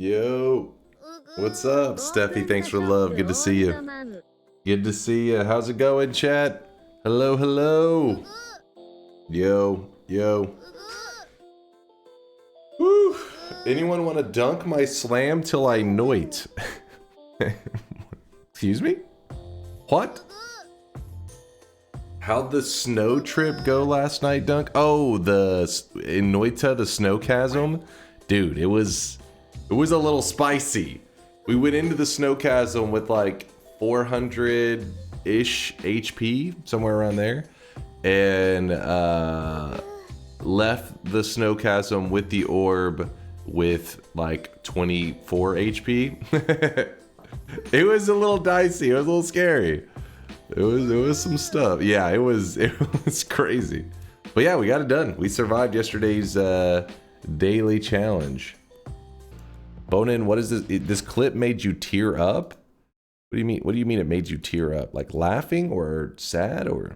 Yo, what's up, Steffi? Thanks for the love. Good to see you. Good to see you. How's it going, chat? Hello, hello. Yo, yo. Woo. Anyone want to dunk my slam till I noit? Excuse me? What? How'd the snow trip go last night, Dunk? Oh, in Noita, the snow chasm? Dude, it was a little spicy. We went into the snow chasm with like 400-ish HP, somewhere around there, and left the snow chasm with the orb with like 24 HP. It was a little dicey. It was a little scary. It was some stuff. Yeah, it was crazy. But yeah, we got it done. We survived yesterday's daily challenge. Bonin, what is this? This clip made you tear up? What do you mean? What do you mean it made you tear up? Like laughing or sad or?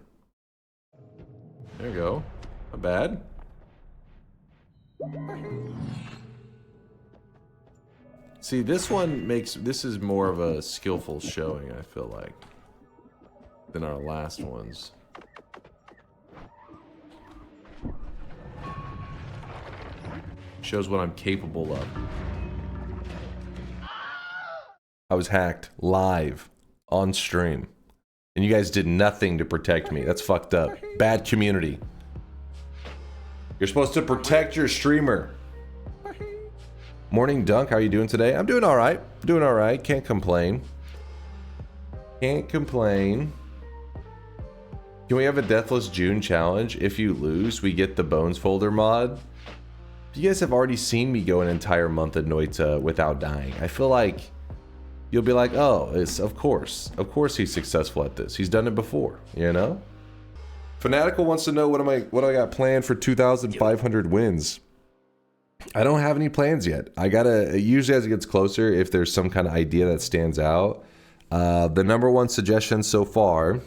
There you go. Not bad. See, this is more of a skillful showing, I feel like, than our last ones. Shows what I'm capable of. I was hacked live on stream, and you guys did nothing to protect me. That's fucked up. Bad community. You're supposed to protect your streamer. Morning, Dunk. How are you doing today? I'm doing all right. Doing all right. Can't complain. Can't complain. Can we have a Deathless June challenge? If you lose, we get the Bones Folder mod. You guys have already seen me go an entire month at Noita without dying. I feel like you'll be like, oh, of course he's successful at this. He's done it before, you know? Fanatical wants to know what I got planned for 2,500 wins. I don't have any plans yet. Usually as it gets closer, if there's some kind of idea that stands out, the number one suggestion so far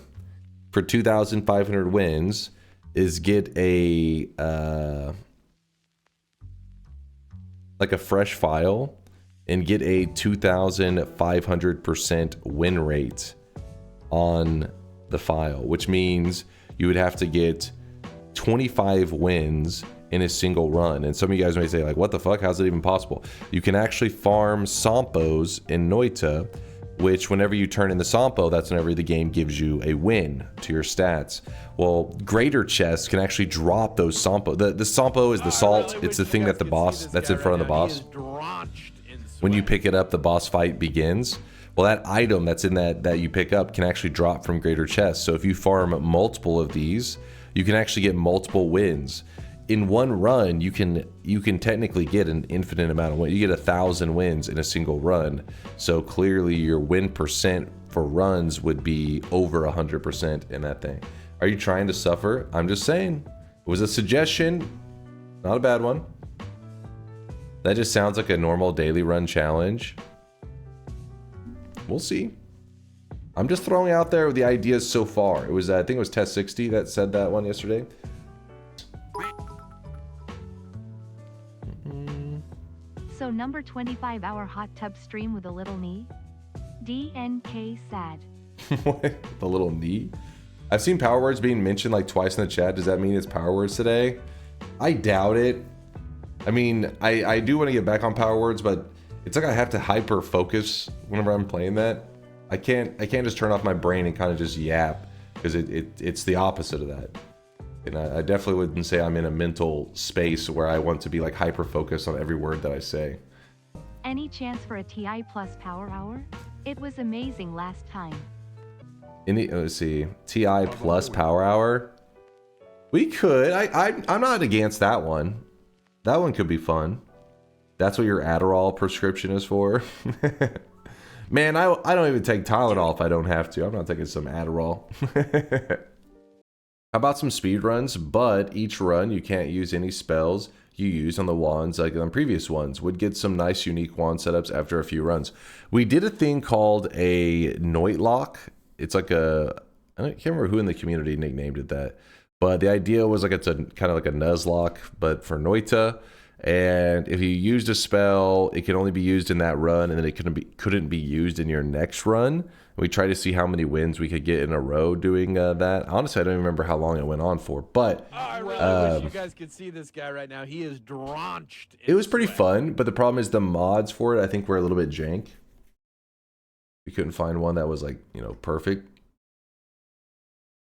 for 2,500 wins is get a like a fresh file and get a 2,500% win rate on the file, which means you would have to get 25 wins in a single run. And some of you guys may say, like, what the fuck? How's it even possible? You can actually farm Sampos in Noita, which whenever you turn in the Sampo, that's whenever the game gives you a win to your stats. Well, greater chests can actually drop those Sampo. The Sampo is the salt. It's the thing that the boss, that's in front of the boss. When you pick it up, the boss fight begins. Well, that item that's in that you pick up can actually drop from greater chests. So if you farm multiple of these, you can actually get multiple wins. In one run, you can technically get an infinite amount of wins. You get 1,000 wins in a single run. So clearly your win percent for runs would be over 100% in that thing. Are you trying to suffer? I'm just saying. It was a suggestion, not a bad one. That just sounds like a normal daily run challenge. We'll see. I'm just throwing out there the ideas so far. It was, I think it was Test 60 that said that one yesterday. So number 25-hour hot tub stream with a little knee? DNK sad. What? The little knee? I've seen power words being mentioned like twice in the chat. Does that mean it's power words today? I doubt it. I mean, I do want to get back on power words, but it's like I have to hyper focus whenever I'm playing that. I can't just turn off my brain and kind of just yap, because it's the opposite of that. And I definitely wouldn't say I'm in a mental space where I want to be like hyper focused on every word that I say. Any chance for a TI plus power hour? It was amazing last time. Let's see, TI plus power hour. We could. I'm not against that one. That one could be fun. That's what your Adderall prescription is for. Man, I don't even take Tylenol if I don't have to. I'm not taking some Adderall. How about some speed runs? But each run you can't use any spells you use on the wands like on previous ones. Would get some nice unique wand setups after a few runs. We did a thing called a Noit lock. It's like I can't remember who in the community nicknamed it that. But the idea was like it's a kind of like a Nuzlocke, but for Noita. And if you used a spell, it can only be used in that run, and then it couldn't be used in your next run. We tried to see how many wins we could get in a row doing that. Honestly, I don't even remember how long it went on for, but I really wish you guys could see this guy right now. He is drenched. It was pretty fun, but the problem is the mods for it, I think, were a little bit jank. We couldn't find one that was like, you know, perfect.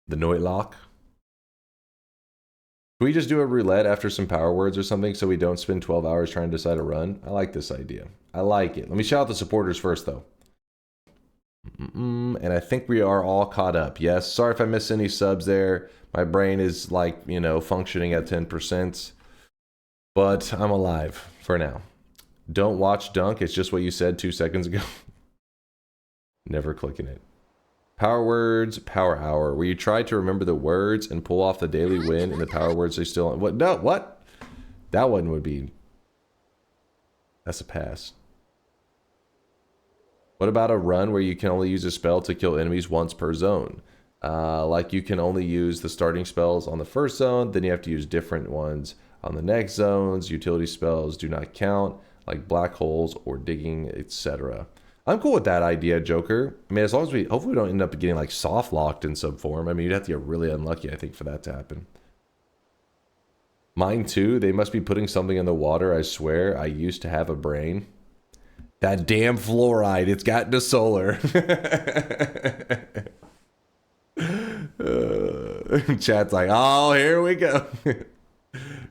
The Noita. Can we just do a roulette after some power words or something so we don't spend 12 hours trying to decide a run? I like this idea. I like it. Let me shout out the supporters first, though. And I think we are all caught up. Yes. Sorry if I missed any subs there. My brain is like, you know, functioning at 10%. But I'm alive for now. Don't watch Dunk. It's just what you said 2 seconds ago. Never clicking it. Power words, power hour. Where you try to remember the words and pull off the daily win and the power words they still... What? No, what? That one would be... That's a pass. What about a run where you can only use a spell to kill enemies once per zone? Like you can only use the starting spells on the first zone, then you have to use different ones on the next zones. Utility spells do not count, like black holes or digging, etc. I'm cool with that idea, Joker. I mean, as long as hopefully we don't end up getting like soft locked in some form. I mean, you'd have to get really unlucky, I think, for that to happen. Mine too. They must be putting something in the water. I swear, I used to have a brain. That damn fluoride. It's gotten to solar. Chat's like, oh, here we go. If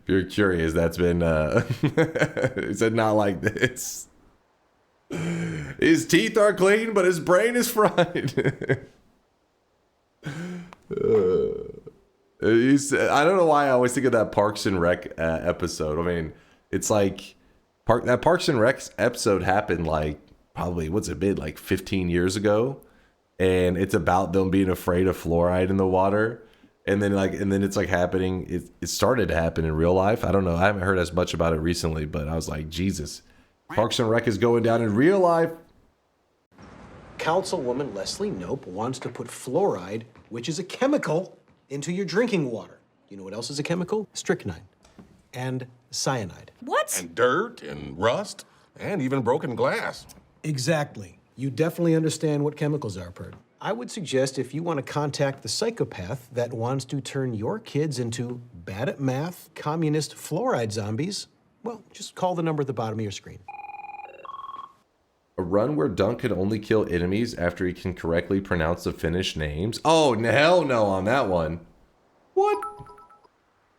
you're curious, that's been he said not like this. His teeth are clean, but his brain is fried. I don't know why I always think of that Parks and Rec episode. I mean, it's like that Parks and Rec episode happened like probably, what's it been, like 15 years ago, and it's about them being afraid of fluoride in the water. And then it's like happening. It started to happen in real life. I don't know. I haven't heard as much about it recently, but I was like, Jesus, Parks and Rec is going down in real life. Councilwoman Leslie Knope wants to put fluoride, which is a chemical, into your drinking water. You know what else is a chemical? Strychnine and cyanide. What? And dirt and rust and even broken glass. Exactly. You definitely understand what chemicals are, Pert. I would suggest if you want to contact the psychopath that wants to turn your kids into bad at math, communist fluoride zombies, well, just call the number at the bottom of your screen. A run where Dunk can only kill enemies after he can correctly pronounce the Finnish names? Oh, hell no on that one. What?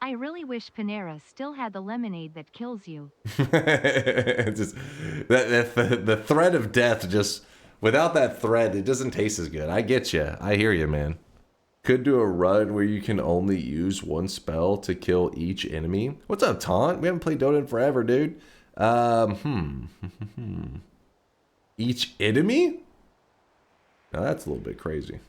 I really wish Panera still had the lemonade that kills you. Just, the threat of death, just without that threat, it doesn't taste as good. I get you. I hear you, man. Could do a run where you can only use one spell to kill each enemy. What's up, Taunt? We haven't played Dota in forever, dude. Each enemy? Now that's a little bit crazy.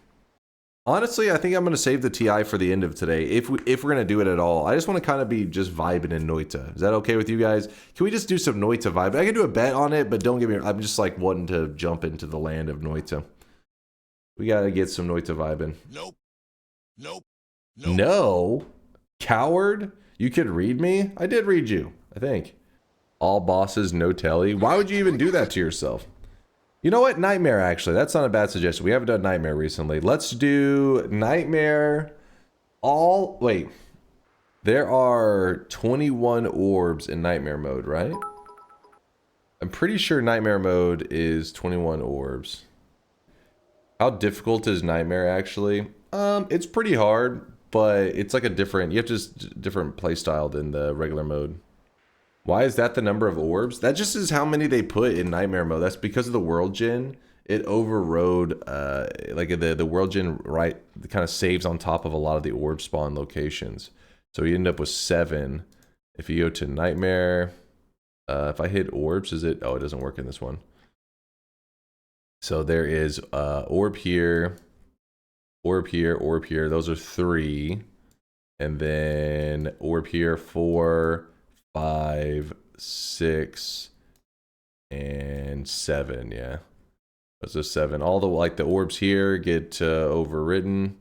Honestly, I think I'm going to save the TI for the end of today, if we're going to do it at all. I just want to kind of be just vibing in Noita. Is that okay with you guys? Can we just do some Noita vibe? I can do a bet on it, but don't get me wrong. I'm just like wanting to jump into the land of Noita. We got to get some Noita vibing. Nope. Nope. No? Coward? You could read me? I did read you, I think. All bosses, no telly. Why would you even do that to yourself? You know what? Nightmare, actually. That's not a bad suggestion. We haven't done Nightmare recently. Let's do Nightmare. Wait. There are 21 orbs in Nightmare mode, right? I'm pretty sure Nightmare mode is 21 orbs. How difficult is Nightmare, actually? It's pretty hard, but it's like a different... You have just different playstyle than the regular mode. Why is that the number of orbs? That just is how many they put in Nightmare mode. That's because of the world gen. It overrode, like the world gen, right, kind of saves on top of a lot of the orb spawn locations. So you end up with 7. If you go to Nightmare, if I hit orbs, is it? Oh, it doesn't work in this one. So there is orb here, orb here, orb here. Those are 3. And then orb here, 4, 5, 6, and 7. Yeah, those are 7. All the like the orbs here get overridden.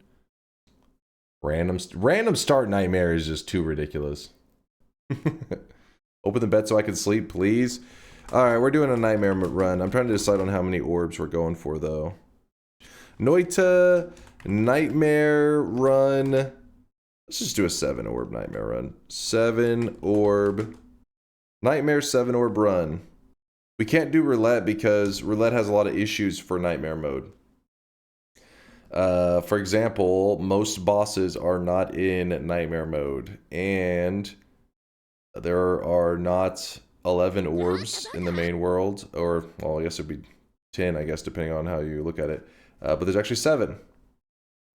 Random start Nightmare is just too ridiculous. Open the bed so I can sleep, please. All right, we're doing a nightmare run. I'm trying to decide on how many orbs we're going for, though. Noita, nightmare run. Let's just do a 7 orb nightmare run. 7 orb. Nightmare 7 orb run. We can't do roulette because roulette has a lot of issues for nightmare mode. For example, most bosses are not in nightmare mode, and there are not 11 orbs in the main world, or, well, I guess it'd be 10, I guess, depending on how you look at it. But there's actually 7.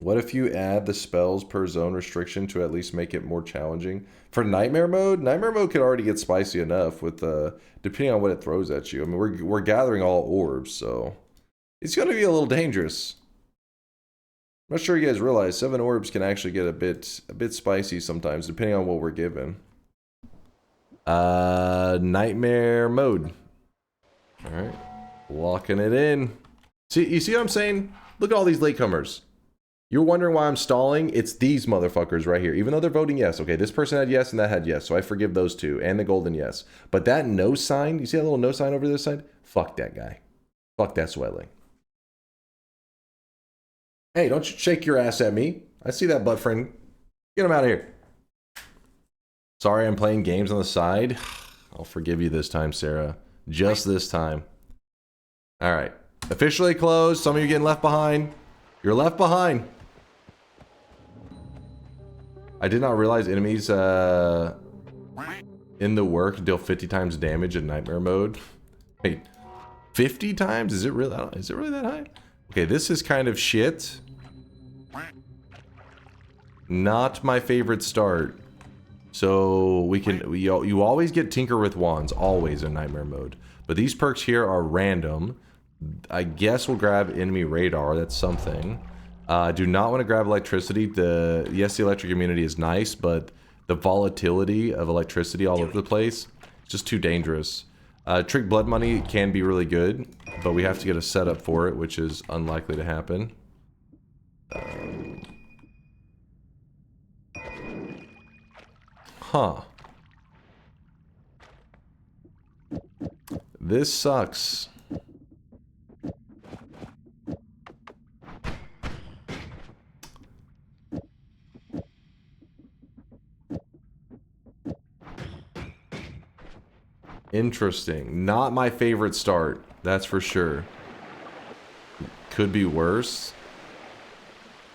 What if you add the spells per zone restriction to at least make it more challenging? For nightmare mode could already get spicy enough with depending on what it throws at you. I mean, we're gathering all orbs, so it's going to be a little dangerous. I'm not sure you guys realize 7 orbs can actually get a bit spicy sometimes, depending on what we're given. Nightmare mode. All right, locking it in. See, you see what I'm saying? Look at all these latecomers. You're wondering why I'm stalling? It's these motherfuckers right here. Even though they're voting yes. Okay, this person had yes and that had yes. So I forgive those two. And the golden yes. But that no sign, you see that little no sign over this side? Fuck that guy. Fuck that sweatling. Hey, don't you shake your ass at me. I see that butt friend. Get him out of here. Sorry, I'm playing games on the side. I'll forgive you this time, Sarah. Just this time. All right. Officially closed. Some of you getting left behind. You're left behind. I did not realize enemies in the work deal 50 times damage in nightmare mode. Wait, 50 times? Is it really that high? Okay, this is kind of shit. Not my favorite start. So you always get Tinker with Wands, always in nightmare mode. But these perks here are random. I guess we'll grab enemy radar. That's something. Do not want to grab electricity. Yes, the electric immunity is nice, but the volatility of electricity all over the place, it's just too dangerous. Trick blood money can be really good, but we have to get a setup for it, which is unlikely to happen. Huh. This sucks. Interesting. Not my favorite start, that's for sure. Could be worse.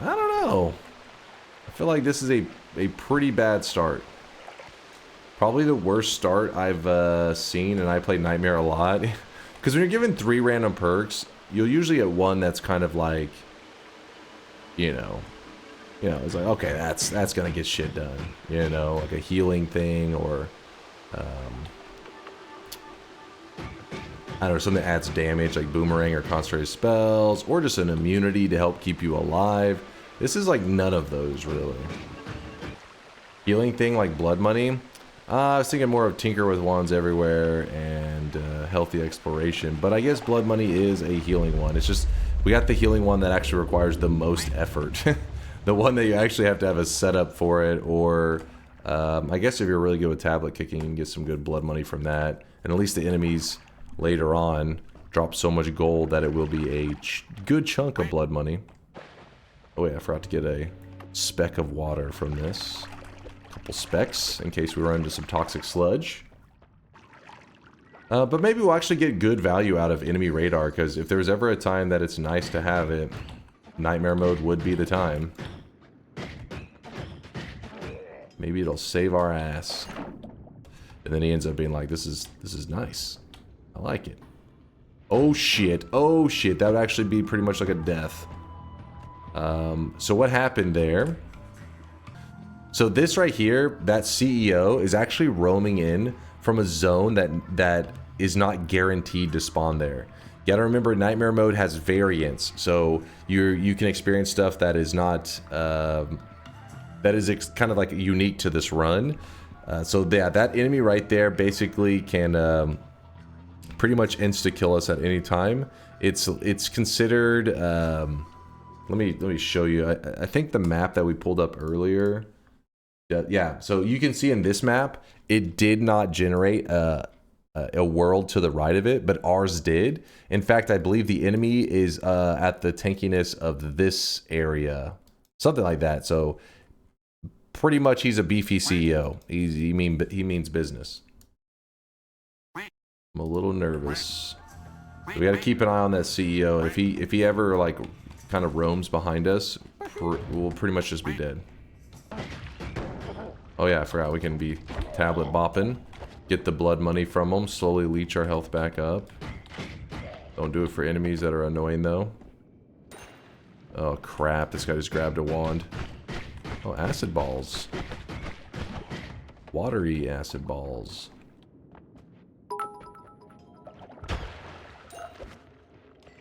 I don't know. I feel like this is a pretty bad start. Probably the worst start I've seen, and I play Nightmare a lot. Because when you're given 3 random perks, you'll usually get one that's kind of like, you know, it's like, okay, that's gonna get shit done. You know, like a healing thing, or I don't know, something that adds damage, like boomerang or concentrated spells, or just an immunity to help keep you alive. This is like none of those, really. Healing thing like blood money. I was thinking more of Tinker with Wands everywhere and healthy exploration, but I guess blood money is a healing one. It's just, we got the healing one that actually requires the most effort. The one that you actually have to have a setup for it, or I guess if you're really good with tablet kicking, you can get some good blood money from that. And at least the enemies later on drop so much gold that it will be a good chunk of blood money. Oh wait, I forgot to get a speck of water from this. A couple specks in case we run into some toxic sludge. But maybe we'll actually get good value out of enemy radar, because if there's ever a time that it's nice to have it, Nightmare mode would be the time. Maybe it'll save our ass. And then he ends up being like, this is nice. I like it. Oh shit. Oh shit. That would actually be pretty much like a death. So what happened there? So this right here, that CEO is actually roaming in from a zone that is not guaranteed to spawn there. You gotta remember, Nightmare mode has variance, so you can experience stuff that is not that is kind of like unique to this run. So yeah, that enemy right there basically can pretty much insta kill us at any time. It's considered. Let me show you. I think the map that we pulled up earlier. Yeah, so you can see in this map, it did not generate a world to the right of it, but ours did. In fact, I believe the enemy is at the tankiness of this area, something like that. So pretty much he's a beefy CEO. He means business. I'm a little nervous. We got to keep an eye on that CEO. If he ever like kind of roams behind us, we'll pretty much just be dead. Oh yeah, I forgot we can be tablet bopping. Get the blood money from them, slowly leech our health back up. Don't do it for enemies that are annoying though. Oh crap, this guy just grabbed a wand. Oh, acid balls. Watery acid balls.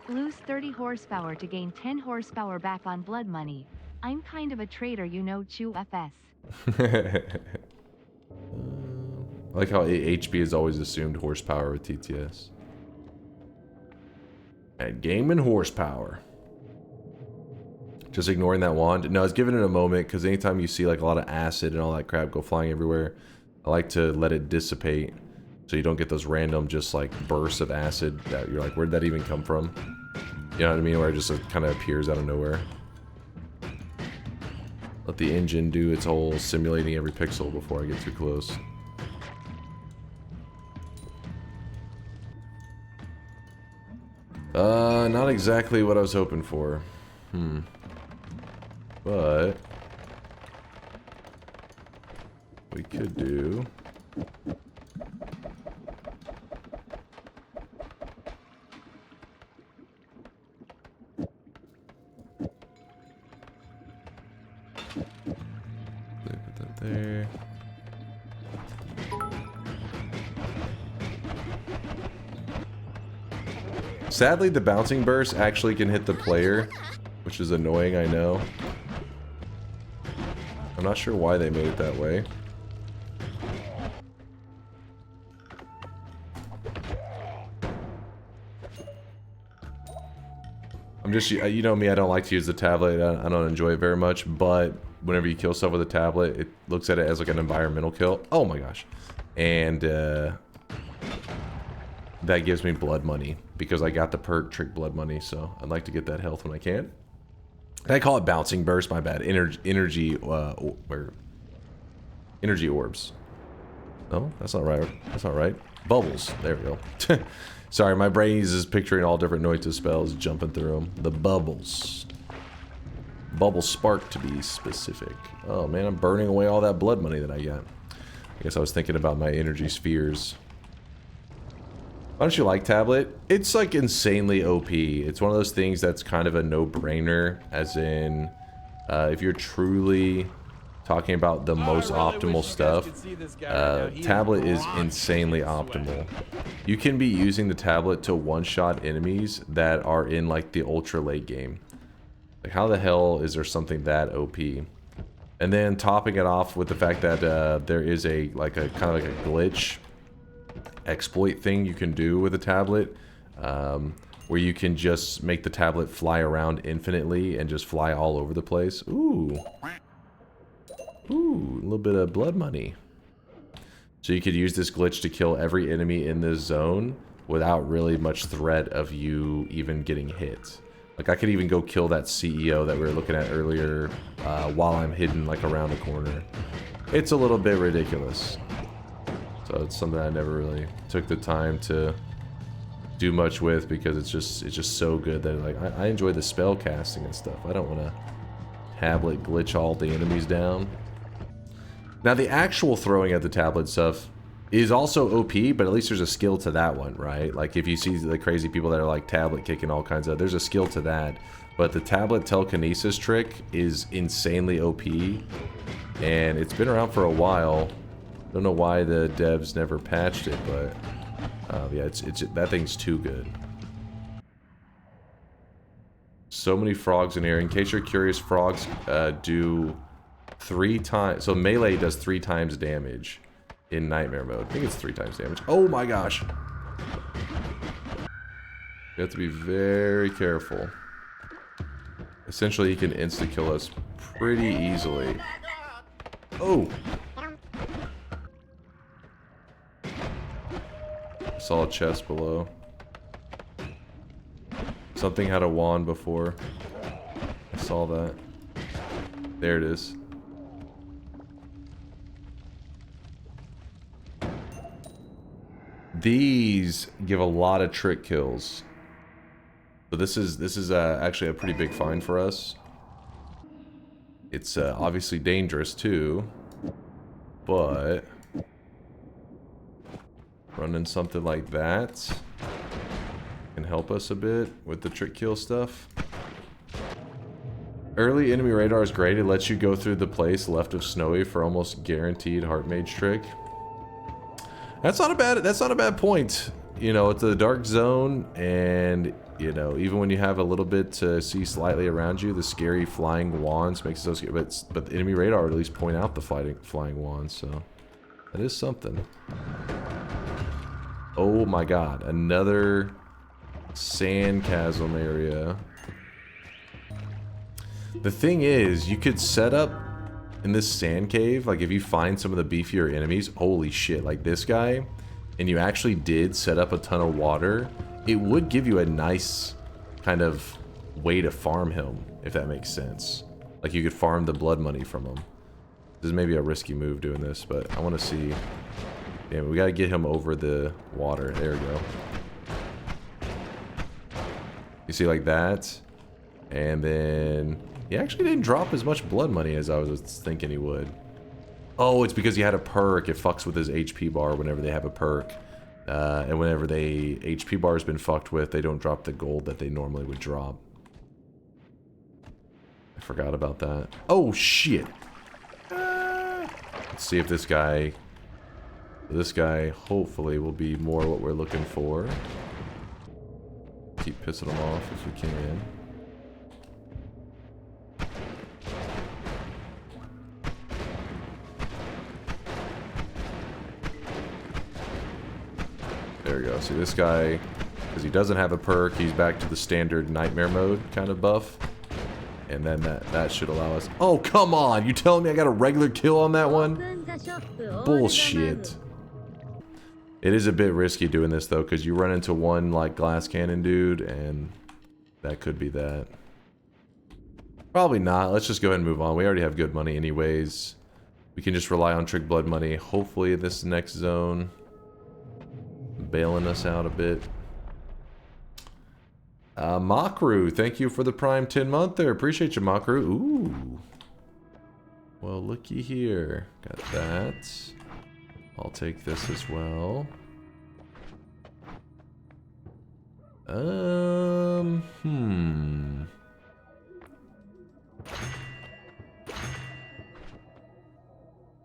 Lose 30 horsepower to gain 10 horsepower back on blood money. I'm kind of a traitor, you know, chew FS. I like how HP is always assumed horsepower with TTS. And game and horsepower. Just ignoring that wand. No, I was giving it a moment because anytime you see like a lot of acid and all that crap go flying everywhere, I like to let it dissipate so you don't get those random just like bursts of acid that you're like, where'd that even come from? You know what I mean? Where it just kind of appears out of nowhere. Let the engine do its whole simulating every pixel before I get too close. Not exactly what I was hoping for. But we could do put that there. Sadly, the bouncing burst actually can hit the player, which is annoying, I know. I'm not sure why they made it that way. I'm just, you know me, I don't like to use the tablet. I don't enjoy it very much, but whenever you kill stuff with a tablet, it looks at it as like an environmental kill. Oh my gosh. And that gives me blood money because I got the perk trick blood money, so I'd like to get that health when I can. I call it bouncing burst, my bad. Energy orbs. No, that's not right. That's not right. Bubbles. There we go. Sorry, my brain is picturing all different Noita spells, jumping through them. The bubbles. Bubble spark, to be specific. Oh man, I'm burning away all that blood money that I got. I guess I was thinking about my energy spheres. Why don't you like tablet? It's like insanely OP. It's one of those things that's kind of a no-brainer, as in, if you're truly talking about the most optimal stuff, tablet is insanely optimal. You can be using the tablet to one-shot enemies that are in like the ultra late game. Like how the hell is there something that OP? And then topping it off with the fact that there is a kind of like a glitch exploit thing you can do with a tablet, where you can just make the tablet fly around infinitely and just fly all over the place. Ooh. Ooh, a little bit of blood money. So you could use this glitch to kill every enemy in this zone without really much threat of you even getting hit. Like I could even go kill that CEO that we were looking at earlier while I'm hidden like around the corner. It's a little bit ridiculous. So it's something I never really took the time to do much with because it's just so good that like I enjoy the spell casting and stuff. I don't want to tablet glitch all the enemies down. Now the actual throwing at the tablet stuff is also OP, but at least there's a skill to that one, right? Like if you see the crazy people that are like tablet kicking all kinds of, there's a skill to that. But the tablet telekinesis trick is insanely OP, and it's been around for a while. Don't know why the devs never patched it, but yeah, it's that thing's too good. So many frogs in here. In case you're curious, frogs do 3 times. So melee does 3 times damage in nightmare mode. I think it's 3 times damage. Oh my gosh! You have to be very careful. Essentially, he can insta kill us pretty easily. Oh! I saw a chest below. Something had a wand before. I saw that. There it is. These give a lot of trick kills. So this is actually a pretty big find for us. It's obviously dangerous too, but running something like that can help us a bit with the trick kill stuff. Early enemy radar is great. It lets you go through the place left of Snowy for almost guaranteed heart mage trick. That's not a bad point. You know, it's a dark zone, and you know, even when you have a little bit to see slightly around you, the scary flying wands makes it so scary. But the enemy radar would at least point out the flying wands, so that is something. Oh my god, another sand chasm area. The thing is, you could set up in this sand cave, like if you find some of the beefier enemies, holy shit, like this guy, and you actually did set up a ton of water, it would give you a nice kind of way to farm him, if that makes sense. Like you could farm the blood money from him. This is maybe a risky move doing this, but I want to see. Damn it, we gotta get him over the water. There we go. You see, like that, and then he actually didn't drop as much blood money as I was thinking he would. Oh, it's because he had a perk. It fucks with his HP bar whenever they have a perk. And whenever they HP bar has been fucked with, they don't drop the gold that they normally would drop. I forgot about that. Oh, shit. Let's see if this guy hopefully will be more what we're looking for. Keep pissing him off if we can. There we go. See this guy, because he doesn't have a perk, he's back to the standard nightmare mode kind of buff. And then that should allow us... Oh, come on! You telling me I got a regular kill on that one? Bullshit. It is a bit risky doing this though, because you run into one like glass cannon dude, and that could be that. Probably not. Let's just go ahead and move on. We already have good money anyways. We can just rely on trick blood money. Hopefully this next zone bailing us out a bit. Makru, thank you for the Prime 10 month there. Appreciate you, Makru. Ooh. Well, looky here. Got that. I'll take this as well.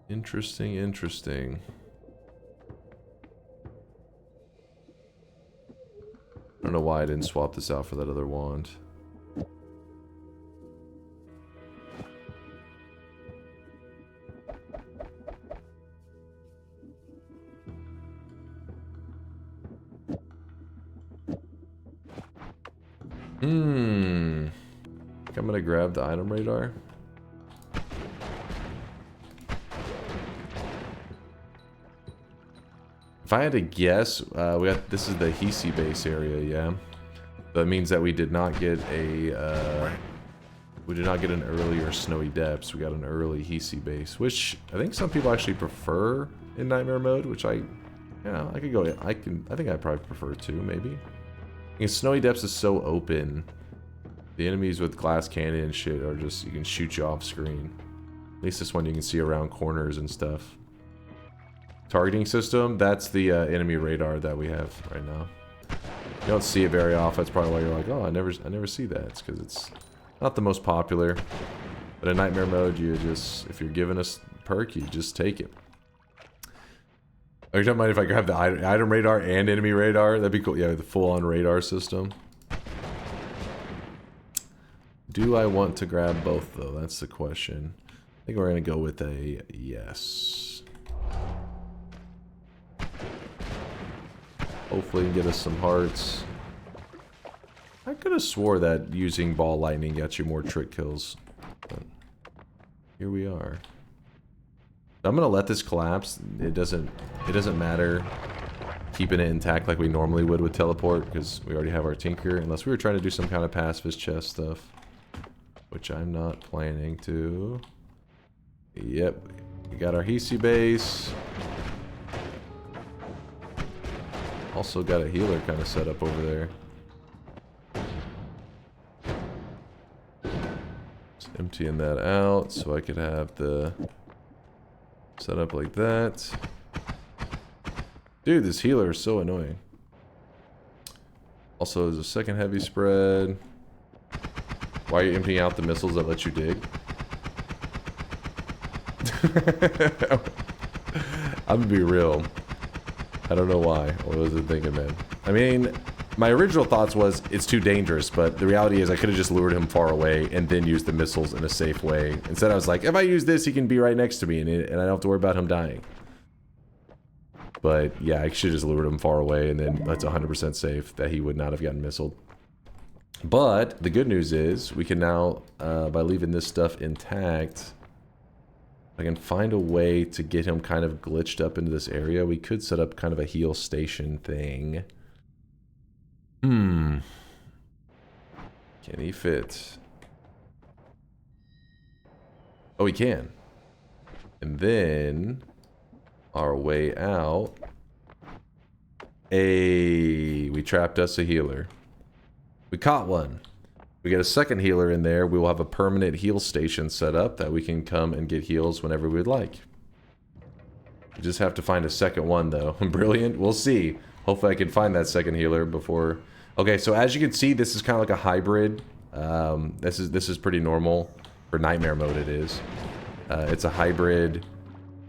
Interesting, interesting. I don't know why I didn't swap this out for that other wand. I think I'm gonna grab the item radar. If I had to guess, this is the Hisi base area, yeah. That means that we did not get an earlier Snowy Depths. We got an early Hisi base, which I think some people actually prefer in Nightmare mode. Which I could go. I think I probably prefer too, maybe. Because Snowy Depths is so open. The enemies with glass cannon and shit are just, you can shoot you off screen. At least this one you can see around corners and stuff. Targeting system, that's the enemy radar that we have right now. You don't see it very often. That's probably why you're like, oh, I never see that. It's because it's not the most popular. But in Nightmare mode, you just, if you're given a perk, you just take it. Oh, you don't mind if I grab the item radar and enemy radar? That'd be cool. Yeah, the full-on radar system. Do I want to grab both, though? That's the question. I think we're going to go with a yes. Hopefully get us some hearts. I could have swore that using ball lightning gets you more trick kills. But here we are. I'm gonna let this collapse. It doesn't matter keeping it intact like we normally would with teleport, because we already have our tinker, unless we were trying to do some kind of pacifist chest stuff, which I'm not planning to. Yep, we got our Hisi base. Also got a healer kind of set up over there. Just emptying that out so I could have the setup like that. Dude, this healer is so annoying. Also, there's a second heavy spread. Why are you emptying out the missiles that let you dig? I'm gonna be real. I don't know why. What was I thinking, man? I mean, my original thoughts was it's too dangerous, but the reality is I could have just lured him far away and then used the missiles in a safe way. Instead, I was like, if I use this, he can be right next to me, and I don't have to worry about him dying. But yeah, I should have just lured him far away, and then that's 100% safe that he would not have gotten missiled. But the good news is we can now, by leaving this stuff intact, I can find a way to get him kind of glitched up into this area. We could set up kind of a heal station thing. Can he fit? Oh, he can. And then our way out. We trapped us a healer. We caught one. We get a second healer in there. We will have a permanent heal station set up that we can come and get heals whenever we'd like. We just have to find a second one, though. Brilliant. We'll see. Hopefully I can find that second healer before... Okay, so as you can see, this is kind of like a hybrid. This is pretty normal. For Nightmare mode, it is. It's a hybrid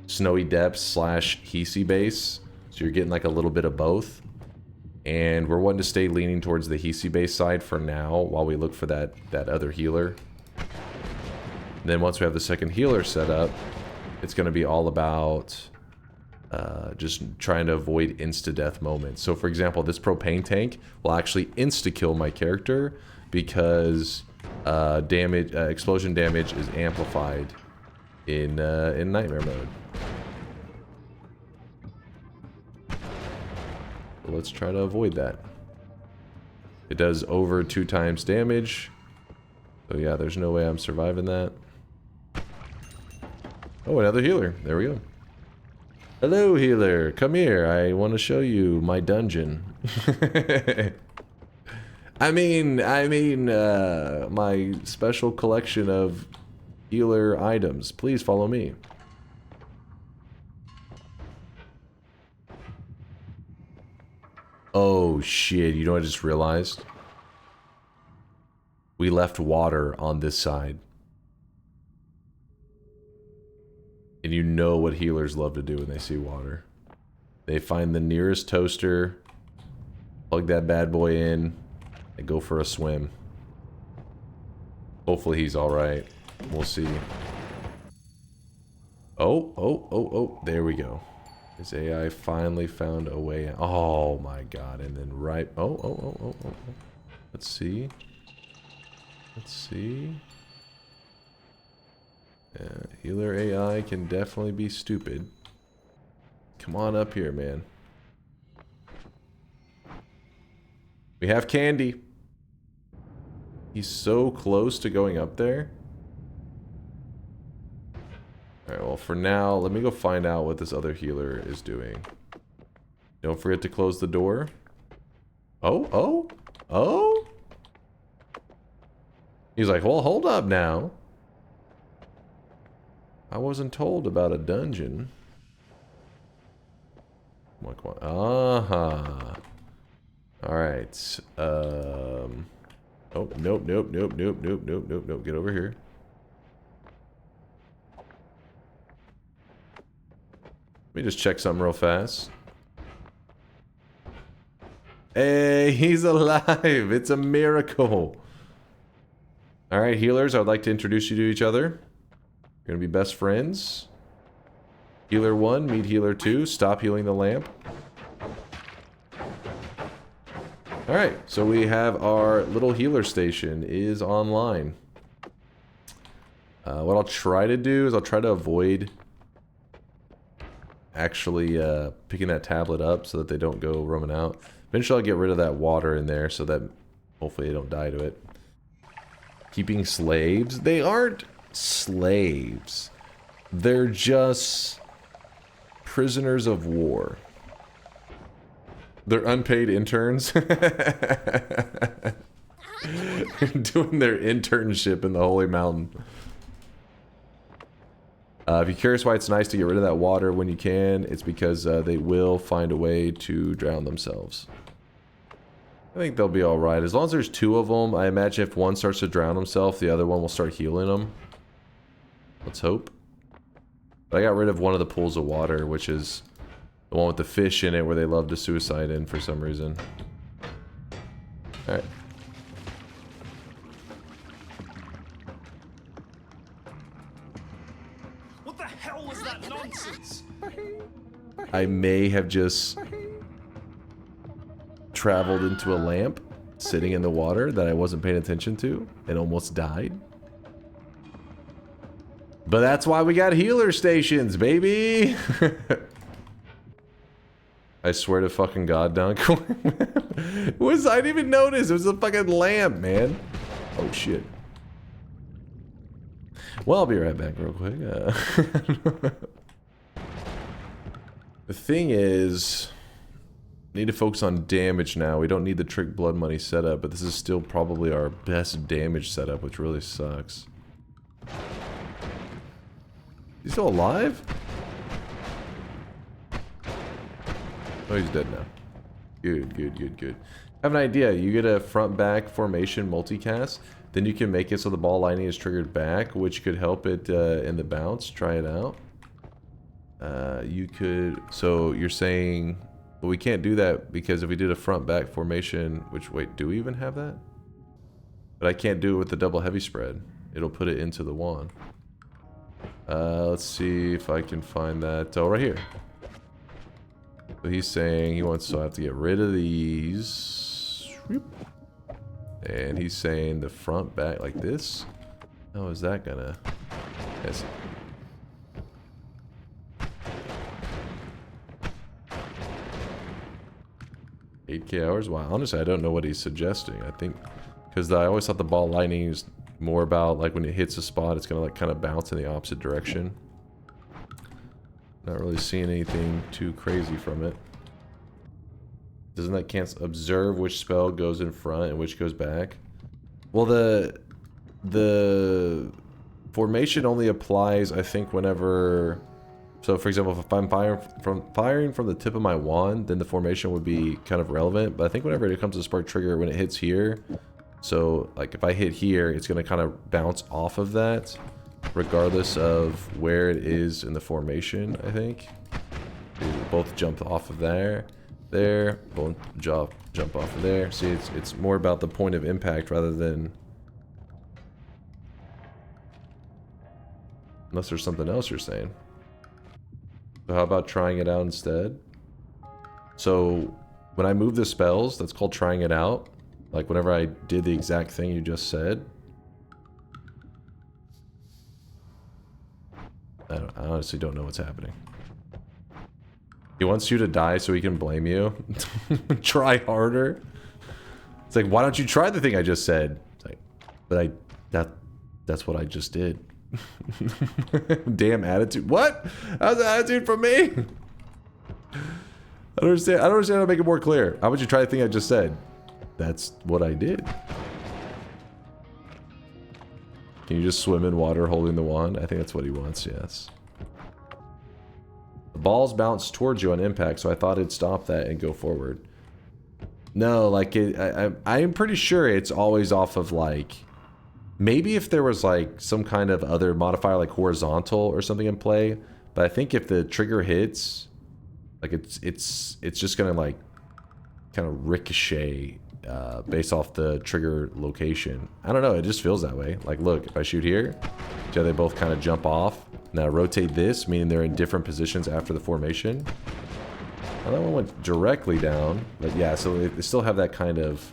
Snowy Depths / Hisi base. So you're getting like a little bit of both. And we're wanting to stay leaning towards the Hisi base side for now while we look for that other healer. And then once we have the second healer set up, it's going to be all about just trying to avoid insta-death moments. So for example, this propane tank will actually insta-kill my character because explosion damage is amplified in Nightmare mode. Let's try to avoid that. It does over 2 times damage. So yeah, there's no way I'm surviving that. Oh, another healer. There we go. Hello, healer. Come here. I want to show you my dungeon. I mean, my special collection of healer items. Please follow me. Oh shit, you know what I just realized? We left water on this side. And you know what healers love to do when they see water. They find the nearest toaster, plug that bad boy in, and go for a swim. Hopefully he's alright. We'll see. Oh, there we go. His AI finally found a way out. Oh my god, and then right... Oh. Let's see. Yeah, healer AI can definitely be stupid. Come on up here, man. We have candy. He's so close to going up there. Alright, well for now, let me go find out what this other healer is doing. Don't forget to close the door. Oh! He's like, well, hold up now. I wasn't told about a dungeon. Come on. Aha. Alright. Oh, nope. Get over here. Let me just check something real fast. Hey, he's alive. It's a miracle. Alright, healers, I would like to introduce you to each other. You're going to be best friends. Healer 1, meet Healer 2. Stop healing the lamp. Alright, so we have our little healer station is online. What I'll try to do is I'll try to avoid actually picking that tablet up so that they don't go roaming out. Eventually I'll get rid of that water in there so that hopefully they don't die to it. Keeping slaves? They aren't slaves. They're just prisoners of war. They're unpaid interns. Doing their internship in the Holy Mountain. If you're curious why it's nice to get rid of that water when you can, it's because they will find a way to drown themselves. I think they'll be alright. As long as there's 2 of them, I imagine if one starts to drown himself, the other one will start healing them. Let's hope. But I got rid of one of the pools of water, which is the one with the fish in it where they love to suicide in for some reason. Alright. What the hell was that nonsense? I may have just traveled into a lamp sitting in the water that I wasn't paying attention to and almost died. But that's why we got healer stations, baby! I swear to fucking God, Dunk. I didn't even notice. It was a fucking lamp, man. Oh, shit. Well, I'll be right back real quick. The thing is, need to focus on damage now. We don't need the trick blood money setup, but this is still probably our best damage setup, which really sucks. He's still alive? Oh, he's dead now. Good, good, good, good. I have an idea. You get a front-back formation multicast, then you can make it so the ball lightning is triggered back, which could help it in the bounce. Try it out. You could... So, you're saying... But we can't do that because if we did a front-back formation... Which, wait, do we even have that? But I can't do it with the double heavy spread. It'll put it into the wand. Let's see if I can find that. Oh, right here. So he's saying he wants to have to get rid of these. And he's saying the front back like this. How is that gonna... Yes. $8K hours? Wow, honestly, I don't know what he's suggesting. I think... Because I always thought the ball lightning is more about, like, when it hits a spot, it's gonna, like, kind of bounce in the opposite direction. Not really seeing anything too crazy from it. Doesn't that cancel? Observe which spell goes in front and which goes back. Well, the formation only applies, I think, whenever... So, for example, if I'm firing from the tip of my wand, then the formation would be kind of relevant. But I think whenever it comes to spark trigger, when it hits here... So, like, if I hit here, it's going to kind of bounce off of that, regardless of where it is in the formation, I think. They both jump off of there, both jump off of there. See, it's more about the point of impact rather than... Unless there's something else you're saying. So how about trying it out instead? So, when I move the spells, that's called trying it out. Like, whenever I did the exact thing you just said. I honestly don't know what's happening. He wants you to die so he can blame you. Try harder. It's like, why don't you try the thing I just said? It's like, but that's what I just did. Damn attitude. What? How's the attitude from me? I don't understand how to make it more clear. How would you try the thing I just said? That's what I did. Can you just swim in water holding the wand? I think that's what he wants, yes. The balls bounce towards you on impact, so I thought it'd stop that and go forward. No, like, I'm pretty sure it's always off of, like... Maybe if there was, like, some kind of other modifier, like horizontal or something in play. But I think if the trigger hits... Like, it's just gonna, like, kind of ricochet... based off the trigger location. I don't know, it just feels that way. Like, look, if I shoot here, see how they both kind of jump off? Now rotate this, meaning they're in different positions after the formation. Well, that one went directly down, but yeah, so they still have that kind of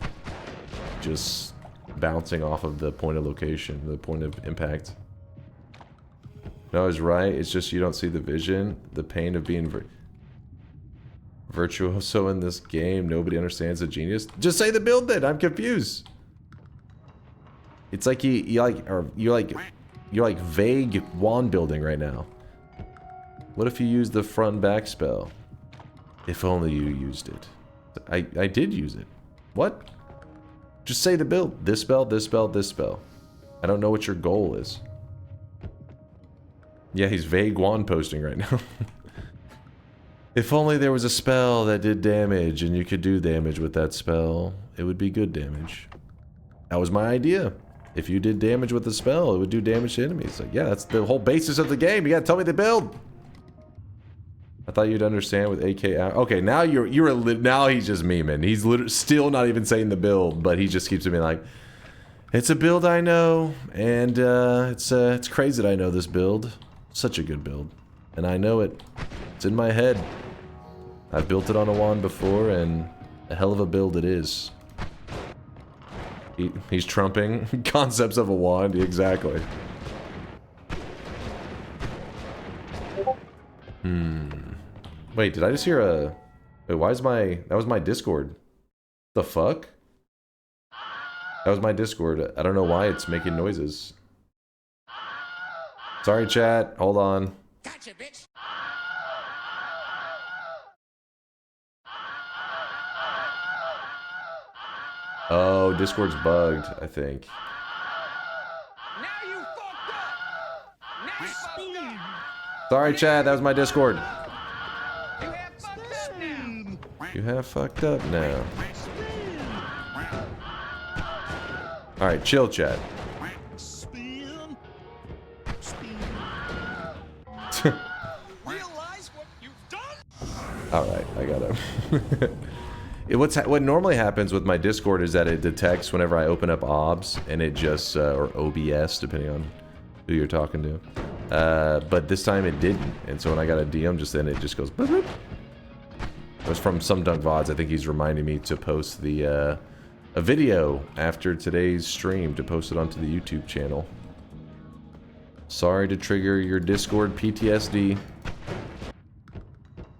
just bouncing off of the point of location, the point of impact. No, I was right. It's just you don't see the vision. The pain of being virtuoso in this game. Nobody understands the genius. Just say the build then. I'm confused. It's like you're like vague wand building right now. What if you use the front and back spell? If only you used it. I did use it. What? Just say the build. This spell, this spell, this spell. I don't know what your goal is. Yeah, he's vague wand posting right now. If only there was a spell that did damage and you could do damage with that spell, it would be good damage. That was my idea. If you did damage with the spell, it would do damage to enemies. Like, yeah, that's the whole basis of the game. You gotta tell me the build. I thought you'd understand with AK out. Okay, now now he's just memeing. He's still not even saying the build, but he just keeps being like, it's a build I know, and it's crazy that I know this build. Such a good build, and I know it. It's in my head. I've built it on a wand before, and a hell of a build it is. He's trumping concepts of a wand, exactly. Wait, did I just hear a... Wait, why is my... That was my Discord. The fuck? That was my Discord. I don't know why it's making noises. Sorry, chat. Hold on. Gotcha, bitch. Oh, Discord's bugged, I think. Now you fucked up. Now you fucked up. Sorry, chat. That was my Discord. You have fucked up now. You have fucked up now. Alright, chill, chat. Realize what you've done? Alright, I gotta... What normally happens with my Discord is that it detects whenever I open up OBS, and it just, or OBS, depending on who you're talking to. But this time it didn't, and so when I got a DM just then, it just goes boop, boop. It was from some Dunk VODs. I think he's reminding me to post the, a video after today's stream to post it onto the YouTube channel. Sorry to trigger your Discord PTSD.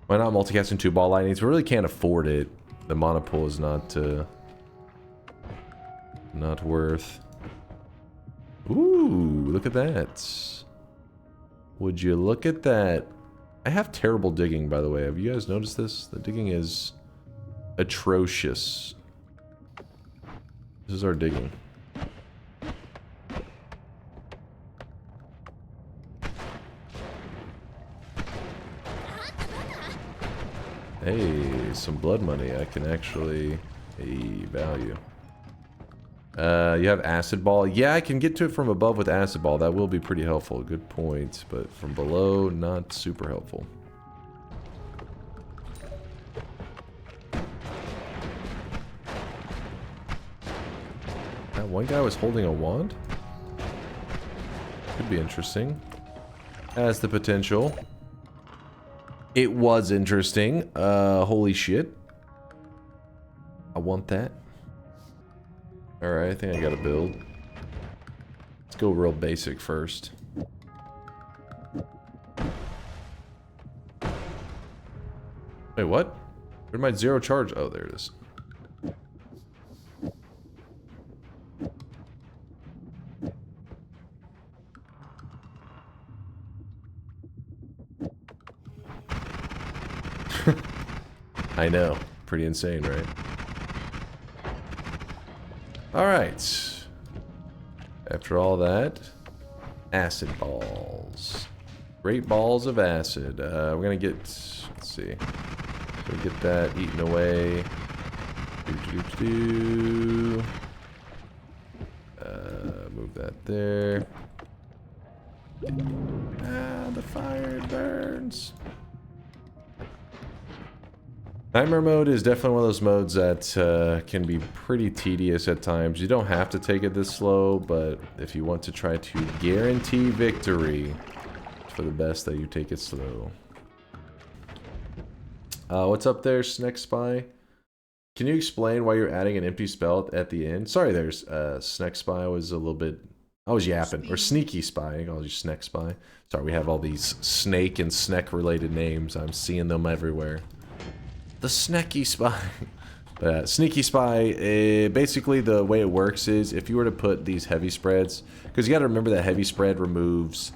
Why not multicasting 2 ball lightnings? We really can't afford it. The mana pool is not worth. Ooh, look at that. Would you look at that? I have terrible digging, by the way. Have you guys noticed this? The digging is atrocious. This is our digging. Hey, some blood money. I can actually value. You have acid ball. Yeah, I can get to it from above with acid ball. That will be pretty helpful. Good point. But from below, not super helpful. That one guy was holding a wand? Could be interesting. Has the potential. It was interesting. Holy shit. I want that. Alright, I think I gotta build. Let's go real basic first. Wait, what? Where'd my 0 charge? Oh, there it is. I know. Pretty insane, right? Alright. After all that, acid balls. Great balls of acid. We're gonna get, let's see. We'll get that eaten away. Move that there. Ah, the fire burns. Nightmare mode is definitely one of those modes that can be pretty tedious at times. You don't have to take it this slow, but if you want to try to guarantee victory, it's for the best that you take it slow. What's up there, Snack Spy? Can you explain why you're adding an empty spell at the end? Sorry, there's Snack Spy was a little bit I was yapping. Or sneaky spy. I'll use snack spy. Sorry, we have all these snake and snack related names. I'm seeing them everywhere. The snacky spy. Sneaky spy, basically the way it works is if you were to put these heavy spreads, because you got to remember that heavy spread removes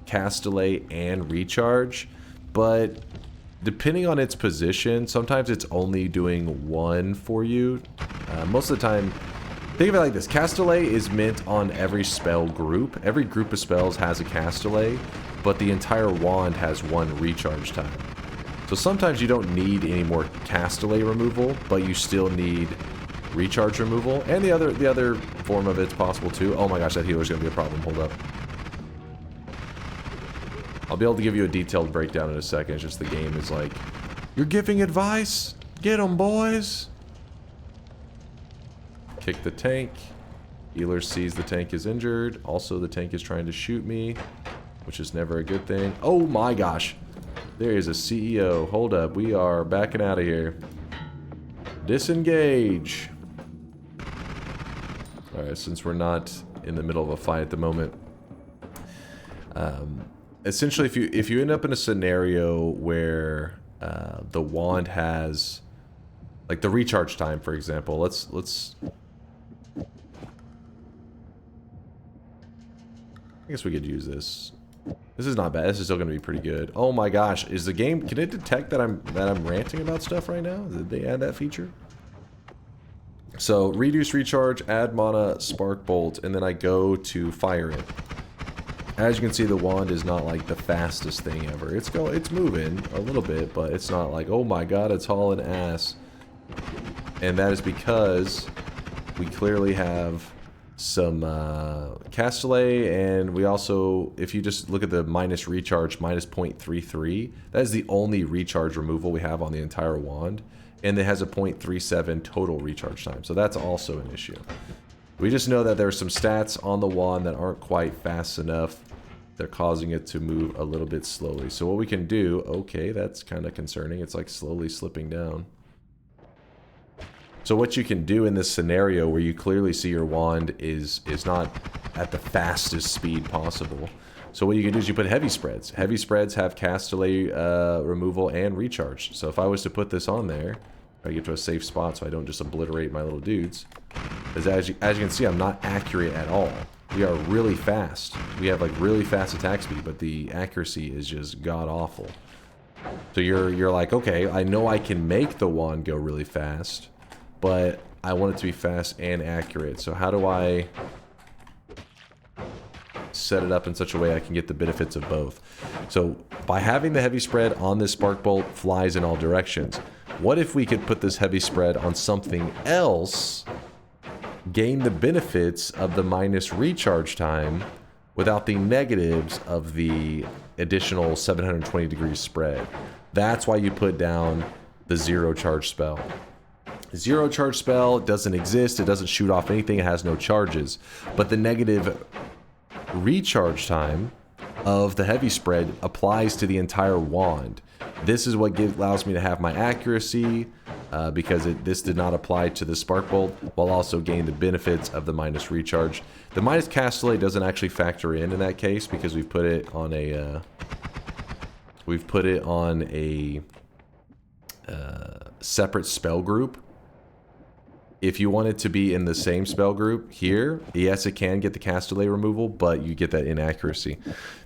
cast delay and recharge, but depending on its position, sometimes it's only doing one for you. Most of the time, think of it like this. Cast delay is meant on every spell group. Every group of spells has a cast delay, but the entire wand has one recharge time. So sometimes you don't need any more cast delay removal, but you still need recharge removal. And the other form of it's possible too. Oh my gosh, that healer's gonna be a problem. Hold up. I'll be able to give you a detailed breakdown in a second. It's just the game is like, you're giving advice? Get 'em, boys. Kick the tank. Healer sees the tank is injured. Also, the tank is trying to shoot me, which is never a good thing. Oh my gosh. There is a CEO. Hold up. We are backing out of here. Disengage. Alright, since we're not in the middle of a fight at the moment. Essentially, if you end up in a scenario where the wand has, like the recharge time, for example, let's I guess we could use this. This is not bad. This is still going to be pretty good. Oh my gosh, is the game, can it detect that I'm ranting about stuff right now? Did they add that feature? So reduce recharge, add mana, spark bolt, and then I go to fire it. As you can see, the wand is not like the fastest thing ever. It's moving a little bit, but it's not like, oh my god, it's hauling ass. And that is because we clearly have some cast delay, and we also, if you just look at the minus recharge, minus 0.33, that is the only recharge removal we have on the entire wand, and it has a 0.37 total recharge time, so that's also an issue. We just know that there are some stats on the wand that aren't quite fast enough. They're causing it to move a little bit slowly. So what we can do, okay, that's kind of concerning. It's like slowly slipping down. So what you can do in this scenario where you clearly see your wand is not at the fastest speed possible. So what you can do is you put heavy spreads. Heavy spreads have cast delay removal and recharge. So if I was to put this on there, I get to a safe spot so I don't just obliterate my little dudes. As you can see, I'm not accurate at all. We are really fast. We have like really fast attack speed, but the accuracy is just god awful. So you're like, okay, I know I can make the wand go really fast, but I want it to be fast and accurate. So how do I set it up in such a way I can get the benefits of both? So by having the heavy spread on this spark bolt, flies in all directions. What if we could put this heavy spread on something else, gain the benefits of the minus recharge time without the negatives of the additional 720 degrees spread? That's why you put down the zero charge spell. Zero charge spell doesn't exist. It doesn't shoot off anything. It has no charges. But the negative recharge time of the heavy spread applies to the entire wand. This is what allows me to have my accuracy, because this did not apply to the spark bolt, while also gain the benefits of the minus recharge. The minus cast delay doesn't actually factor in that case, because we've put it on a separate spell group. If you want it to be in the same spell group here, yes, it can get the cast delay removal, but you get that inaccuracy.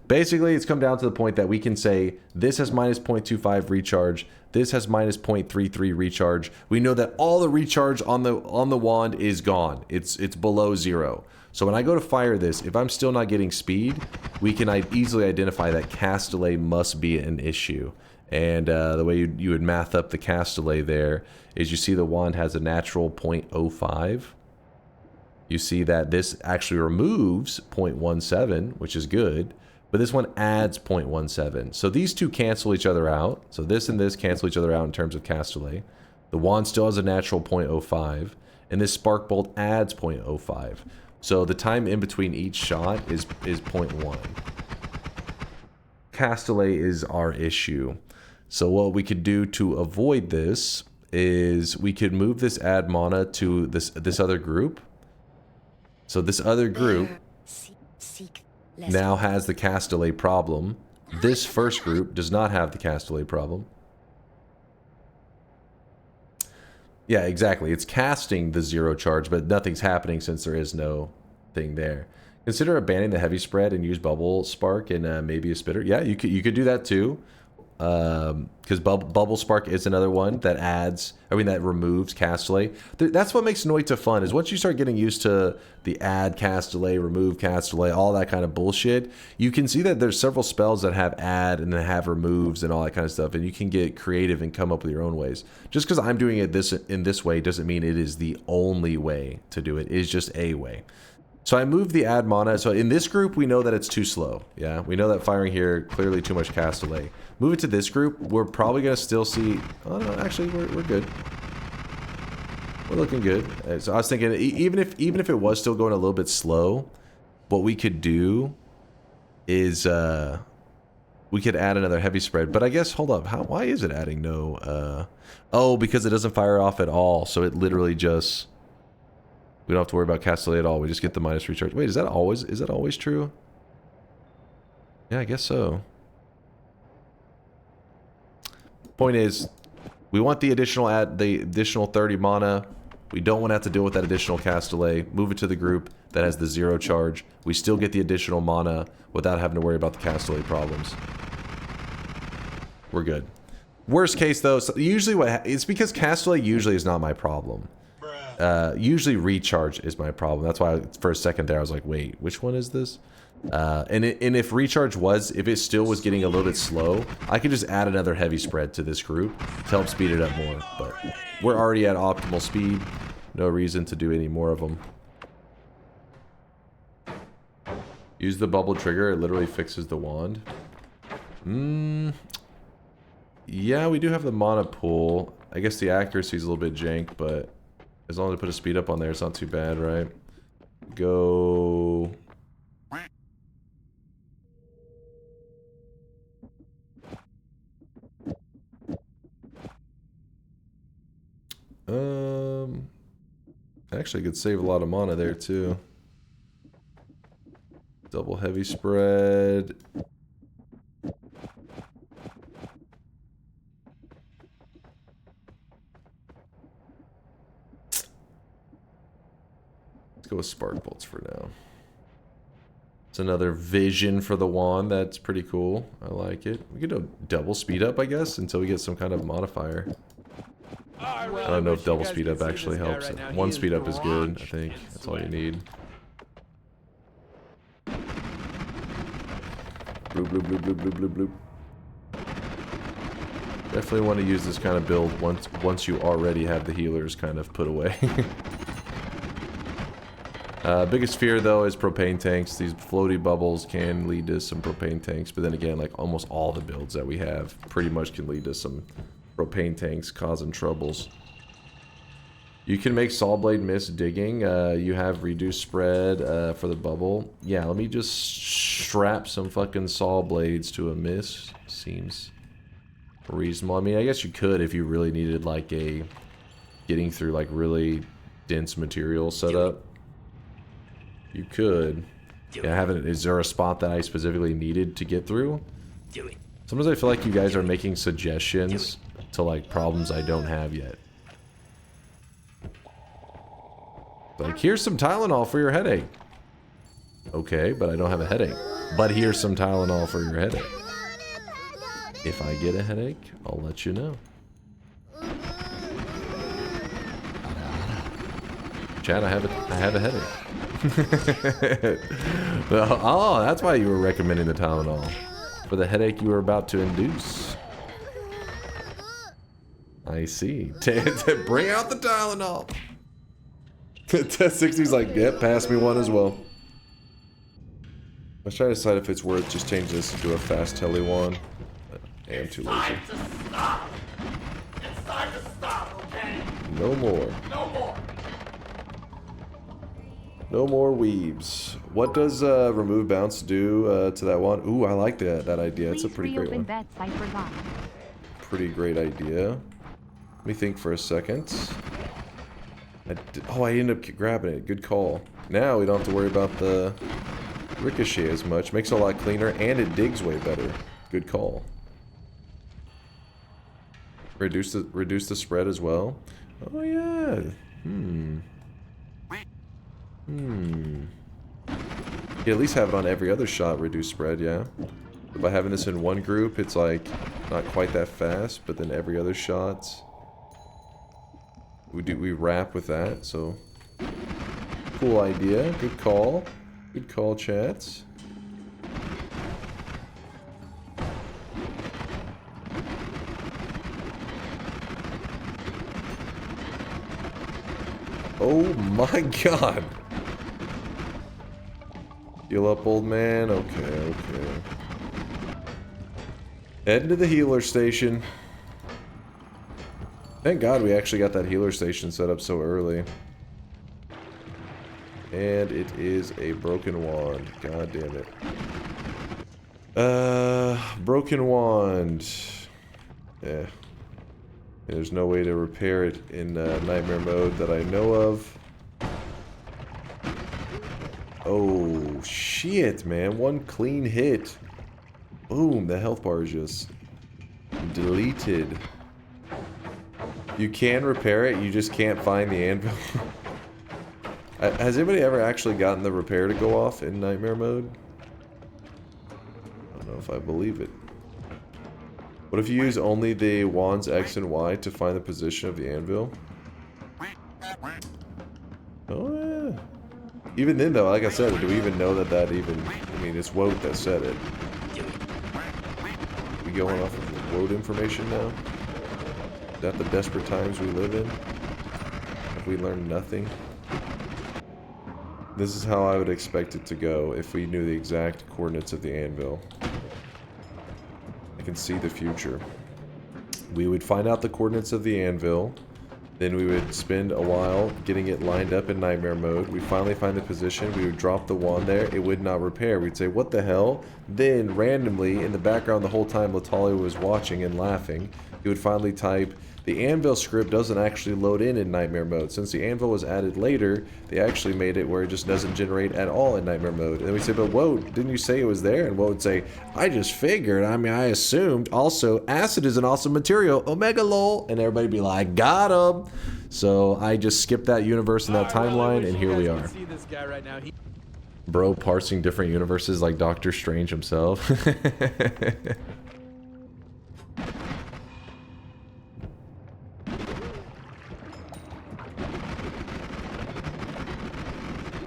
Basically, it's come down to the point that we can say this has minus 0.25 recharge, this has minus 0.33 recharge. We know that all the recharge on the wand is gone. It's below zero. So when I go to fire this, if I'm still not getting speed, we can easily identify that cast delay must be an issue. And the way you would math up the cast delay there is you see the wand has a natural 0.05. You see that this actually removes 0.17, which is good, but this one adds 0.17. So these two cancel each other out. So this and this cancel each other out in terms of cast delay. The wand still has a natural 0.05, and this spark bolt adds 0.05. So the time in between each shot is 0.1. Cast delay is our issue. So what we could do to avoid this is we could move this add mana to this other group. So this other group now has the cast delay problem. This first group does not have the cast delay problem. Yeah, exactly. It's casting the 0 charge, but nothing's happening since there is no thing there. Consider abandoning the heavy spread and use bubble spark and maybe a spitter. Yeah, you could do that too. Because bubble spark is another one that adds, that removes cast delay. That's what makes Noita fun, is once you start getting used to the add cast delay, remove cast delay, all that kind of bullshit, you can see that there's several spells that have add and then have removes and all that kind of stuff, and you can get creative and come up with your own ways. Just because I'm doing it in this way doesn't mean it is the only way to do it. It is just a way. So I moved the add mana. So in this group, we know that it's too slow. Yeah, we know that firing here, clearly too much cast delay. Move it to this group, we're probably going to still see... Oh, no, actually, we're good. We're looking good. So I was thinking, even if it was still going a little bit slow, what we could do is... we could add another heavy spread. But I guess, hold up, why is it adding no... Oh, because it doesn't fire off at all. So it literally just... We don't have to worry about cast delay at all. We just get the minus recharge. Wait, is that always true? Yeah, I guess so. Point is, we want the additional 30 mana. We don't want to have to deal with that additional cast delay. Move it to the group that has the 0 charge. We still get the additional mana without having to worry about the cast delay problems. We're good. Worst case though, so usually it's because cast delay usually is not my problem. Usually recharge is my problem. That's why for a second there I was like, wait, which one is this? And if recharge if it still was getting a little bit slow, I could just add another heavy spread to this group to help speed it up more. But we're already at optimal speed. No reason to do any more of them. Use the bubble trigger. It literally fixes the wand. Yeah, we do have the mana pool. I guess the accuracy is a little bit jank, but as long as I put a speed up on there, it's not too bad, right? Go... Actually, I could save a lot of mana there, too. Double heavy spread. Go with spark bolts for now. It's another vision for the wand. That's pretty cool. I like it. We could do a double speed up, I guess, until we get some kind of modifier. I don't know if double speed up actually helps. One speed up is good, I think. That's all you need. Bloop, bloop, bloop, bloop, bloop, bloop, bloop. Definitely want to use this kind of build once you already have the healers kind of put away. Biggest fear though is propane tanks. These floaty bubbles can lead to some propane tanks, but then again, like almost all the builds that we have pretty much can lead to some propane tanks causing troubles. You can make saw blade miss digging. You have reduced spread for the bubble. Yeah, let me just strap some fucking saw blades to a miss. Seems reasonable. I mean, I guess you could if you really needed like a getting through like really dense material setup. You could. Yeah, is there a spot that I specifically needed to get through? Sometimes I feel like you guys are making suggestions to like problems I don't have yet. Like, here's some Tylenol for your headache. Okay, but I don't have a headache. But here's some Tylenol for your headache. If I get a headache, I'll let you know. Chad, I have a headache. Oh, that's why you were recommending the Tylenol. For the headache you were about to induce. I see. Bring out the Tylenol. Test 60's like, yep, pass me one as well. Let's try to decide if it's worth just changing this into a fast tele wand. I am too lazy. It's time to stop, okay? No more. No more. No more weebs. What does remove bounce do to that one? Ooh, I like that idea. It's a pretty great one. Bets, I forgot. Pretty great idea. Let me think for a second. I ended up grabbing it. Good call. Now we don't have to worry about the ricochet as much. Makes it a lot cleaner, and it digs way better. Good call. Reduce the spread as well. Oh yeah. You at least have it on every other shot, reduce spread, yeah. But by having this in one group, it's like not quite that fast, but then every other shot we wrap with that, so cool idea. Good call. Good call, chats. Oh my god. Heal up, old man. Okay, okay. Heading to the healer station. Thank God we actually got that healer station set up so early. And it is a broken wand. God damn it. Broken wand. Yeah. There's no way to repair it in nightmare mode that I know of. Oh, shit, man. One clean hit. Boom, the health bar is just deleted. You can repair it, you just can't find the anvil. Has anybody ever actually gotten the repair to go off in nightmare mode? I don't know if I believe it. What if you use only the wands X and Y to find the position of the anvil? Oh yeah. Even then though, like I said, do we even know that even... I mean, it's Woat that said it. We going off of Woat information now? Is that the desperate times we live in? Have we learned nothing? This is how I would expect it to go if we knew the exact coordinates of the anvil. I can see the future. We would find out the coordinates of the anvil. Then we would spend a while getting it lined up in nightmare mode. We finally find the position. We would drop the wand there. It would not repair. We'd say, what the hell? Then, randomly, in the background the whole time Latalia was watching and laughing, he would finally type, the anvil script doesn't actually load in nightmare mode. Since the anvil was added later, they actually made it where it just doesn't generate at all in nightmare mode. And then we say, but Woat, didn't you say it was there? And Woat would say, I just figured, I mean, I assumed. Also, acid is an awesome material. Omega lol. And everybody be like, got him. So I just skipped that universe and that timeline, and here we are. See this guy right now. Bro parsing different universes like Doctor Strange himself.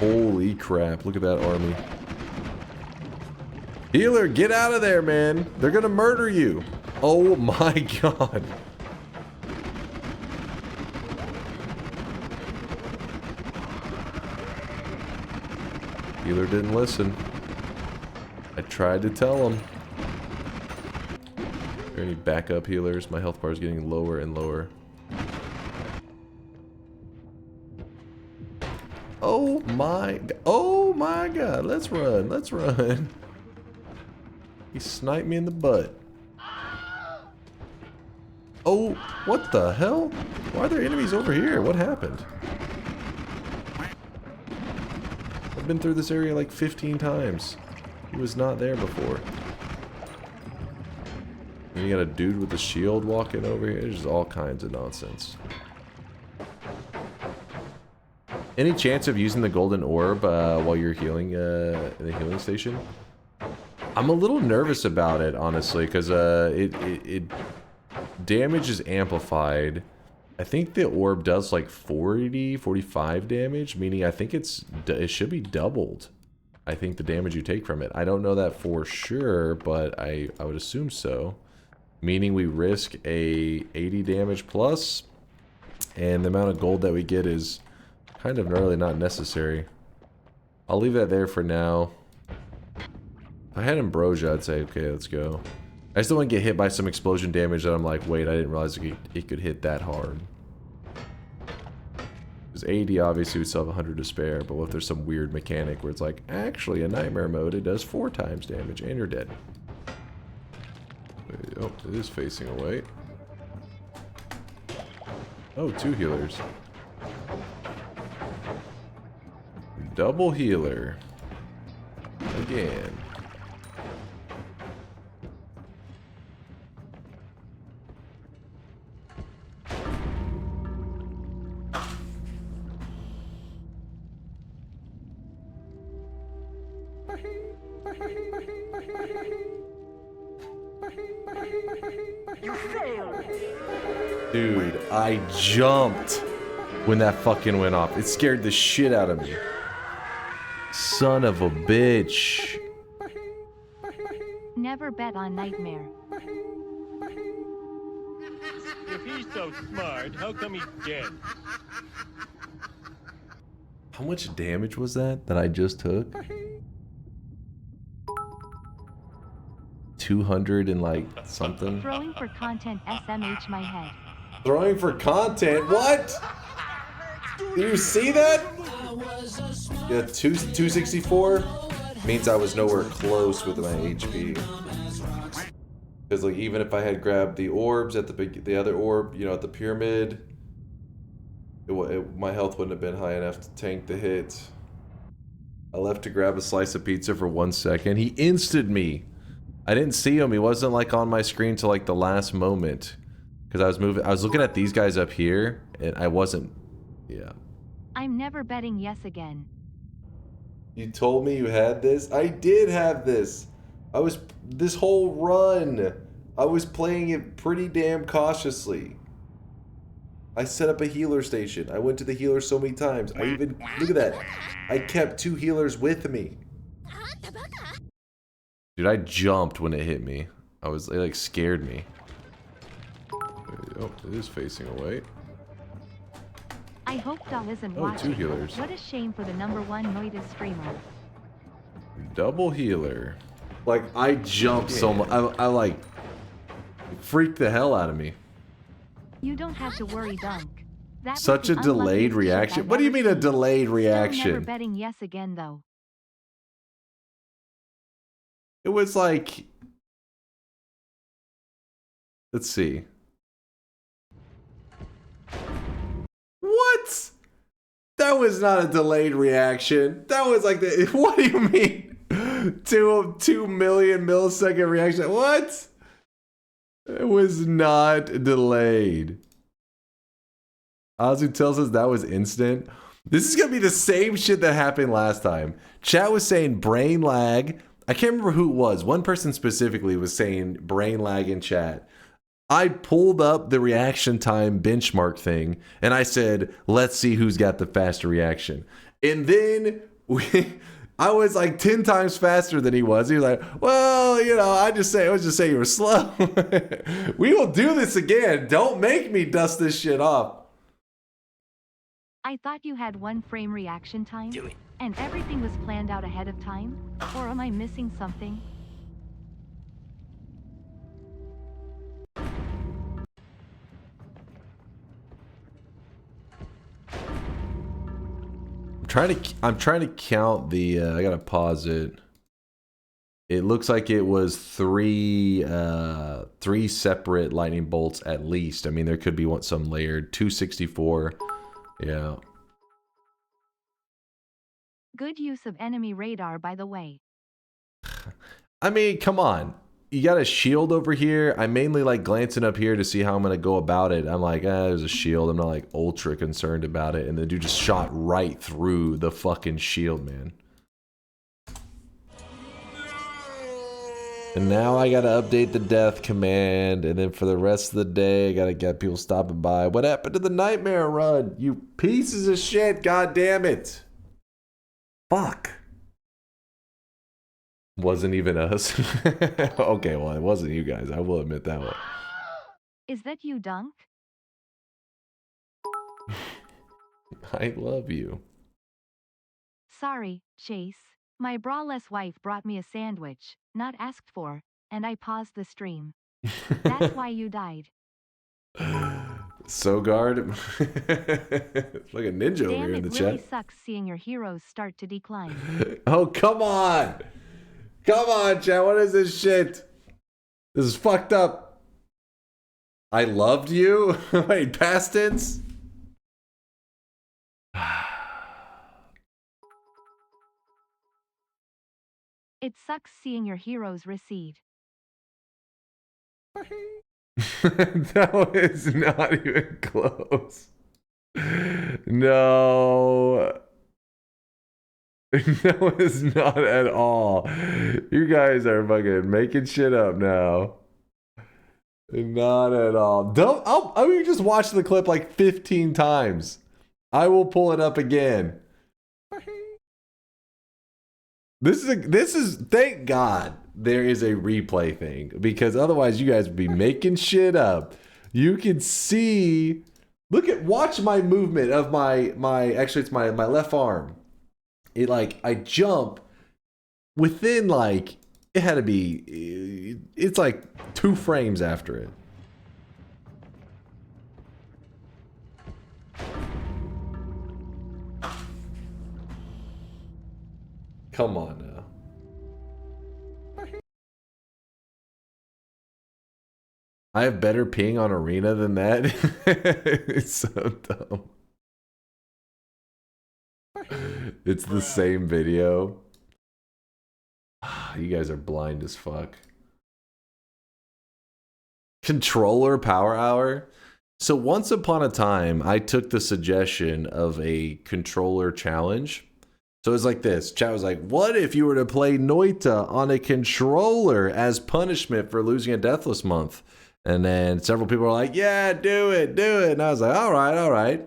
Holy crap, look at that army. Healer, get out of there, man. They're gonna murder you. Oh my god. Healer didn't listen. I tried to tell him. Are there any backup healers? My health bar is getting lower and lower. Oh my god, let's run, let's run. He sniped me in the butt. Oh, what the hell? Why are there enemies over here? What happened? I've been through this area like 15 times. He was not there before. And you got a dude with a shield walking over here. There's just all kinds of nonsense. Any chance of using the golden orb while you're healing in the healing station? I'm a little nervous about it, honestly, because it damage is amplified. I think the orb does like 45 damage, meaning I think it should be doubled. I think the damage you take from it. I don't know that for sure, but I would assume so. Meaning we risk a 80 damage plus, and the amount of gold that we get is kind of really not necessary. I'll leave that there for now. If I had Ambrosia, I'd say, okay, let's go. I just don't want to get hit by some explosion damage that I'm like, wait, I didn't realize it could hit that hard. Because 80, obviously, we still have 100 to spare, but what if there's some weird mechanic where it's like, actually, in nightmare mode, it does 4 times damage, and you're dead. Oh, it is facing away. Oh, 2 healers. Double healer. Again. Dude, I jumped when that fucking went off. It scared the shit out of me. Son of a bitch. Never bet on Nightmare. If he's so smart, how come he's dead? How much damage was that I just took? 200 and like something. Throwing for content SMH my head. Throwing for content? What? Do you see that? Yeah, 264 means I was nowhere close with my HP. Because like even if I had grabbed the orbs at the other orb, you know, at the pyramid, my health wouldn't have been high enough to tank the hit. I left to grab a slice of pizza for 1 second. He insted me. I didn't see him. He wasn't like on my screen till like the last moment. Because I was moving. I was looking at these guys up here, and I wasn't. Yeah. I'm never betting yes again. You told me you had this? I did have this. This whole run, I was playing it pretty damn cautiously. I set up a healer station. I went to the healer so many times. I even, look at that. I kept 2 healers with me. Dude, I jumped when it hit me. It like scared me. Oh, it is facing away. I hope Doll isn't Oh, watching. 2 healers. What a shame for the #1 Noita streamer. Double healer. Like, I jumped so much. I like freaked the hell out of me. You don't have to worry, Dunk. That was Such the a delayed unluckiest shit reaction. I've What do you ever mean a seen. delayed Still reaction? never betting yes again though. It was like, let's see. What? That was not a delayed reaction. That was like the, what do you mean? 2 million millisecond reaction. What? It was not delayed. Azu tells us that was instant. This is gonna be the same shit that happened last time. Chat was saying brain lag. I can't remember who it was. One person specifically was saying brain lag in chat. I pulled up the reaction time benchmark thing and I said, let's see who's got the faster reaction. And then I was like 10 times faster than he was. He was like, well, you know, I was just saying you were slow. We will do this again. Don't make me dust this shit off. I thought you had 1 frame reaction time, and everything was planned out ahead of time? Or am I missing something? I'm trying to count the I gotta pause it. It looks like it was 3 separate lightning bolts at least. I mean, there could be some layered. 264. Yeah. Good use of enemy radar, by the way. I mean, come on. You got a shield over here. I'm mainly like glancing up here to see how I'm gonna go about it. I'm like, there's a shield. I'm not like ultra concerned about it. And the dude just shot right through the fucking shield, man. And now I gotta update the death command. And then for the rest of the day, I gotta get people stopping by. What happened to the nightmare run? You pieces of shit, god damn it. Fuck. Wasn't even us. Okay, well, it wasn't you guys. I will admit that one. Is that you, Dunk? I love you. Sorry, Chase. My braless wife brought me a sandwich, not asked for, and I paused the stream. That's why you died. Sogard. Like a ninja over Damn, here in it the really chat. sucks seeing your heroes start to decline. Oh, come on. Come on, chat. What is this shit? This is fucked up. I loved you? Wait, past tense? It sucks seeing your heroes recede. That was not even close. No. That was not at all. You guys are fucking making shit up now. Not at all. I mean, just watch the clip like 15 times. I will pull it up again. This is thank God there is a replay thing, because otherwise you guys would be making shit up. You can see, watch my movement of actually it's my left arm. It like, I jump within like, it had to be, it's like 2 frames after it. Come on now. I have better ping on Arena than that. It's so dumb. It's the same video. You guys are blind as fuck. Controller power hour. So once upon a time, I took the suggestion of a controller challenge. So it was like this. Chat was like, what if you were to play Noita on a controller as punishment for losing a Deathless month? And then several people were like, yeah, do it. And I was like, all right.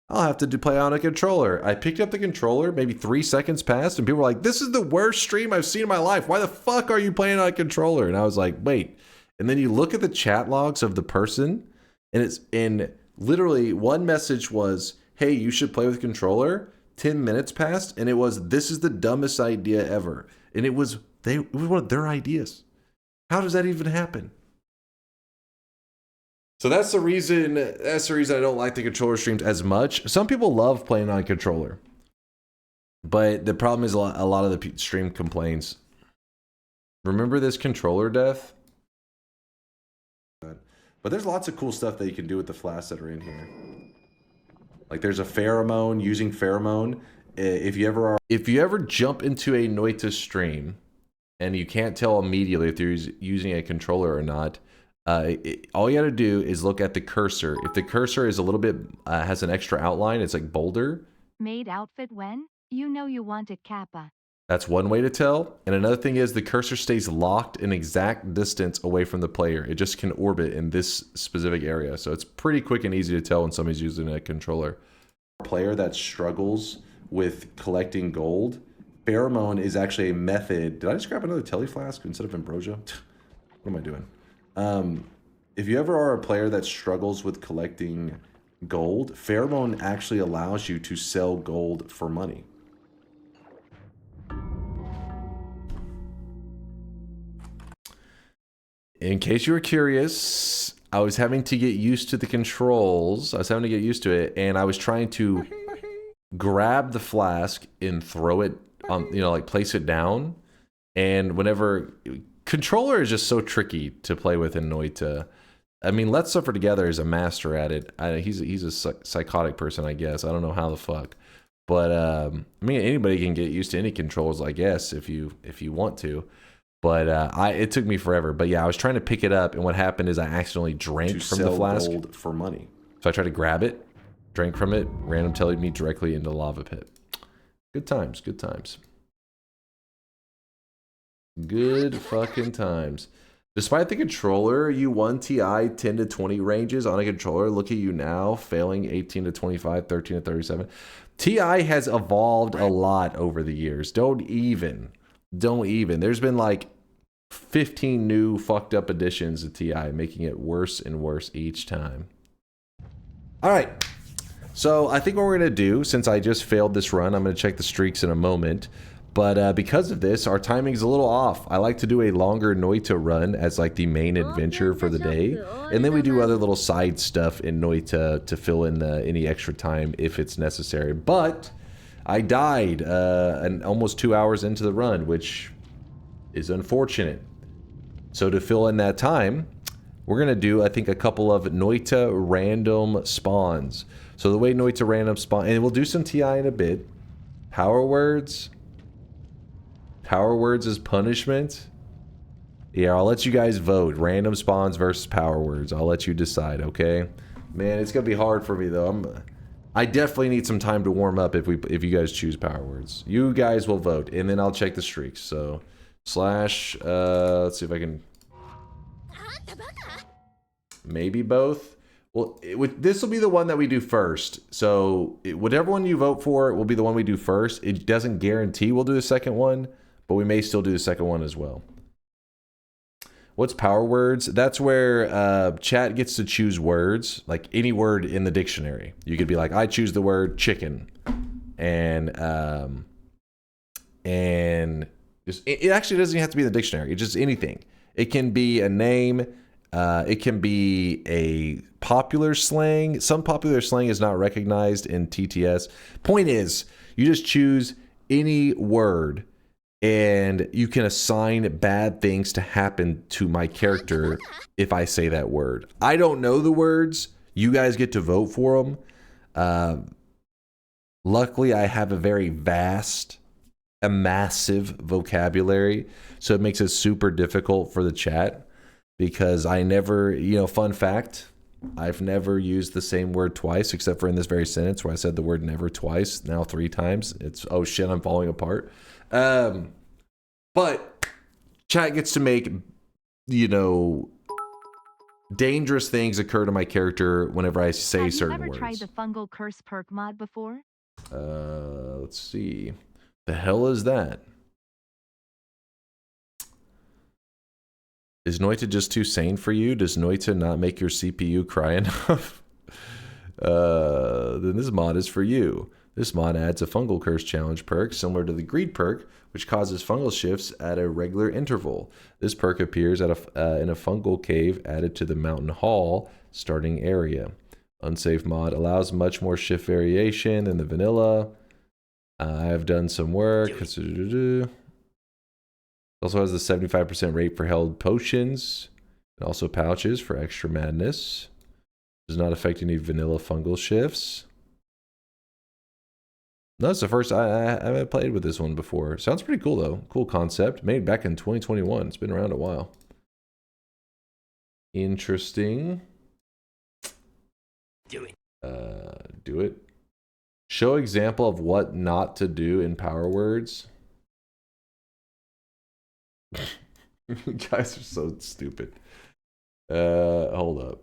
I'll have to play on a controller. I picked up the controller, maybe 3 seconds passed, and people were like, this is the worst stream I've seen in my life. Why the fuck are you playing on a controller? And I was like, wait. And then you look at the chat logs of the person, and it's in literally one message was, hey, you should play with a controller. 10 minutes passed, and it was, this is the dumbest idea ever. And it was one of their ideas. How does that even happen? So that's the reason I don't like the controller streams as much. Some people love playing on a controller. But the problem is a lot of the stream complaints. Remember this controller death? But there's lots of cool stuff that you can do with the flasks that are in here. Like there's a pheromone, using pheromone. If you ever jump into a Noita stream and you can't tell immediately if you're using a controller or not, all you gotta do is look at the cursor. If the cursor is a little bit, has an extra outline, it's like bolder. Made outfit when? You know you wanted Kappa. That's one way to tell. And another thing is the cursor stays locked an exact distance away from the player. It just can orbit in this specific area. So it's pretty quick and easy to tell when somebody's using a controller. A player that struggles with collecting gold, pheromone is actually a method. Did I just grab another telly flask instead of ambrosia? What am I doing? If you ever are a player that struggles with collecting gold, pheromone actually allows you to sell gold for money. In case you were curious, I was having to get used to the controls. I was having to get used to it, and I was trying to grab the flask and throw it on, you know, like place it down. And whenever controller is just so tricky to play with in Noita. I mean, Let's Suffer Together is a master at it. He's a psychotic person, I guess. I don't know how the fuck, but I mean, anybody can get used to any controls, I guess, if you want to. But it took me forever. But yeah, I was trying to pick it up, and what happened is I accidentally drank from the flask gold for money. So I tried to grab it, drank from it, random telling me directly into the lava pit. Good times, good times. Good fucking times. Despite the controller, you won TI 10 to 20 ranges on a controller. Look at you now, failing 18 to 25, 13 to 37. TI has evolved a lot over the years. Don't even. There's been like 15 new fucked up editions of TI, making it worse and worse each time. All right. So I think what we're going to do, since I just failed this run, I'm going to check the streaks in a moment. But because of this, our timing's a little off. I like to do a longer Noita run as like the main adventure for the day. And then we do other little side stuff in Noita to fill in any extra time if it's necessary. But I died almost 2 hours into the run, which is unfortunate. So to fill in that time, we're going to do, I think, a couple of Noita random spawns. So the way Noita random spawn, and we'll do some TI in a bit. Power words. Power words as punishment? Yeah, I'll let you guys vote. Random spawns versus power words. I'll let you decide, okay? Man, it's gonna be hard for me though. I definitely need some time to warm up if you guys choose power words. You guys will vote, and then I'll check the streaks. So slash let's see if I can maybe both. Well, this will be the one that we do first. So whatever one you vote for will be the one we do first. It doesn't guarantee we'll do the second one, but we may still do the second one as well. What's power words? That's where chat gets to choose words, like any word in the dictionary. You could be like, I choose the word chicken, and just, it actually doesn't have to be in the dictionary. It's just anything. It can be a name. It can be a popular slang. Some popular slang is not recognized in TTS. Point is, you just choose any word, and you can assign bad things to happen to my character if I say that word. I don't know the words. You guys get to vote for them. Luckily, I have a massive vocabulary, so it makes it super difficult for the chat because I never, fun fact, I've never used the same word twice except for in this very sentence where I said the word never twice, now 3 times. It's, oh shit, I'm falling apart. But chat gets to make, dangerous things occur to my character whenever I say certain words. Have you ever tried the fungal curse perk mod before? Let's see. The hell is that? Is Noita just too sane for you? Does Noita not make your CPU cry enough? Then this mod is for you. This mod adds a fungal curse challenge perk similar to the greed perk, which causes fungal shifts at a regular interval. This perk appears at in a fungal cave added to the mountain hall starting area. Unsafe mod allows much more shift variation than the vanilla. I have done some work. Also has the 75% rate for held potions, and also pouches for extra madness. Does not affect any vanilla fungal shifts. No, it's the first I haven't played with this one before. Sounds pretty cool though. Cool concept. Made back in 2021. It's been around a while. Interesting. Do it. Do it. Show example of what not to do in power words. You guys are so stupid. Hold up.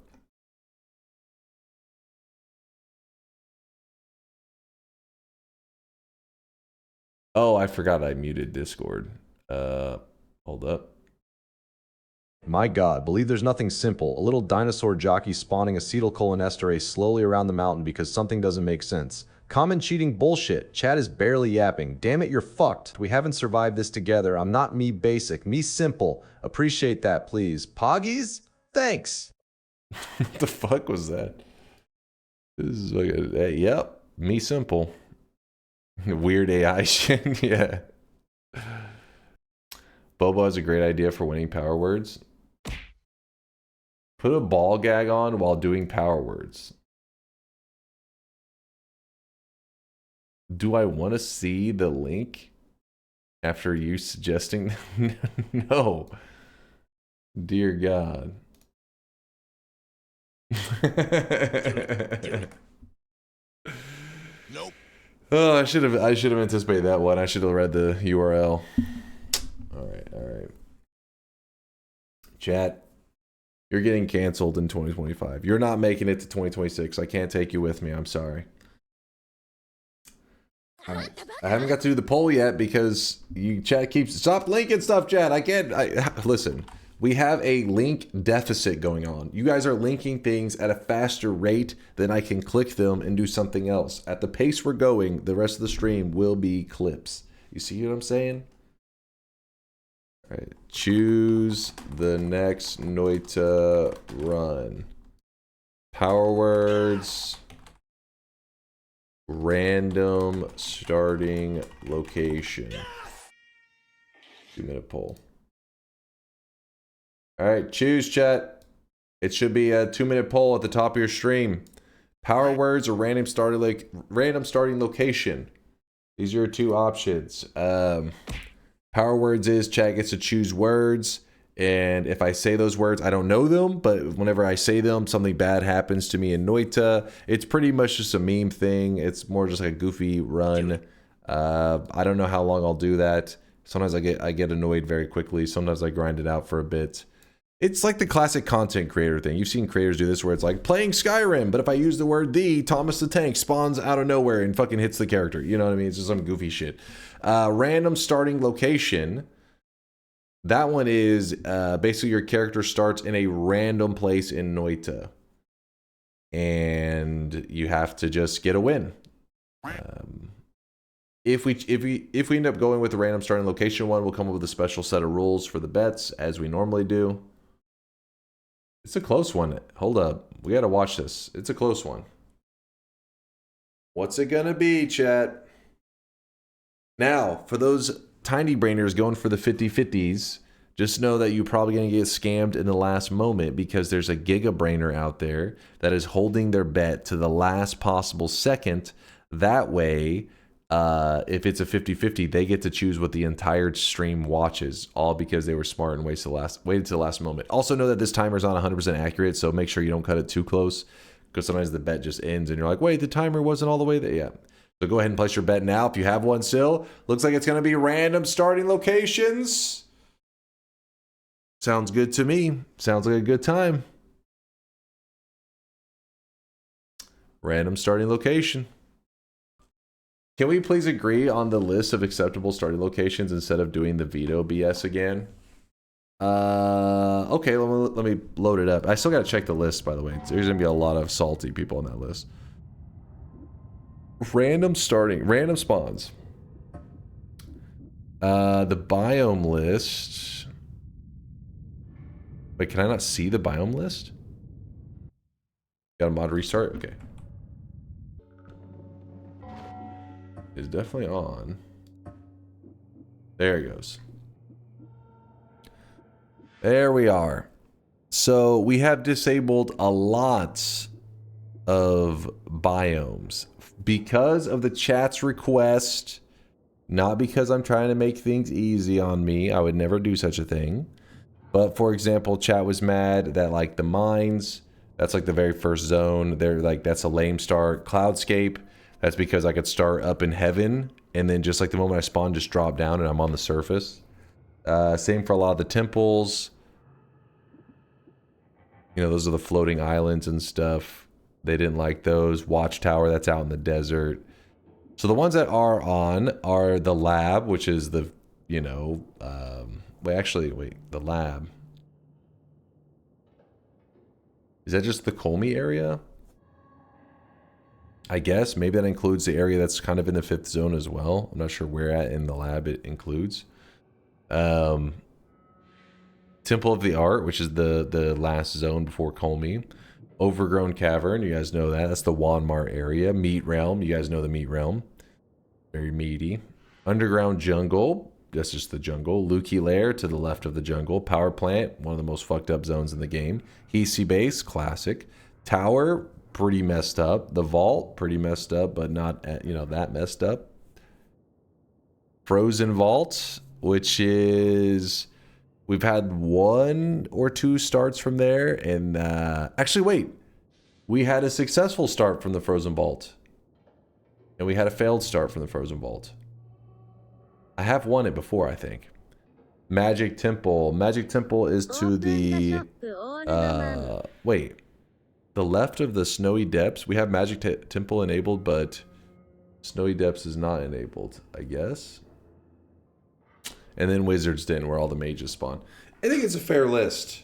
Oh, I forgot I muted Discord. Hold up. My god, believe there's nothing simple. A little dinosaur jockey spawning acetylcholinesterase slowly around the mountain because something doesn't make sense. Common cheating bullshit. Chat is barely yapping. Damn it, you're fucked. We haven't survived this together. I'm not me basic. Me simple. Appreciate that, please. Poggies? Thanks. What the fuck was that? This is like yep, me simple. Weird AI shit. Yeah. Bobo has a great idea for winning power words. Put a ball gag on while doing power words. Do I want to see the link after you suggesting? No. Dear God. Nope. Oh, I should have anticipated that one. I should have read the URL. All right. Chat, you're getting canceled in 2025. You're not making it to 2026. I can't take you with me. I'm sorry. All right. I haven't got to do the poll yet because chat keeps stop linking stuff, chat. Listen. We have a link deficit going on. You guys are linking things at a faster rate than I can click them and do something else. At the pace we're going, the rest of the stream will be clips. You see what I'm saying? All right. Choose the next Noita run. Power words. Random starting location. 2-minute poll. All right, choose, chat. It should be a 2-minute poll at the top of your stream. Power words or random starting location. These are your two options. Power Power words is chat gets to choose words. And if I say those words, I don't know them, but whenever I say them, something bad happens to me in Noita. It's pretty much just a meme thing. It's more just like a goofy run. I don't know how long I'll do that. Sometimes I get annoyed very quickly. Sometimes I grind it out for a bit. It's like the classic content creator thing. You've seen creators do this where it's like playing Skyrim, but if I use the word Thomas the Tank spawns out of nowhere and fucking hits the character. You know what I mean? It's just some goofy shit. Random starting location. That one is basically your character starts in a random place in Noita. And you have to just get a win. If we end up going with the random starting location one, we'll come up with a special set of rules for the bets as we normally do. It's a close one. Hold up. We got to watch this. It's a close one. What's it going to be, chat? Now, for those tiny brainers going for the 50-50s, just know that you're probably going to get scammed in the last moment because there's a giga brainer out there that is holding their bet to the last possible second. That way, if it's a 50-50, they get to choose what the entire stream watches, all because they were smart and waited to the last moment. Also know that this timer is not 100% accurate, so make sure you don't cut it too close, because sometimes the bet just ends and you're like, wait, the timer wasn't all the way there. Yeah. So go ahead and place your bet now if you have one still. Looks like it's going to be random starting locations. Sounds good to me. Sounds like a good time. Random starting location. Can we please agree on the list of acceptable starting locations instead of doing the veto BS again? Okay, let me load it up. I still got to check the list, by the way. There's going to be a lot of salty people on that list. Random spawns. The biome list. Wait, can I not see the biome list? Got a mod restart? Okay. Is definitely on. There it goes. There we are. So we have disabled a lot of biomes because of the chat's request, not because I'm trying to make things easy on me. I would never do such a thing. But for example, chat was mad that like the mines, that's like the very first zone. They're like, that's a lame start. Cloudscape, that's because I could start up in heaven and then just like the moment I spawn, just drop down and I'm on the surface. Same for a lot of the temples. You know, those are the floating islands and stuff. They didn't like those. Watchtower, that's out in the desert. So the ones that are on are the lab, which is the, you know, the lab. Is that just the Colmy area? I guess maybe that includes the area that's kind of in the 5th zone as well. I'm not sure where at in the lab it includes. Temple of the Art, which is the last zone before Colmy. Overgrown Cavern, you guys know that. That's the Wanmar area. Meat Realm, you guys know the Meat Realm. Very meaty. Underground Jungle, that's just the jungle. Lukey Lair to the left of the jungle. Power Plant, one of the most fucked up zones in the game. Hisi Base, classic. Tower, pretty messed up. The Vault, pretty messed up, but not, you know, that messed up. Frozen Vault, which is... We've had 1 or 2 starts from there, and actually, wait. We had a successful start from the Frozen Vault. And we had a failed start from the Frozen Vault. I have won it before, I think. Magic Temple. Magic Temple is to the... wait. The left of the Snowy Depths. We have Magic Temple enabled, but Snowy Depths is not enabled, I guess. And then Wizard's Den, where all the mages spawn. I think it's a fair list.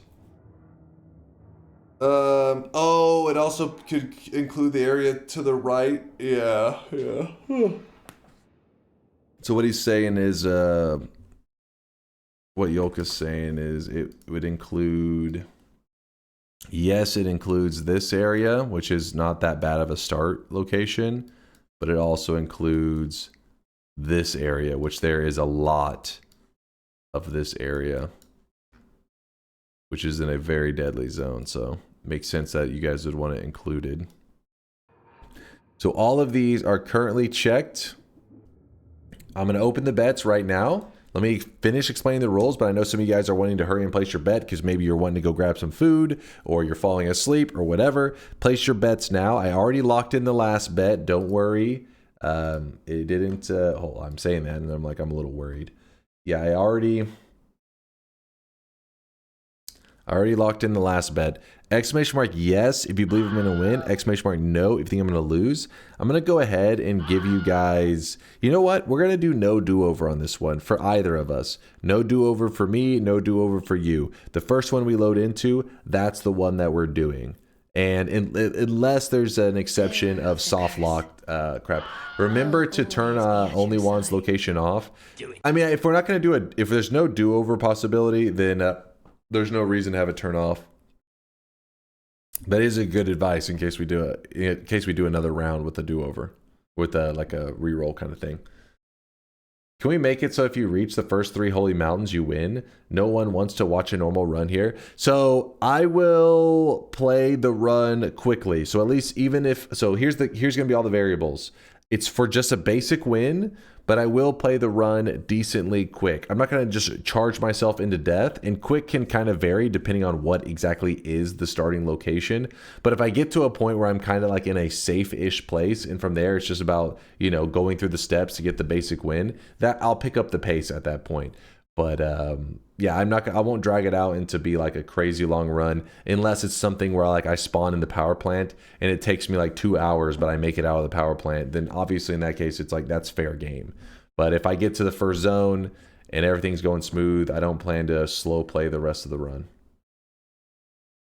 Oh, it also could include the area to the right. Yeah. So what he's saying is, what Yolk is saying is it would include... Yes, it includes this area, which is not that bad of a start location. But it also includes this area, which there is a lot of this area, which is in a very deadly zone, so makes sense that you guys would want it included. So all of these are currently checked. I'm going to open the bets right now. Let me finish explaining the rules, but I know some of you guys are wanting to hurry and place your bet because maybe you're wanting to go grab some food or you're falling asleep or whatever. Place your bets now. I already locked in the last bet. Don't worry. It didn't, hold on, I'm saying that and I'm like, I'm a little worried. Yeah, I already locked in the last bet. Exclamation mark yes if you believe I'm going to win. Exclamation mark no if you think I'm going to lose. I'm going to go ahead and give you guys, you know what? We're going to do no do-over on this one for either of us. No do-over for me, no do-over for you. The first one we load into, that's the one that we're doing. And unless there's an exception of soft lock crap, remember to turn only one's location off. I mean, if we're not going to do it, if there's no do-over possibility, then there's no reason to have it turn off. That is a good advice in case we do another round with a do-over, with like a reroll kind of thing. Can we make it so if you reach the first 3 holy mountains, you win? No one wants to watch a normal run here. So I will play the run quickly. So at least even if, so here's going to be all the variables. It's for just a basic win, but I will play the run decently quick. I'm not going to just charge myself into death, and quick can kind of vary depending on what exactly is the starting location. But if I get to a point where I'm kind of like in a safe-ish place, and from there it's just about, you know, going through the steps to get the basic win, that I'll pick up the pace at that point. But yeah, I won't drag it out into be like a crazy long run unless it's something where like I spawn in the power plant and it takes me like 2 hours, but I make it out of the power plant. Then obviously in that case, it's like that's fair game. But if I get to the first zone and everything's going smooth, I don't plan to slow play the rest of the run.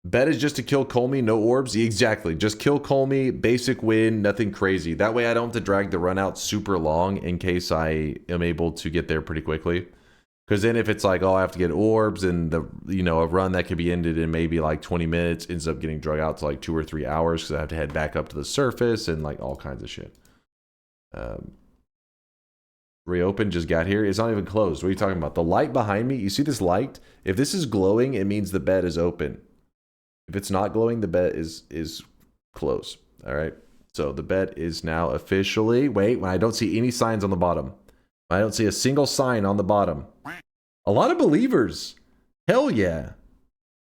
Bet is just to kill Colmy, no orbs. Exactly, just kill Colmy, basic win, nothing crazy. That way I don't have to drag the run out super long in case I am able to get there pretty quickly. Because then if it's like, oh, I have to get orbs and the, you know, a run that could be ended in maybe like 20 minutes ends up getting drug out to like 2 or 3 hours because I have to head back up to the surface and like all kinds of shit. Reopen, just got here. It's not even closed. What are you talking about? The light behind me, you see this light? If this is glowing, it means the bed is open. If it's not glowing, the bed is closed. All right. So the bed is now officially, wait, when I don't see any signs on the bottom. I don't see a single sign on the bottom. A lot of believers. Hell yeah.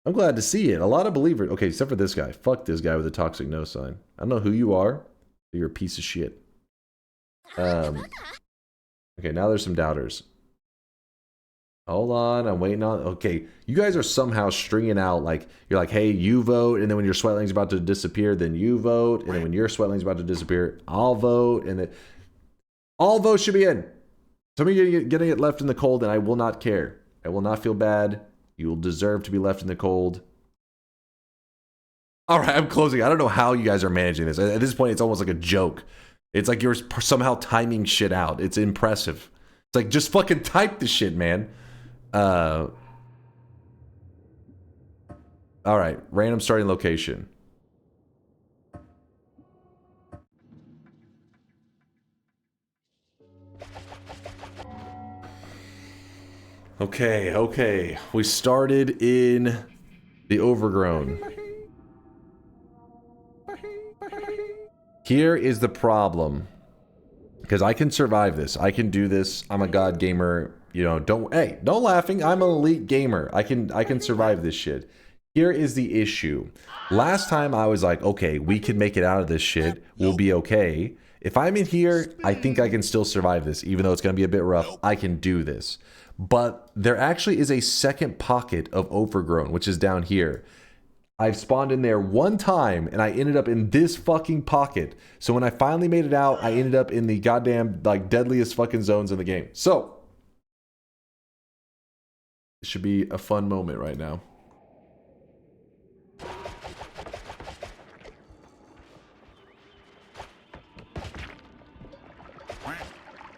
I'm glad to see it. A lot of believers. Okay, except for this guy. Fuck this guy with a toxic no sign. I don't know who you are, but you're a piece of shit. Okay, now there's some doubters. Hold on, I'm waiting on... Okay, you guys are somehow stringing out, like, you're like, hey, you vote, and then when your sweatling's about to disappear, then you vote, and then when your sweatling's about to disappear, I'll vote, and then... All votes should be in. Some of you are getting it left in the cold, and I will not care. I will not feel bad. You will deserve to be left in the cold. All right, I'm closing. I don't know how you guys are managing this. At this point, it's almost like a joke. It's like you're somehow timing shit out. It's impressive. It's like, just fucking type the shit, man. All right, random starting location. Okay. We started in the overgrown. Here is the problem. Because I can survive this. I can do this. I'm a god gamer. You know, don't laughing. I'm an elite gamer. I can survive this shit. Here is the issue. Last time I was like, okay, we can make it out of this shit. We'll be okay. If I'm in here, I think I can still survive this. Even though it's going to be a bit rough, I can do this. But there actually is a second pocket of overgrown, which is down here. I've spawned in there one time, and I ended up in this fucking pocket. So when I finally made it out, I ended up in the goddamn, like, deadliest fucking zones in the game. So, it should be a fun moment right now.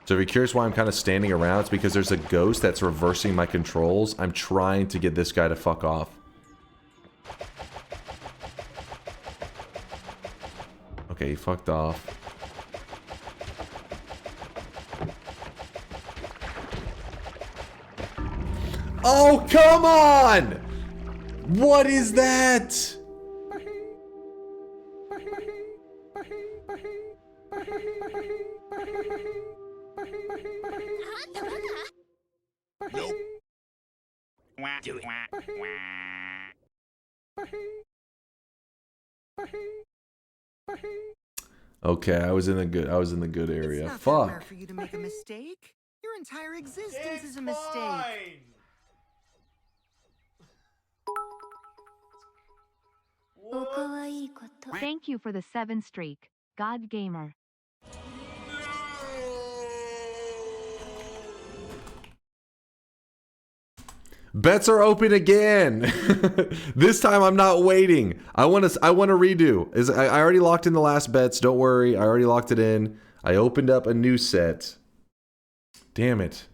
So if you're curious why I'm kind of standing around, it's because there's a ghost that's reversing my controls. I'm trying to get this guy to fuck off. Okay, he fucked off. Oh, come on! What is that? Okay, I was in the good area. It's not that Fuck. rare for you to make a mistake. Your entire existence is a mistake. Thank you for the 7 streak, God Gamer. Bets are open again. This time I'm not waiting. I want to redo. I already locked in the last bets. Don't worry. I already locked it in. I opened up a new set. Damn it.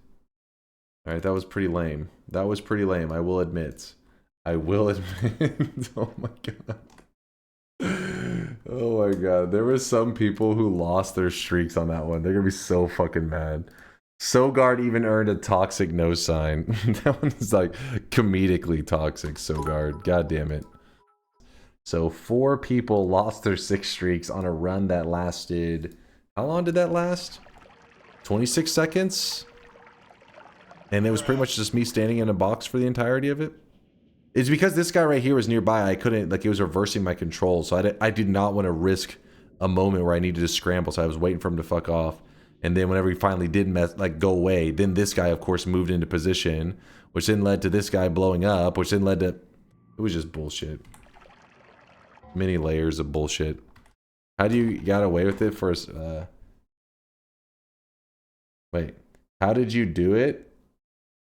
All right, that was pretty lame. That was pretty lame. I will admit. I will admit. Oh my god. Oh my god. There were some people who lost their streaks on that one. They're going to be so fucking mad. Sogard even earned a toxic no sign. That one is like comedically toxic, Sogard. God damn it. So 4 people lost their 6 streaks on a run that lasted... How long did that last? 26 seconds? And it was pretty much just me standing in a box for the entirety of it? It's because this guy right here was nearby. I couldn't... Like, it was reversing my control. So I did not want to risk a moment where I needed to scramble. So I was waiting for him to fuck off. And then whenever he finally did go away, then this guy, of course, moved into position, which then led to this guy blowing up, which then led to... It was just bullshit. Many layers of bullshit. How do you got away with it for... Wait. How did you do it?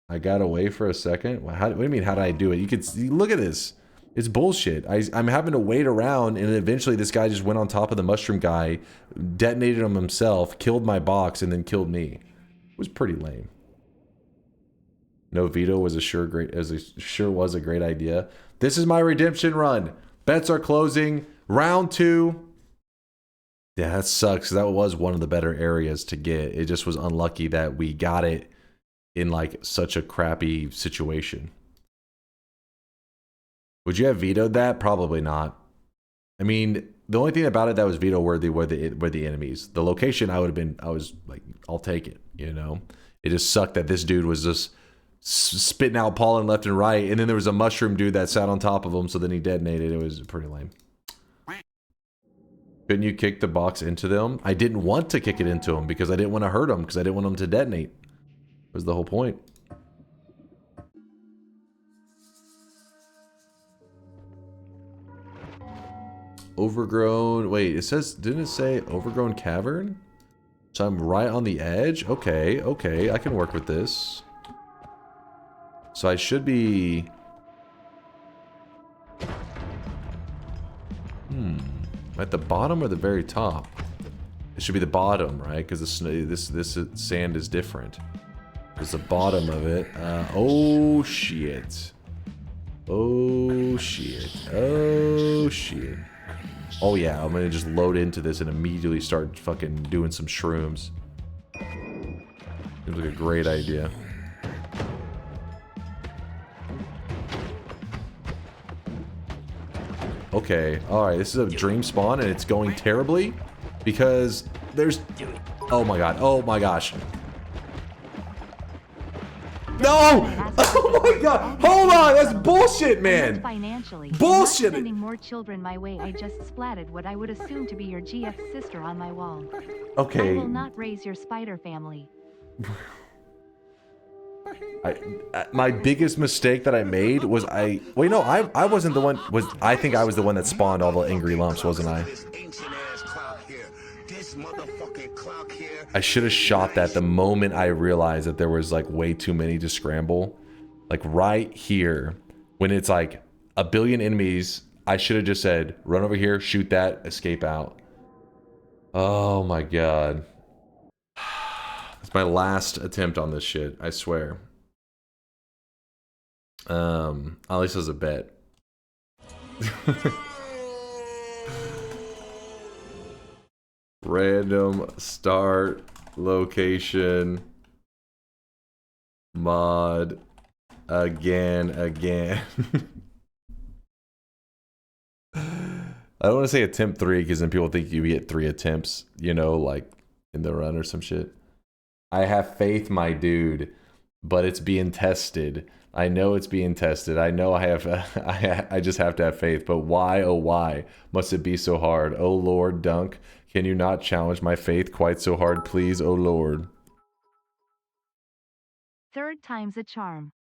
I got away for a second? What do you mean, how did I do it? You could see, look at this. It's bullshit. I'm having to wait around, and eventually this guy just went on top of the mushroom guy, detonated him himself, killed my box, and then killed me. It was pretty lame. No veto was sure was a great idea. This is my redemption run. Bets are closing. Round 2. Yeah, that sucks. That was one of the better areas to get. It just was unlucky that we got it in like such a crappy situation. Would you have vetoed that? Probably not. I mean, the only thing about it that was veto worthy were the enemies. The location, I was like, I'll take it, you know? It just sucked that this dude was just spitting out pollen left and right, and then there was a mushroom dude that sat on top of him, so then he detonated. It was pretty lame. Couldn't you kick the box into them? I didn't want to kick it into him because I didn't want to hurt him, because I didn't want him to detonate. That was the whole point. Overgrown, wait, it says, didn't it say overgrown cavern? So I'm right on the edge? Okay, okay, I can work with this. So I should be... At the bottom or the very top? It should be the bottom, right? Because this sand is different. There's the bottom of it. Oh, shit. Oh, shit. Oh, shit. Oh yeah, I'm gonna just load into this and immediately start fucking doing some shrooms. Seems like a great idea. Okay, alright, this is a dream spawn and it's going terribly because there's... Oh my god, oh my gosh. No! Oh my god! Hold on! That's bullshit, man! Financially, bullshit! Sending more children my way, I just splatted what I would assume to be your GF sister on my wall. Okay. I will not raise your spider family. My biggest mistake that I made was wait, no, I wasn't the one. I think I was the one that spawned all the angry lumps, wasn't I? I should have shot that the moment I realized that there was like way too many to scramble. Like right here, when it's like a billion enemies, I should have just said, run over here, shoot that, escape out. Oh my god. It's my last attempt on this shit, I swear. At least as a bet. Random start location mod again. I don't want to say attempt 3 because then people think you get 3 attempts, you know, like in the run or some shit. I have faith, my dude. but it's being tested. I know it's being tested. I know I have. I just have to have faith. But why, oh why, must it be so hard? Oh Lord, Dunk, can you not challenge my faith quite so hard, please? Oh Lord. Third time's a charm.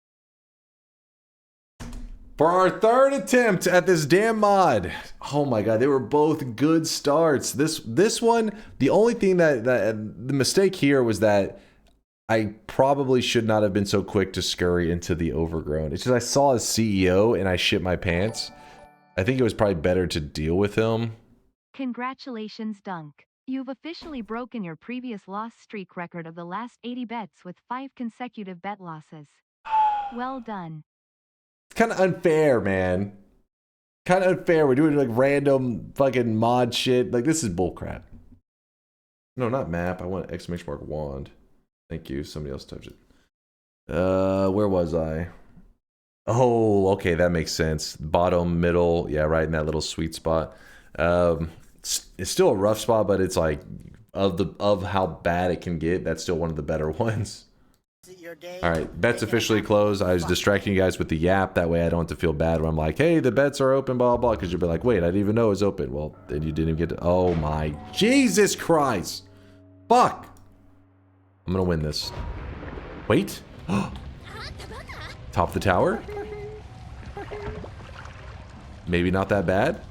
For our third attempt at this damn mod. Oh my god, they were both good starts. This one, the only thing that the mistake here was that I probably should not have been so quick to scurry into the overgrown. It's just I saw a CEO and I shit my pants. I think it was probably better to deal with him. Congratulations, Dunk. You've officially broken your previous loss streak record of the last 80 bets with 5 consecutive bet losses. Well done. It's kind of unfair, man. Kind of unfair. We're doing like random fucking mod shit. Like, this is bullcrap. No, not map. I want exclamation mark wand. Thank you. Somebody else touched it. Where was I? Oh, okay. That makes sense. Bottom, middle. Yeah, right in that little sweet spot. It's still a rough spot, but it's like of how bad it can get. That's still one of the better ones. All right, bets officially closed. I was distracting you guys with the yap. That way I don't have to feel bad when I'm like, hey, the bets are open, blah, blah, because you'll be like, wait, I didn't even know it was open. Well, then you didn't even get to, oh my, Jesus Christ. Fuck. I'm going to win this. Wait. Top the tower. Maybe not that bad.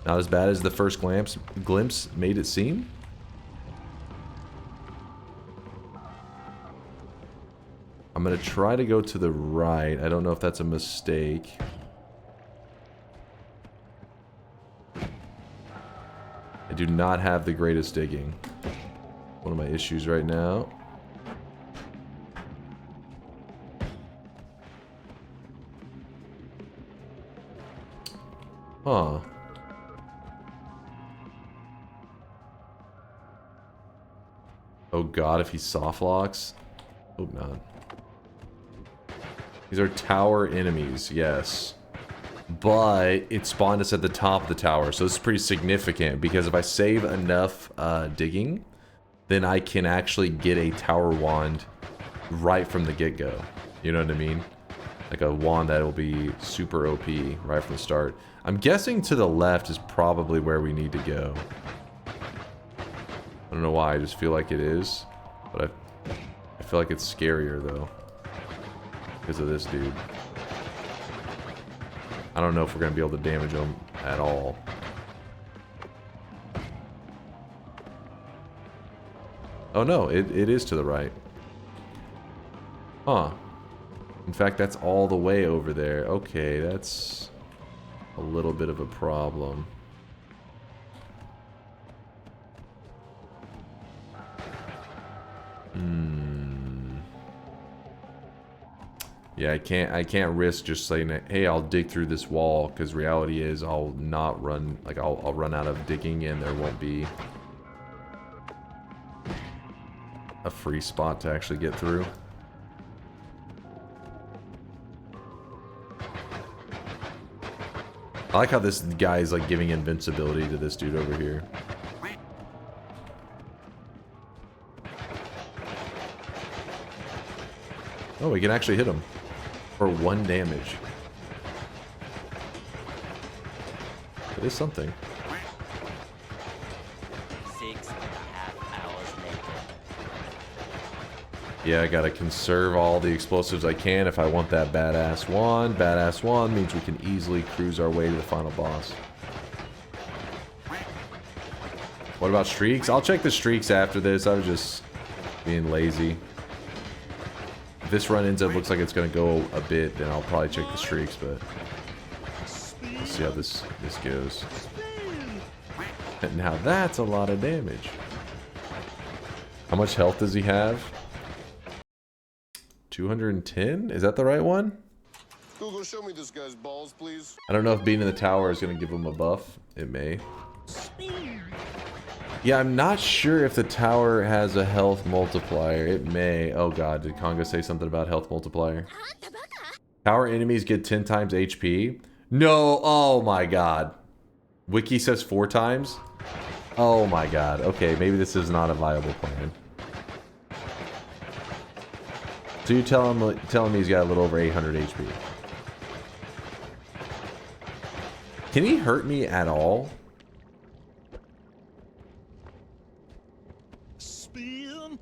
Not as bad as the first glimpse made it seem. I'm going to try to go to the right. I don't know if that's a mistake. I do not have the greatest digging. One of my issues right now. Huh. Oh god, if he soft locks. Hope not. These are tower enemies, yes. But it spawned us at the top of the tower, so this is pretty significant because if I save enough digging, then I can actually get a tower wand right from the get-go. You know what I mean? Like a wand that will be super OP right from the start. I'm guessing to the left is probably where we need to go. I don't know why, I just feel like it is. But I feel like it's scarier though. Because of this dude. I don't know if we're going to be able to damage him at all. Oh no, it is to the right. Huh. In fact, that's all the way over there. Okay, that's a little bit of a problem. Yeah, I can't risk just saying that, hey, I'll dig through this wall, because reality is I'll not run, like I'll run out of digging and there won't be a free spot to actually get through. I like how this guy is like giving invincibility to this dude over here. Oh, we can actually hit him for 1 damage. That is something. 6.5 hours later. Yeah, I gotta conserve all the explosives I can if I want that badass wand. Badass wand means we can easily cruise our way to the final boss. What about streaks? I'll check the streaks after this. I was just being lazy. If this run ends up looks like it's gonna go a bit, then I'll probably check the streaks, but let's see how this goes. And now that's a lot of damage. How much health does he have? 210? Is that the right one? Google, show me this guy's balls, please. I don't know if being in the tower is going to give him a buff. It may. Yeah, I'm not sure if the tower has a health multiplier. It may. Oh god, did Congo say something about health multiplier? Tower enemies get 10 times HP. No, oh my god. Wiki says 4 times? Oh my god. Okay, maybe this is not a viable plan. So you're telling me he's got a little over 800 HP. Can he hurt me at all? Spin.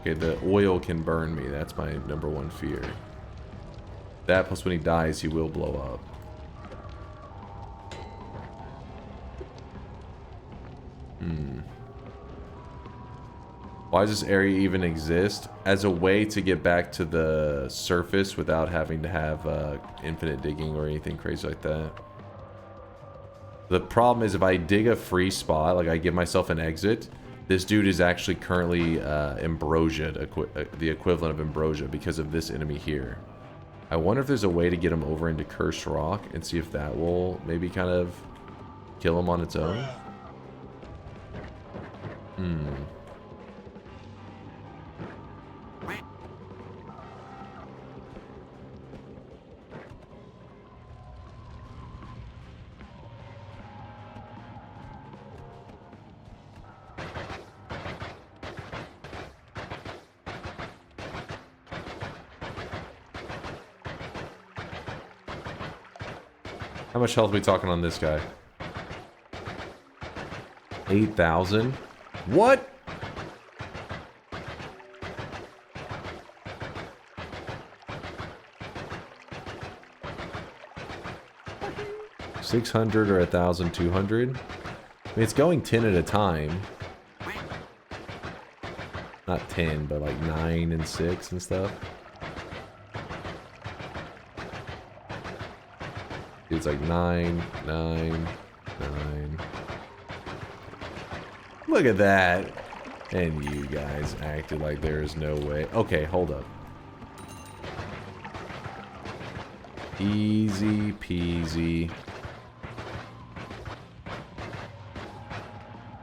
Okay, the oil can burn me. That's my number one fear. That plus when he dies, he will blow up. Why does this area even exist? As a way to get back to the surface without having to have infinite digging or anything crazy like that. The problem is if I dig a free spot, like I give myself an exit, this dude is actually currently ambrosia, the equivalent of ambrosia because of this enemy here. I wonder if there's a way to get him over into Cursed Rock and see if that will maybe kind of kill him on its own. How much health are we talking on this guy? 8,000? What? $600 or 1,200? I mean, it's going 10 at a time. Not 10, but like 9 and 6 and stuff. It's like 9, 9, 9. Look at that. And you guys acted like there is no way. Okay, hold up. Easy peasy.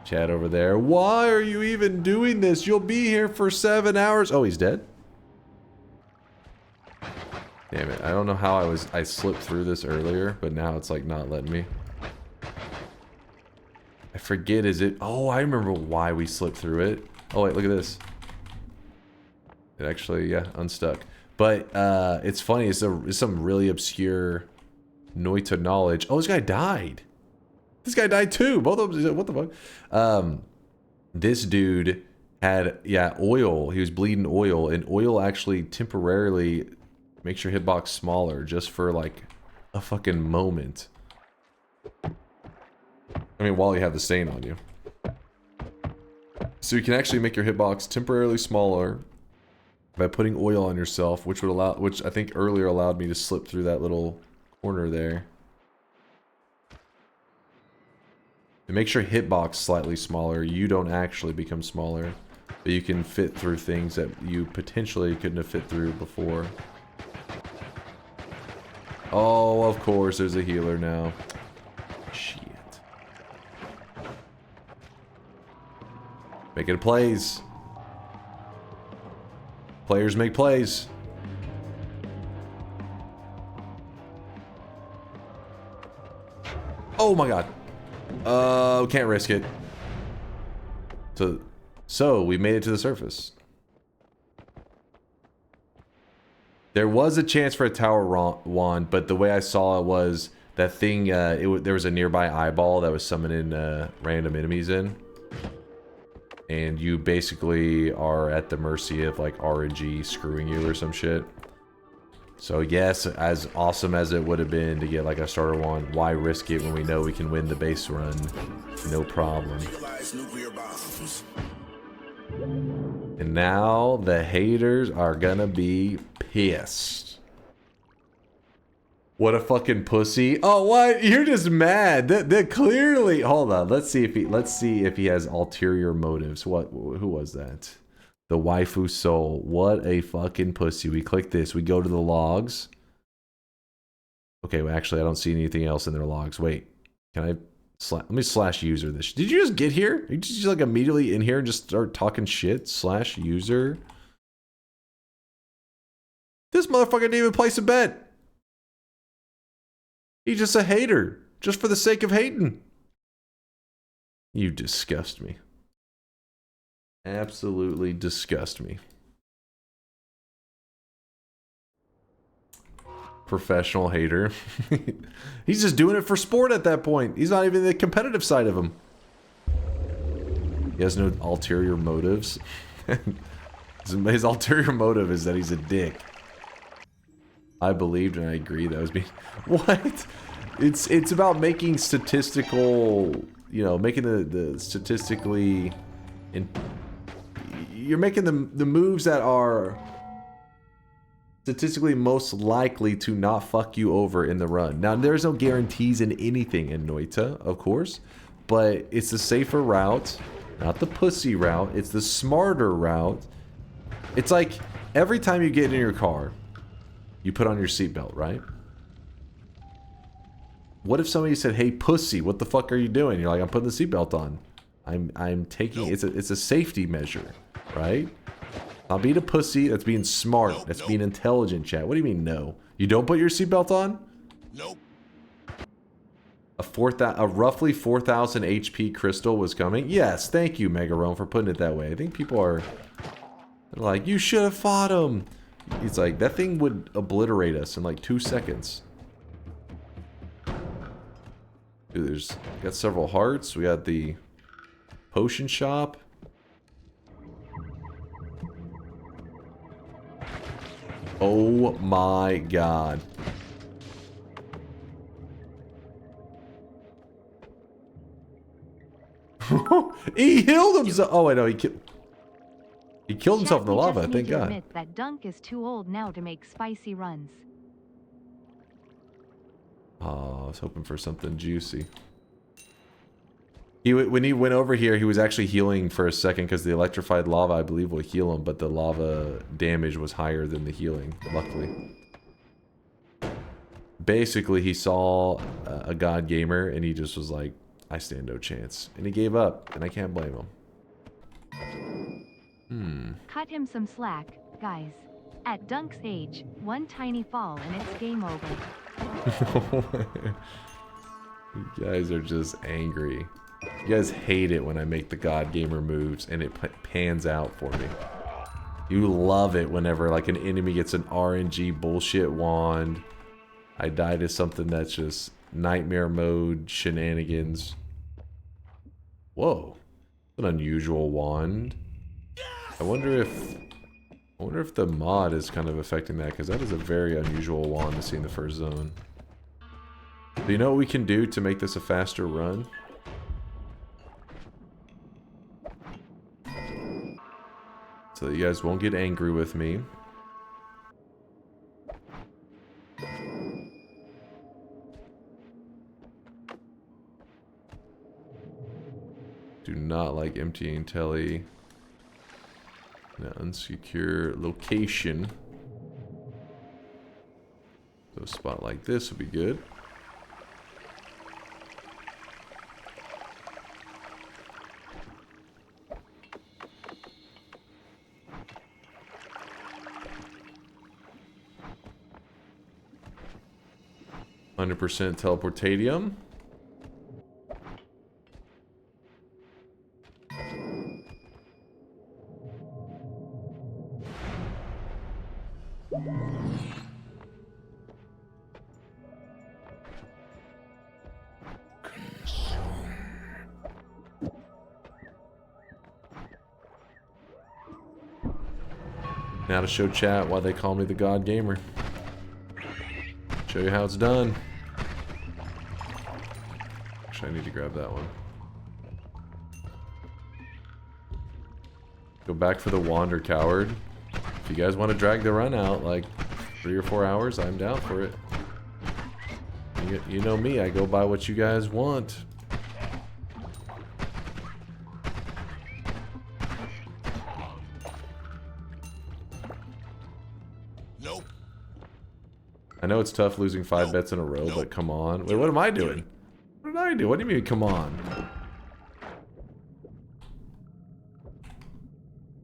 Chat over there. Why are you even doing this? You'll be here for 7 hours. Oh, he's dead? Damn it. I don't know how I slipped through this earlier, but now it's like not letting me. I forget, is it? Oh, I remember why we slipped through it. Oh, wait, look at this. It actually, yeah, unstuck. But it's funny. It's some really obscure Noita knowledge. Oh, this guy died. This guy died too. Both of them. What the fuck? This dude had, yeah, oil. He was bleeding oil. And oil actually temporarily makes your hitbox smaller just for like a fucking moment. I mean, while you have the stain on you. So you can actually make your hitbox temporarily smaller by putting oil on yourself, which I think earlier allowed me to slip through that little corner there. It makes your hitbox slightly smaller. You don't actually become smaller, but you can fit through things that you potentially couldn't have fit through before. Oh, of course, there's a healer now. Shit. Making plays. Players make plays. Oh my god. Can't risk it. So we made it to the surface. There was a chance for a tower wand, but the way I saw it was that thing, there was a nearby eyeball that was summoning random enemies in. And you basically are at the mercy of like RNG screwing you or some shit. So yes, as awesome as it would have been to get like a starter wand, why risk it when we know we can win the base run? No problem. And now the haters are gonna be pissed. What a fucking pussy. Oh, what? You're just mad. That clearly. Hold on. Let's see if he has ulterior motives. Who was that? The waifu soul. What a fucking pussy. We click this. We go to the logs. Okay, well, actually, I don't see anything else in their logs. Wait. Can I let me slash user this. Did you just get here? You just like immediately in here and just start talking shit? Slash user. This motherfucker didn't even place a bet. He's just a hater. Just for the sake of hating. You disgust me. Absolutely disgust me. Professional hater. He's just doing it for sport at that point. He's not even the competitive side of him. He has no ulterior motives. His ulterior motive is that he's a dick. I believed and I agree that was being... What? It's about making statistical... You know, making the statistically... You're making the moves that are statistically most likely to not fuck you over in the run. Now, there's no guarantees in anything in Noita, of course, but it's the safer route, not the pussy route. It's the smarter route. It's like every time you get in your car, you put on your seatbelt, right? What if somebody said, "Hey, pussy, what the fuck are you doing?" You're like, "I'm putting the seatbelt on. I'm taking it's a safety measure, right?" Not being a pussy, that's being smart. That's being intelligent, chat. What do you mean, no? You don't put your seatbelt on? Nope. A roughly 4,000 HP crystal was coming? Yes, thank you, Mega Rome, for putting it that way. I think people are like, you should have fought him. It's like, that thing would obliterate us in like 2 seconds. Dude, got several hearts. We got the potion shop. Oh my god. He healed himself. Oh, I know. He killed himself in the lava. Thank God. Admit that Dunk is too old now to make spicy runs. Oh, I was hoping for something juicy. When he went over here, he was actually healing for a second because the electrified lava, I believe, will heal him, but the lava damage was higher than the healing, luckily. Basically, he saw a god gamer, and he just was like, I stand no chance. And he gave up, and I can't blame him. Cut him some slack, guys. At Dunk's age, one tiny fall and it's game over. You guys are just angry. You guys hate it when I make the god gamer moves and it pans out for me. You love it whenever like an enemy gets an RNG bullshit wand. I die to something that's just nightmare mode shenanigans. Whoa. An unusual wand. I wonder if the mod is kind of affecting that, because that is a very unusual wand to see in the first zone. Do you know what we can do to make this a faster run? So that you guys won't get angry with me. Do not like emptying telly in an unsecure location. So a spot like this would be good. %, teleportatium. Now to show chat why they call me the God Gamer. Show you how it's done. Actually, I need to grab that one. Go back for the Wander Coward. If you guys want to drag the run out like 3 or 4 hours, I'm down for it. You know me, I go by what you guys want. Nope. I know it's tough losing 5 bets in a row, but come on. Wait, what am I doing? What did I do? What do you mean, come on? I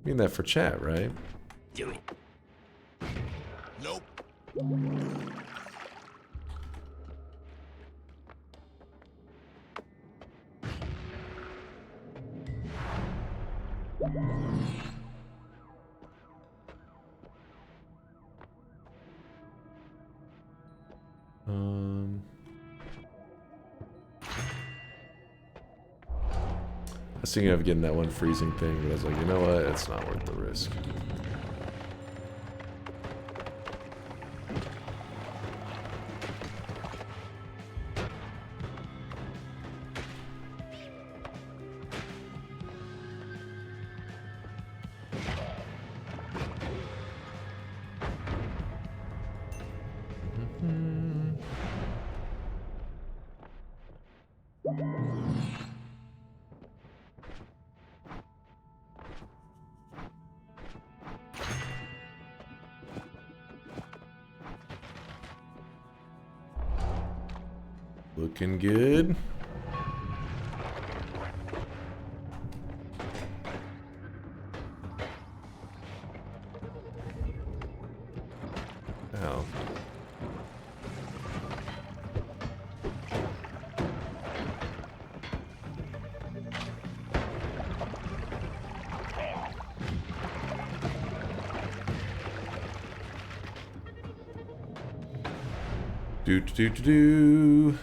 mean that for chat, right? Do it. Nope. I was thinking of getting that one freezing thing, but I was like, you know what? It's not worth the risk. Looking good. Ow. Do.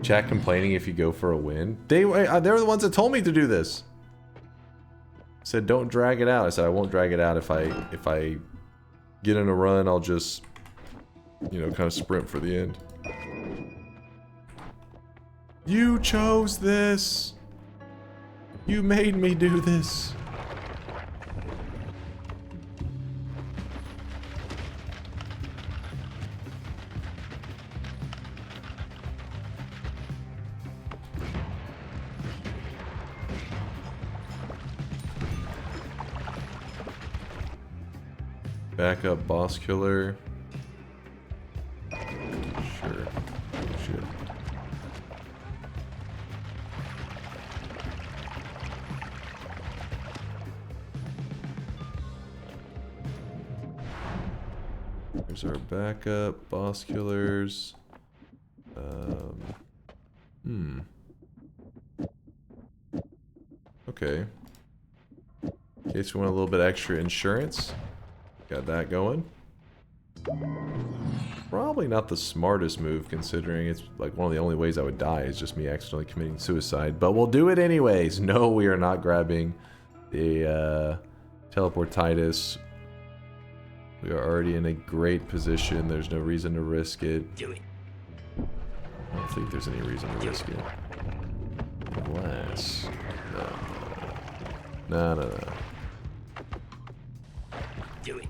Chat complaining if you go for a win. They were the ones that told me to do this. Said don't drag it out. I said I won't drag it out. If I get in a run, I'll just, you know, kind of sprint for the end. You chose this. You made me do this. Backup boss killer. Sure. Shit. Here's our backup boss killers. Okay. In case we want a little bit extra insurance. Got that going. Probably not the smartest move, considering it's like one of the only ways I would die is just me accidentally committing suicide. But we'll do it anyways. No, we are not grabbing the teleportitis. We are already in a great position. There's no reason to risk it. Do it. I don't think there's any reason to risk it. Glass. No. Do it.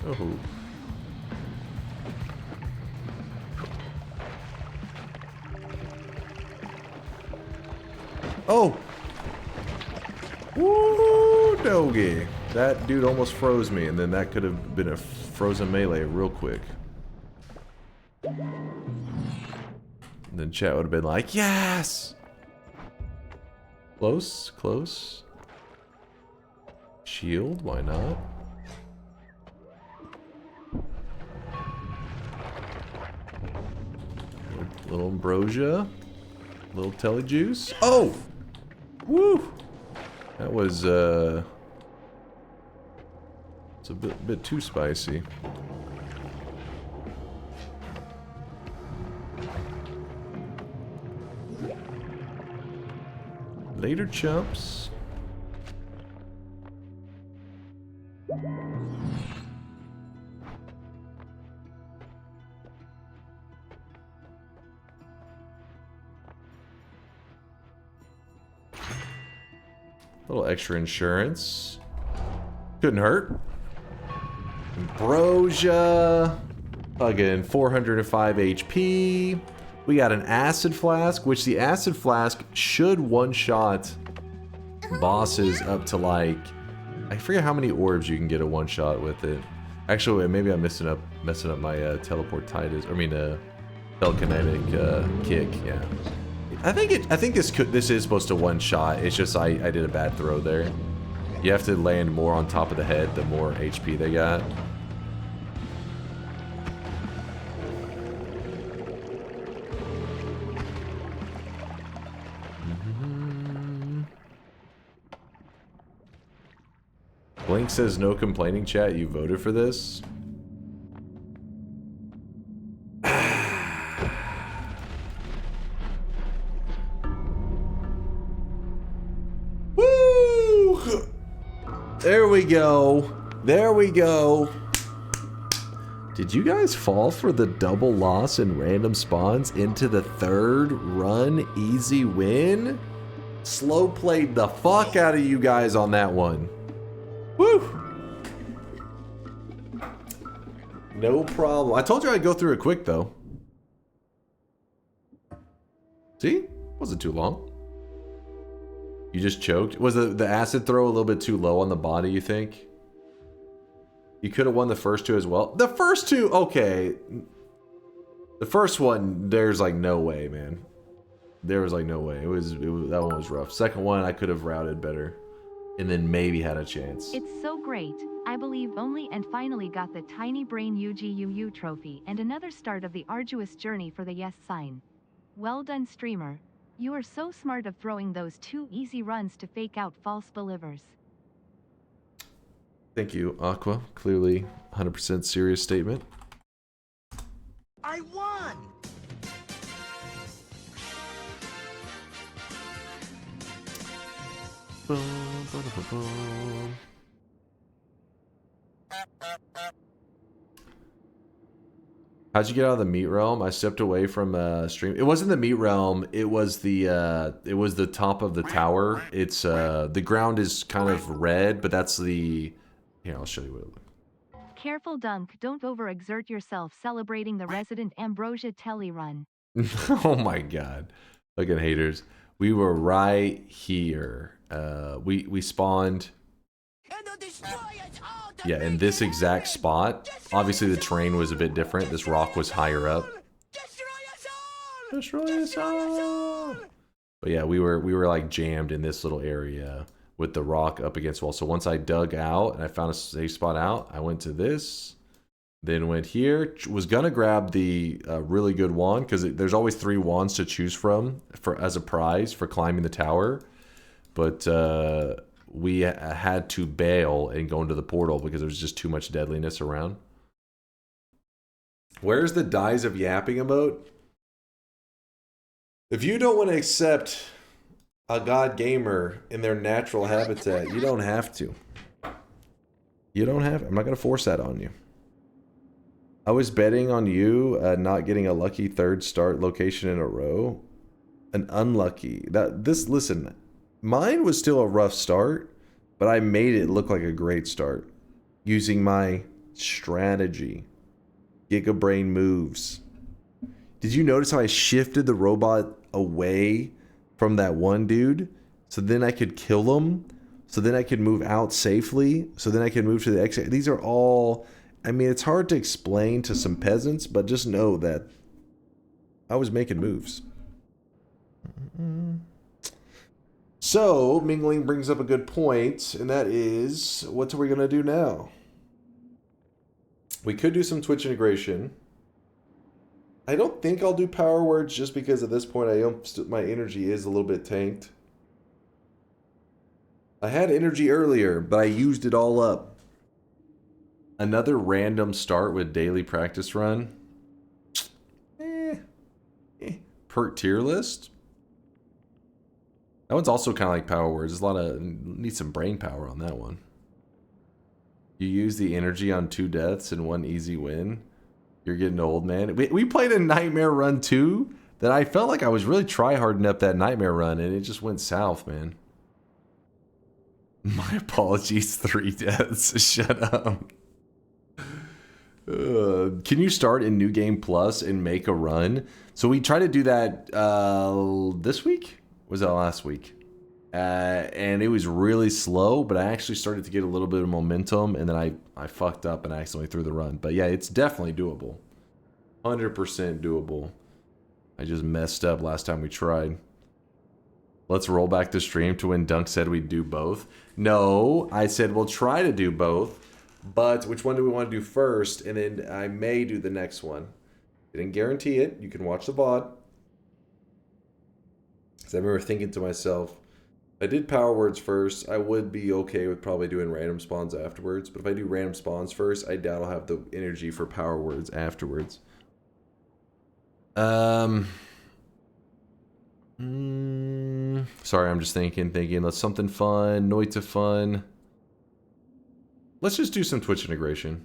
Oh. Oh! Woo, doggy. That dude almost froze me, and then that could have been a frozen melee real quick. And then chat would have been like, yes! Close, close. Shield, why not? Little ambrosia, little telejuice. Oh, woo! That was it's a bit too spicy. Later, chumps. Little extra insurance. Couldn't hurt. Ambrosia. Again, 405 HP. We got an acid flask, which the acid flask should one-shot bosses up to like, I forget how many orbs you can get a one shot with it. Actually, maybe I'm messing up my teleportitis. I mean, telekinetic kick. Yeah, I think this is supposed to one shot. It's just I did a bad throw there. You have to land more on top of the head the more HP they got. Blink says no complaining, chat. You voted for this? Woo! There we go. There we go. Did you guys fall for the double loss and random spawns into the third run easy win? Slow played the fuck out of you guys on that one. Woo! No problem. I told you I'd go through it quick though. See? Wasn't too long. You just choked. Was the acid throw a little bit too low on the body, you think? You could have won the first two as well. The first two, okay. The first one, there's like no way, man. There was like no way. It was that one was rough. Second one, I could have routed better. And then maybe had a chance. It's so great. I believe only and finally got the Tiny Brain UGUU trophy and another start of the arduous journey for the yes sign. Well done, streamer. You are so smart of throwing those 2 easy runs to fake out false believers. Thank you, Aqua. Clearly 100% serious statement. I won! How'd you get out of the meat realm? I stepped away from stream. It wasn't the meat realm. It was the top of the tower. It's the ground is kind of red, but that's the. Here, I'll show you what it looks like. Careful, Dunk. Don't overexert yourself celebrating the Resident Ambrosia Telly run. Oh my god. Fucking haters. We were right here. We spawned. Yeah, in this exact spot. Obviously the terrain was a bit different. This rock was higher up. Destroy us all. But yeah, we were like jammed in this little area with the rock up against the wall. So once I dug out and I found a safe spot out, I went to this, then went here. Was gonna grab the really good wand because there's always 3 wands to choose from as a prize for climbing the tower. But we had to bail and go into the portal because there was just too much deadliness around. Where's the Dies of Yapping emote? If you don't want to accept a god gamer in their natural habitat, you don't have to. You don't have. I'm not going to force that on you. I was betting on you not getting a lucky 3rd start location in a row. An unlucky. Listen, mine was still a rough start, but I made it look like a great start using my strategy. Giga Brain moves. Did you notice how I shifted the robot away from that one dude? So then I could kill him. So then I could move out safely. So then I could move to the exit. These are all... I mean, it's hard to explain to some peasants, but just know that I was making moves. So, Mingling brings up a good point, and that is, what are we going to do now? We could do some Twitch integration. I don't think I'll do power words just because at this point my energy is a little bit tanked. I had energy earlier, but I used it all up. Another random start with daily practice run. Perk tier list. That one's also kind of like power words. There's a lot of need some brain power on that one. You use the energy on 2 deaths and 1 easy win. You're getting old, man. We played a nightmare run too that I felt like I was really tryharding up that nightmare run and it just went south, man. My apologies, 3 deaths. Shut up. Can you start in New Game Plus and make a run? So we tried to do that this week? Was that last week? and it was really slow, but I actually started to get a little bit of momentum, and then I fucked up and I accidentally threw the run. But yeah, it's definitely doable. 100% doable. I just messed up last time we tried. Let's roll back the stream to when Dunk said we'd do both. No, I said we'll try to do both, but which one do we want to do first? And then I may do the next one. Didn't guarantee it. You can watch the VOD. Because I remember thinking to myself, if I did power words first, I would be okay with probably doing random spawns afterwards. But if I do random spawns first, I doubt I'll have the energy for power words afterwards. Sorry, I'm just thinking. Let's something fun. Noita fun. Let's just do some Twitch integration.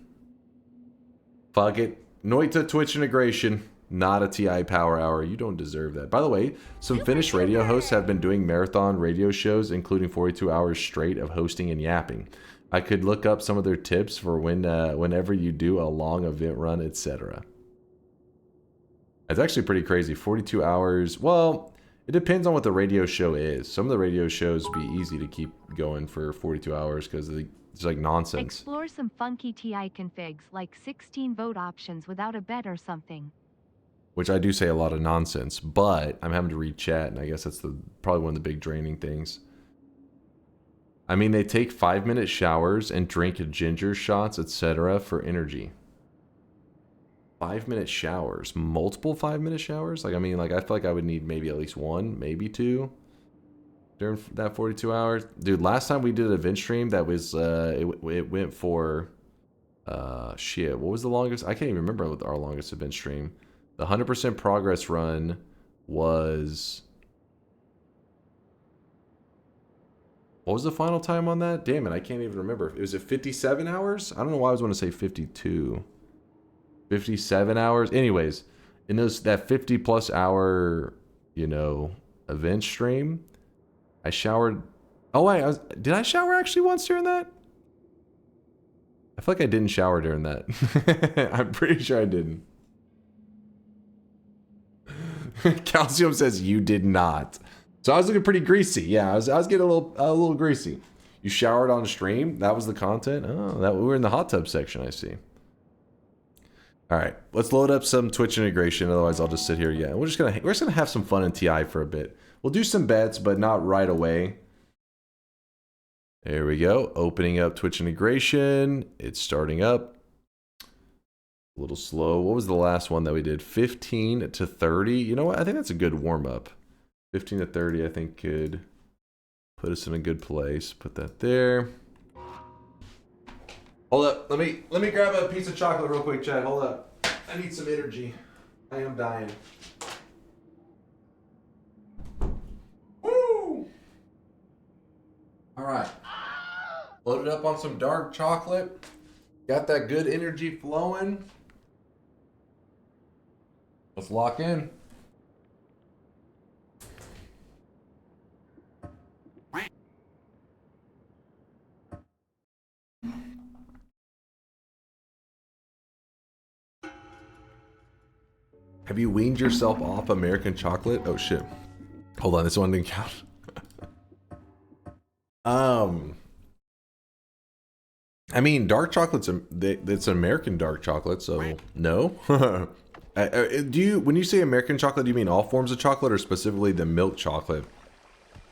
Fuck it. Noita Twitch integration. Not a TI Power Hour. You don't deserve that. By the way, some Finnish radio hosts have been doing marathon radio shows, including 42 hours straight of hosting and yapping. I could look up some of their tips for whenever you do a long event run, etc. It's actually pretty crazy. 42 hours. Well, it depends on what the radio show is. Some of the radio shows be easy to keep going for 42 hours because it's like nonsense. Explore some funky TI configs like 16 vote options without a bet or something. Which I do say a lot of nonsense, but I'm having to read chat, and I guess that's probably one of the big draining things. I mean, they take 5-minute showers and drink ginger shots, etc. for energy. 5-minute showers, multiple 5-minute showers. Like, I mean, like I feel like I would need maybe at least one, maybe two during that 42 hours. Dude, last time we did an event stream, that was it went for shit. What was the longest? I can't even remember what our longest event stream. The 100% progress run was. What was the final time on that? Damn it, I can't even remember. Was it 57 hours? I don't know why I was going to say 52. 57 hours. Anyways, in that 50+ hour, event stream, I showered. Oh wait, did I shower actually once during that? I feel like I didn't shower during that. I'm pretty sure I didn't. Calcium says you did not. So I was looking pretty greasy. Yeah, I was getting a little greasy. You showered on stream? That was the content? Oh, we were in the hot tub section, I see. All right, let's load up some Twitch integration. Otherwise, I'll just sit here. Yeah, we're just gonna have some fun in TI for a bit. We'll do some bets, but not right away. There we go. Opening up Twitch integration. It's starting up. A little slow. What was the last one that we did? 15 to 30. You know what? I think that's a good warm up. 15 to 30, I think, could put us in a good place. Put that there. Hold up. Let me grab a piece of chocolate real quick, Chad. Hold up. I need some energy. I am dying. Woo! All right. Loaded up on some dark chocolate. Got that good energy flowing. Let's lock in. Have you weaned yourself off American chocolate? Oh shit. Hold on, this one didn't count. I mean, dark chocolate's it's an American dark chocolate, so no. When you say American chocolate, do you mean all forms of chocolate or specifically the milk chocolate?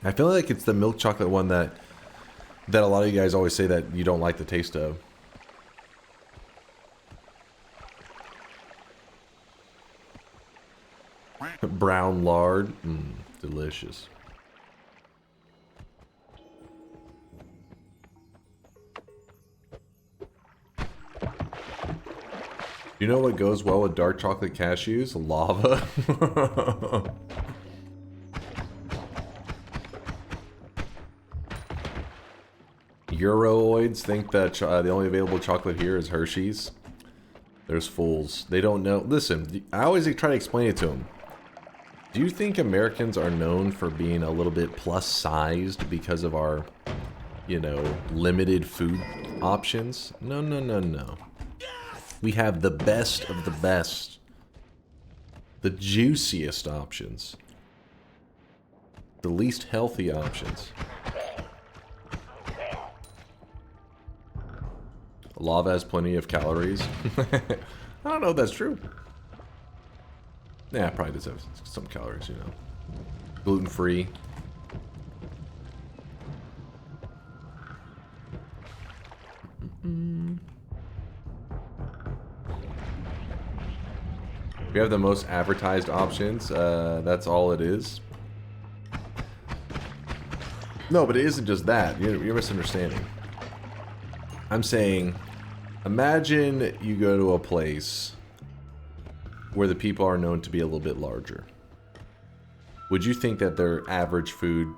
I feel like it's the milk chocolate one that a lot of you guys always say that you don't like the taste of. Brown lard, delicious. You know what goes well with dark chocolate cashews? Lava. Euroids think that the only available chocolate here is Hershey's. There's fools. They don't know. Listen, I always try to explain it to them. Do you think Americans are known for being a little bit plus-sized because of our, limited food options? No, no, no, no. We have the best of the best. The juiciest options. The least healthy options. Lava has plenty of calories. I don't know if that's true. Yeah, it probably does have some calories, you know. Gluten-free. We have the most advertised options. That's all it is. No, but it isn't just that. You're misunderstanding. I'm saying, imagine you go to a place where the people are known to be a little bit larger. Would you think that their average food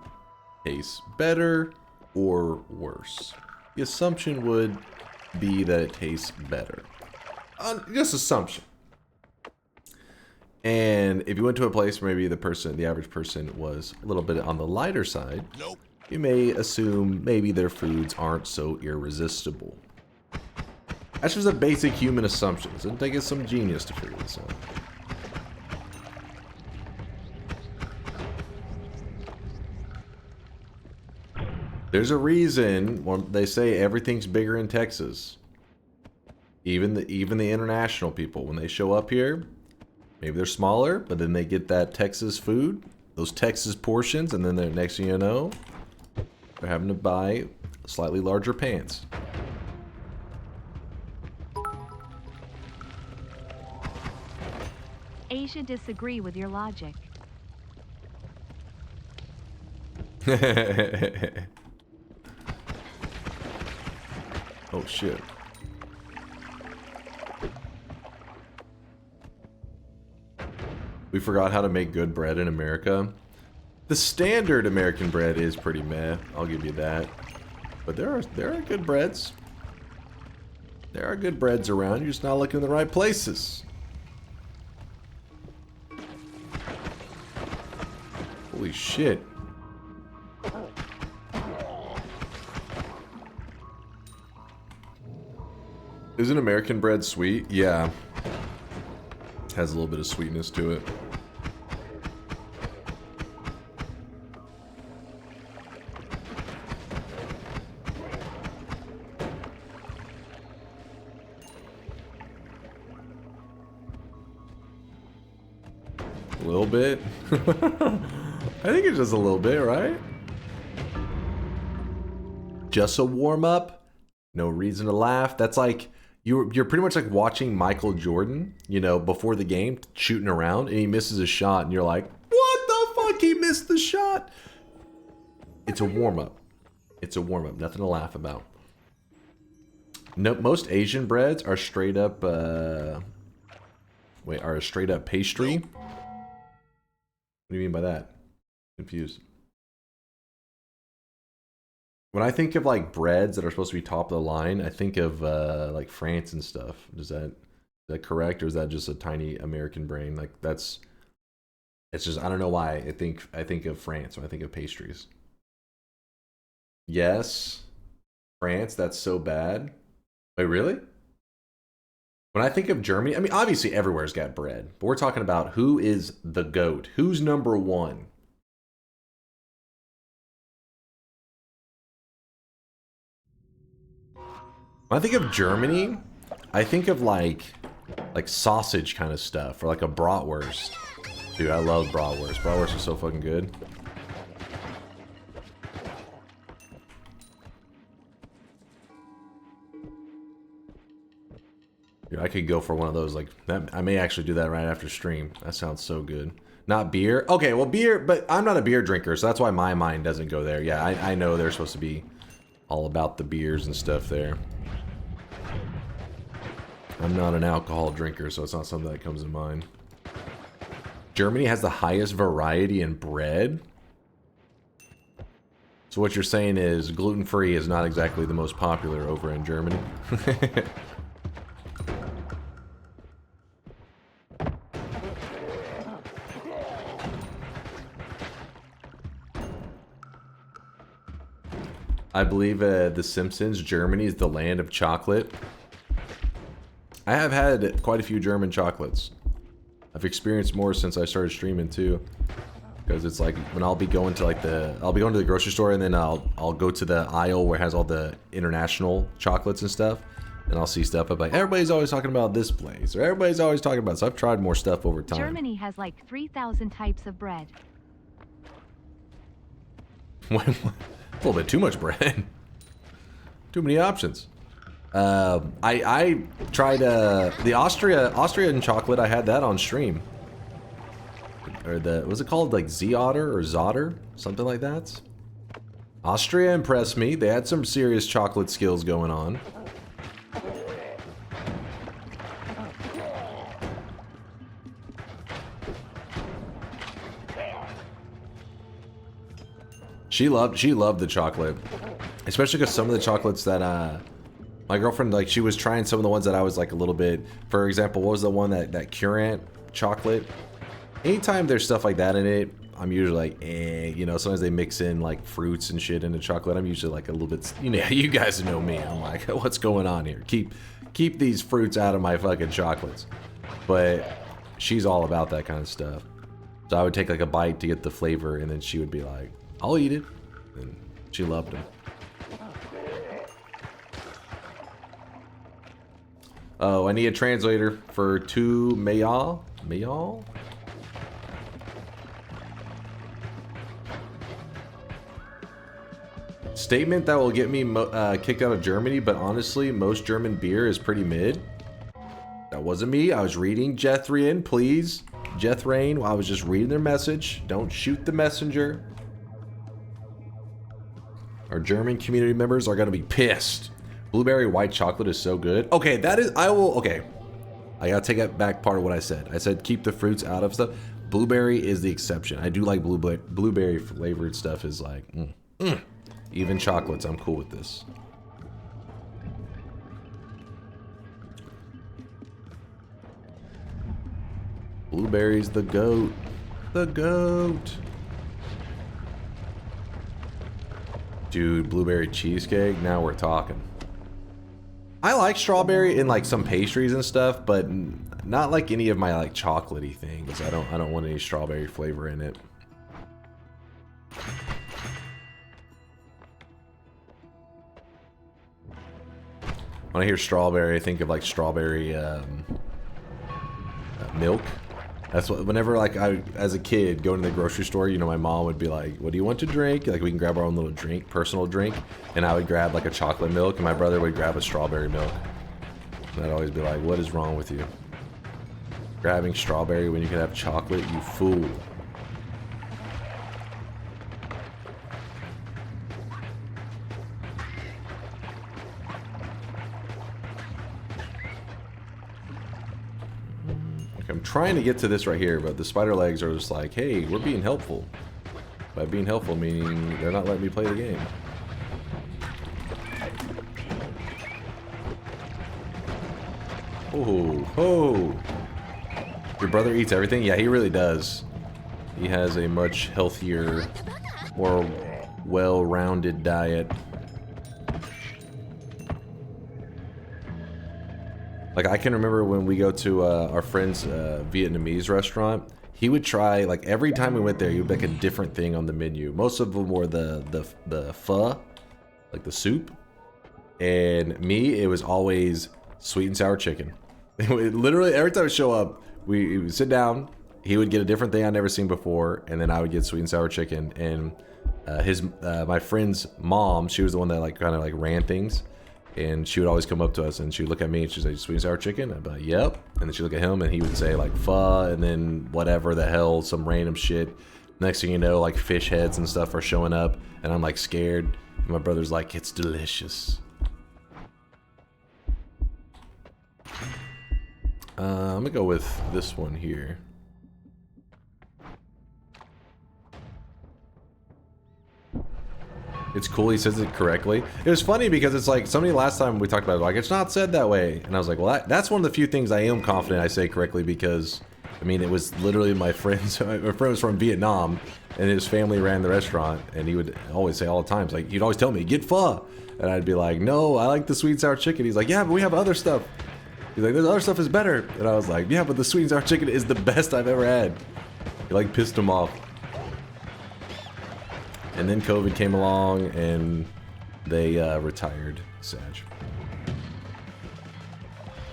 tastes better or worse? The assumption would be that it tastes better. Just assumption. And if you went to a place where maybe the average person was a little bit on the lighter side, you may assume maybe their foods aren't so irresistible. That's just a basic human assumption. It doesn't take us some genius to figure this out. There's a reason when they say everything's bigger in Texas. Even the international people, when they show up here, maybe they're smaller, but then they get that Texas food, those Texas portions, and then the next thing you know, they're having to buy slightly larger pants. Asia disagree with your logic. Oh shit. We forgot how to make good bread in America. The standard American bread is pretty meh, I'll give you that. But there are good breads. There are good breads around, you're just not looking in the right places. Holy shit. Isn't American bread sweet? Yeah. Has a little bit of sweetness to it. A little bit. I think it's just a little bit, right? Just a warm up. No reason to laugh. That's like you're pretty much like watching Michael Jordan, you know, before the game, shooting around, and he misses a shot, and you're like, what the fuck? He missed the shot. It's a warm up. It's a warm up. Nothing to laugh about. No, most Asian breads are straight up. Are a straight up pastry. What do you mean by that? Confused. When I think of like breads that are supposed to be top of the line, I think of like France and stuff. Is that correct, or is that just a tiny American brain? Like it's just, I don't know why I think of France when I think of pastries. Yes, France. That's so bad. Wait, really? When I think of Germany, I mean, obviously everywhere's got bread, but we're talking about who is the GOAT? Who's number one? When I think of Germany, I think of like sausage kind of stuff, or like a bratwurst. Dude, I love bratwurst. Bratwurst is so fucking good. Dude, I could go for one of those like that. I may actually do that right after stream. That sounds so good. Not beer. Okay, well beer, but I'm not a beer drinker, so that's why my mind doesn't go there. Yeah, I know they're supposed to be all about the beers and stuff there. I'm not an alcohol drinker, so it's not something that comes to mind. Germany has the highest variety in bread. So what you're saying is gluten-free is not exactly the most popular over in Germany. I believe The Simpsons, Germany is the land of chocolate. I have had quite a few German chocolates. I've experienced more since I started streaming too. because it's like when I'll be going to like I'll be going to the grocery store, and then I'll go to the aisle where it has all the international chocolates and stuff, and I'll see stuff. I'm like, everybody's always talking about this place, or everybody's always talking about. So I've tried more stuff over time. Germany has like 3,000 types of bread. A little bit too much bread. Too many options. I tried the Austrian chocolate. I had that on stream. Or was it called like Z-Otter or Zotter? Something like that. Austria impressed me. They had some serious chocolate skills going on. She loved the chocolate. Especially because some of the chocolates that my girlfriend, like, she was trying some of the ones that I was like a little bit, for example, what was the one that Currant chocolate? Anytime there's stuff like that in it, I'm usually like, you know, sometimes they mix in like fruits and shit into chocolate. I'm usually like a little bit, you know, you guys know me. I'm like, what's going on here? Keep these fruits out of my fucking chocolates. But she's all about that kind of stuff. So I would take like a bite to get the flavor, and then she would be like, I'll eat it. And she loved them. Oh, I need a translator for two Mayal? Mayal? Statement that will get me kicked out of Germany, but honestly, most German beer is pretty mid. That wasn't me. I was reading Jethrian, please. Jethrain, I was just reading their message. Don't shoot the messenger. Our German community members are gonna be pissed. Blueberry white chocolate is so good. Okay, that is, okay. I gotta take it back part of what I said. I said keep the fruits out of stuff. Blueberry is the exception. I do like blueberry flavored stuff is like, Even chocolates, I'm cool with this. Blueberry's the goat. The goat. Dude, blueberry cheesecake, now we're talking. I like strawberry in like some pastries and stuff, but not like any of my like chocolatey things. I don't want any strawberry flavor in it. When I hear strawberry, I think of like strawberry milk. That's what, whenever like I, as a kid, going to the grocery store, you know, my mom would be like, what do you want to drink? Like we can grab our own little drink, personal drink. And I would grab like a chocolate milk, and my brother would grab a strawberry milk. And I'd always be like, what is wrong with you? Grabbing strawberry when you can have chocolate, you fool. I'm trying to get to this right here, but the spider legs are just like, hey, we're being helpful. By being helpful, meaning they're not letting me play the game. Oh. Your brother eats everything? Yeah, he really does. He has a much healthier, more well-rounded diet. Like, I can remember when we go to our friend's Vietnamese restaurant, he would try, like, every time we went there, he would make a different thing on the menu. Most of them were the pho, like the soup. And me, it was always sweet and sour chicken. Literally, every time I show up, we would sit down, he would get a different thing I'd never seen before, and then I would get sweet and sour chicken. And my friend's mom, she was the one that, like, kind of, like, ran things. And she would always come up to us, and she would look at me, and she'd say, sweet and sour chicken? I'd be like, yep. And then she'd look at him, and he would say, like, pho, and then whatever the hell, some random shit. Next thing you know, like, fish heads and stuff are showing up, and I'm, like, scared. And my brother's like, it's delicious. I'm gonna go with this one here. It's cool he says it correctly. It was funny because it's like somebody last time we talked about it, like, it's not said that way. And I was like, well, that's one of the few things I am confident I say correctly, because, I mean, it was literally my friend was from Vietnam, and his family ran the restaurant, and he would always say all the time, like, he'd always tell me, get pho. And I'd be like, no, I like the sweet and sour chicken. He's like, yeah, but we have other stuff. He's like, this other stuff is better. And I was like, yeah, but the sweet and sour chicken is the best I've ever had. It like pissed him off. And then COVID came along and they retired Sag.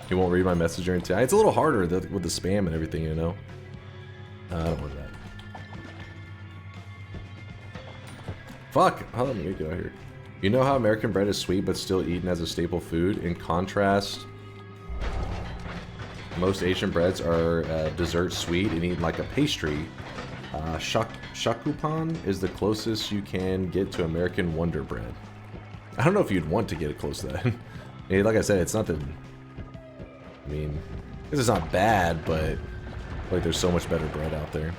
You won't read my message during time. It's a little harder with the spam and everything, you know. I don't want that. Fuck! How let me get out here. You know how American bread is sweet but still eaten as a staple food? In contrast, most Asian breads are dessert sweet and eaten like a pastry. Shakupan is the closest you can get to American Wonder Bread. I don't know if you'd want to get it close to that. I mean, like I said, it's not the... I mean, this is not bad, but like there's so much better bread out there.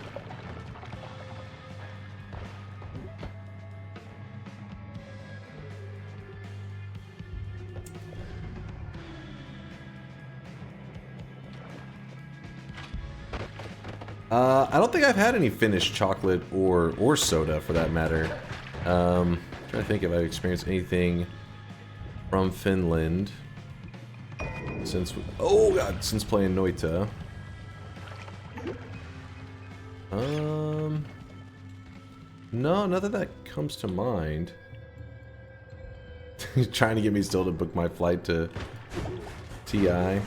I don't think I've had any Finnish chocolate or soda for that matter. Trying to think if I've experienced anything from Finland since since playing Noita. No, nothing that comes to mind. He's trying to get me still to book my flight to TI.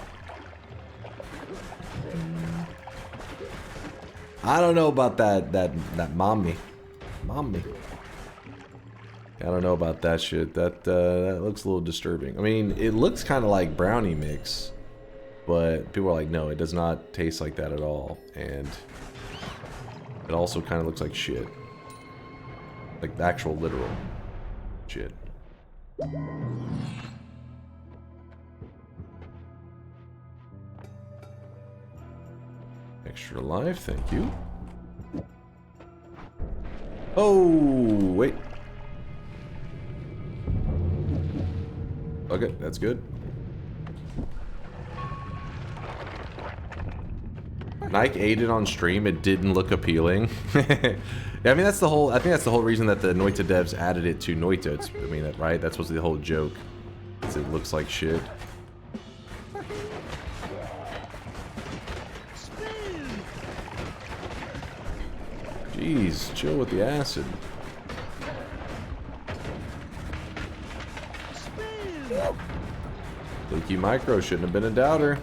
I don't know about that mommy. I don't know about that shit. That looks a little disturbing. I mean, it looks kind of like brownie mix, but people are like, no, it does not taste like that at all, and it also kind of looks like shit, like the actual literal shit. Extra life, thank you. Oh, wait. Okay, that's good. Nike ate it on stream. It didn't look appealing. Yeah, I mean that's the whole. I think that's the whole reason that the Noita devs added it to Noita. I mean, right? That's what's the whole joke. It looks like shit. Jeez, chill with the acid. Leaky Micro shouldn't have been a doubter.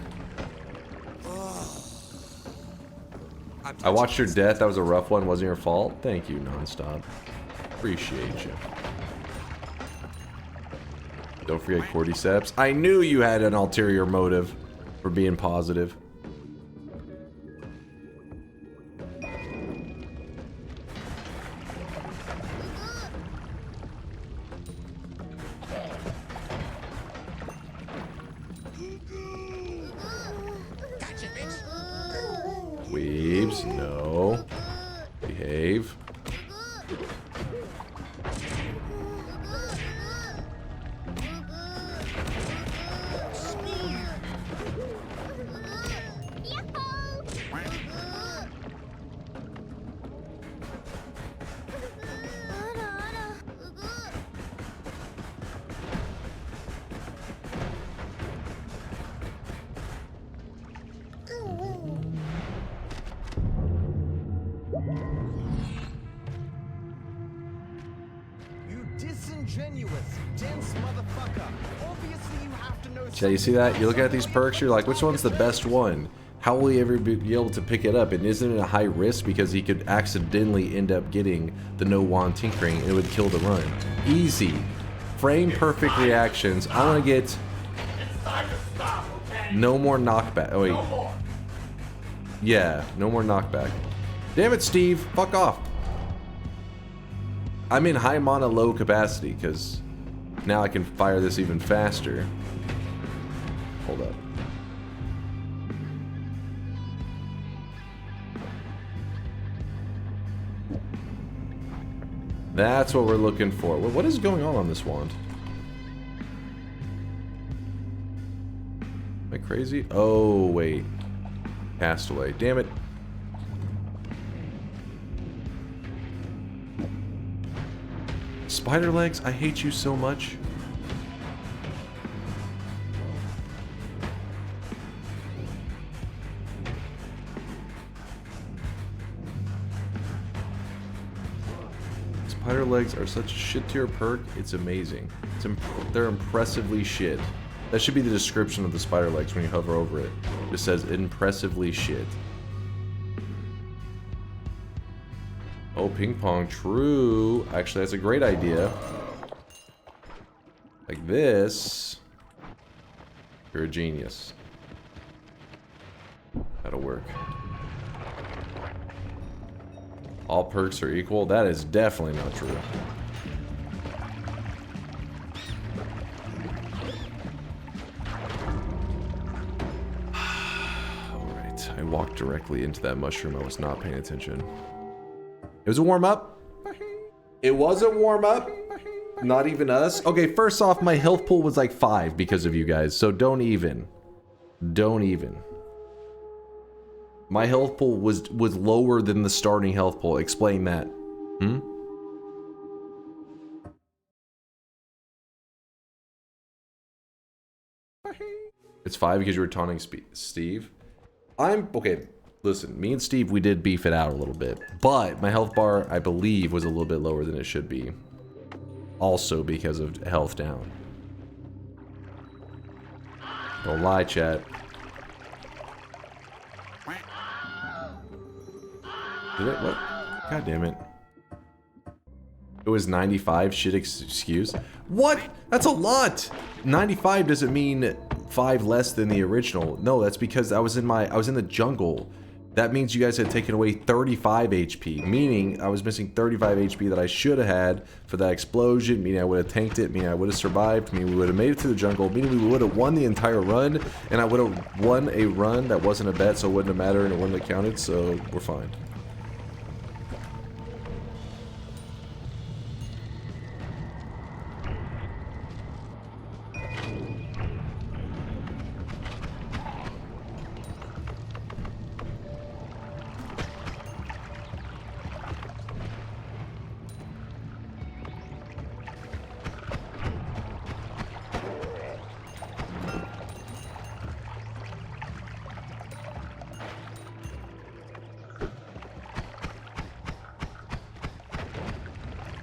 I watched your death. That was a rough one. Wasn't your fault. Thank you, Nonstop. Appreciate you. Don't forget Cordyceps. I knew you had an ulterior motive for being positive. Weebs, no. Behave. Yeah, you see that? You look at these perks, you're like, which one's the best one? How will he ever be able to pick it up? And isn't it a high risk because he could accidentally end up getting the no wand tinkering and it would kill the run? Easy. Frame perfect reactions. I want to get no more knockback. Oh, wait. Yeah, no more knockback. Damn it, Steve. Fuck off. I'm in high mana, low capacity because now I can fire this even faster. Hold up. That's what we're looking for. What is going on this wand? Am I crazy? Oh, wait. Castaway. Damn it. Spider legs, I hate you so much. Spider legs are such a shit tier perk. It's amazing. They're impressively shit. That should be the description of the spider legs when you hover over it. It says impressively shit. Oh, ping pong, true. Actually, that's a great idea. Like this. You're a genius. That'll work. All perks are equal? That is definitely not true. Alright, I walked directly into that mushroom. I was not paying attention. It was a warm-up. It was a warm-up. Not even us. Okay, first off, my health pool was like 5 because of you guys, so don't even. Don't even. My health pool was lower than the starting health pool. Explain that. Hmm? It's 5 because you were taunting Steve. Okay, listen, me and Steve, we did beef it out a little bit. But my health bar, I believe, was a little bit lower than it should be. Also because of health down. Don't lie, chat. Did it? What? God damn it. It was 95? Shit excuse? What? That's a lot! 95 doesn't mean 5 less than the original. No, that's because I was in the jungle. That means you guys had taken away 35 HP, meaning I was missing 35 HP that I should have had for that explosion, meaning I would have tanked it, meaning I would have survived, meaning we would have made it to the jungle, meaning we would have won the entire run, and I would have won a run that wasn't a bet, so it wouldn't have mattered and it wouldn't have counted, so we're fine.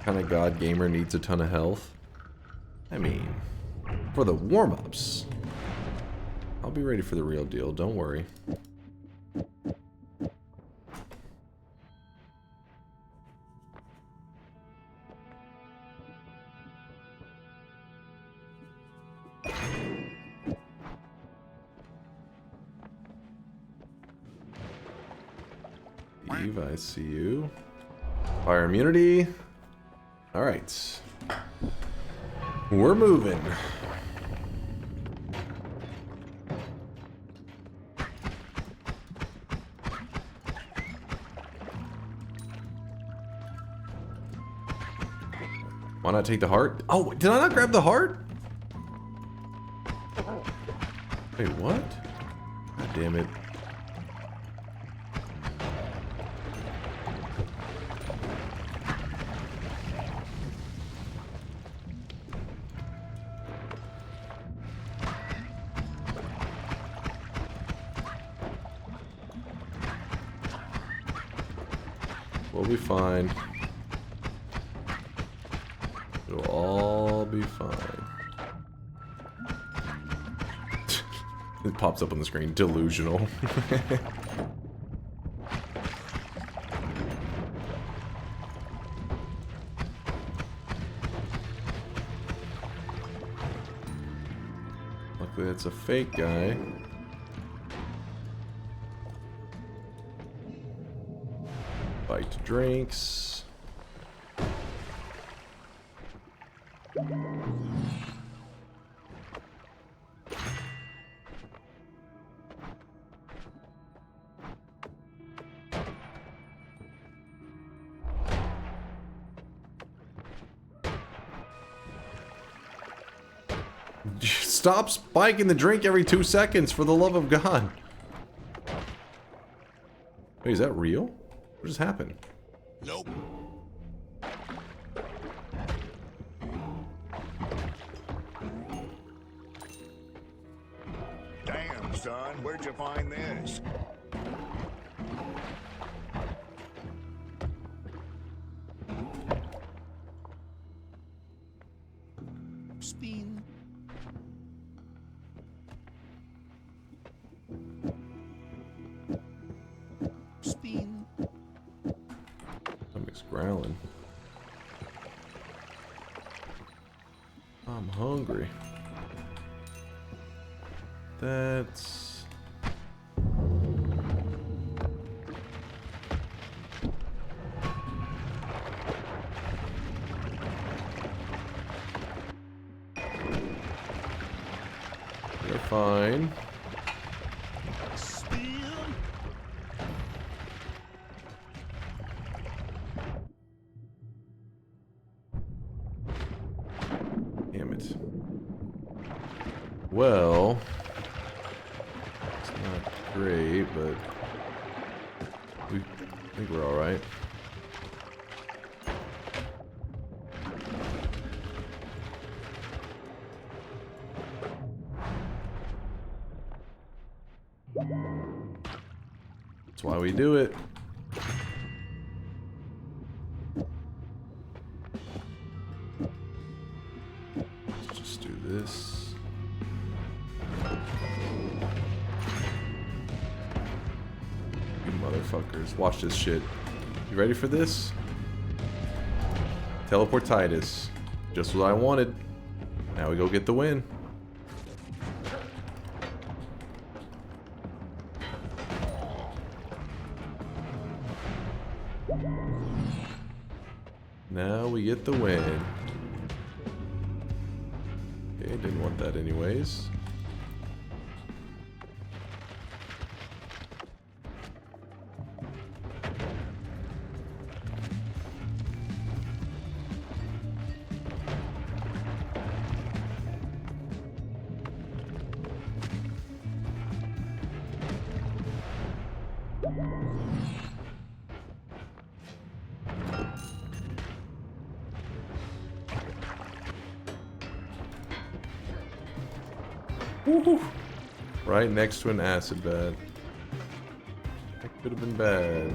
Kind of god gamer needs a ton of health. I mean, for the warm-ups, I'll be ready for the real deal, don't worry. Eve, I see you. Fire immunity. Alright. We're moving. Why not take the heart? Oh, did I not grab the heart? Wait, what? God damn it. We'll be fine. It'll all be fine. It pops up on the screen. Delusional. Luckily that's a fake guy. Bite drinks. Stop spiking the drink every 2 seconds, for the love of God. Wait, is that real? What just happened? Nope. Damn, son, where'd you find this? Spin. Spin. Stomach's growling. I'm hungry. That's... You're fine. Damn it. Well, it's not great, but I think we're all right. That's why we do it. Let's just do this. You motherfuckers. Watch this shit. You ready for this? Teleportitis. Just what I wanted. Now we go get the win. Now we get the win. Okay, didn't want that anyways. Woohoo! Right next to an acid bed. That could have been bad.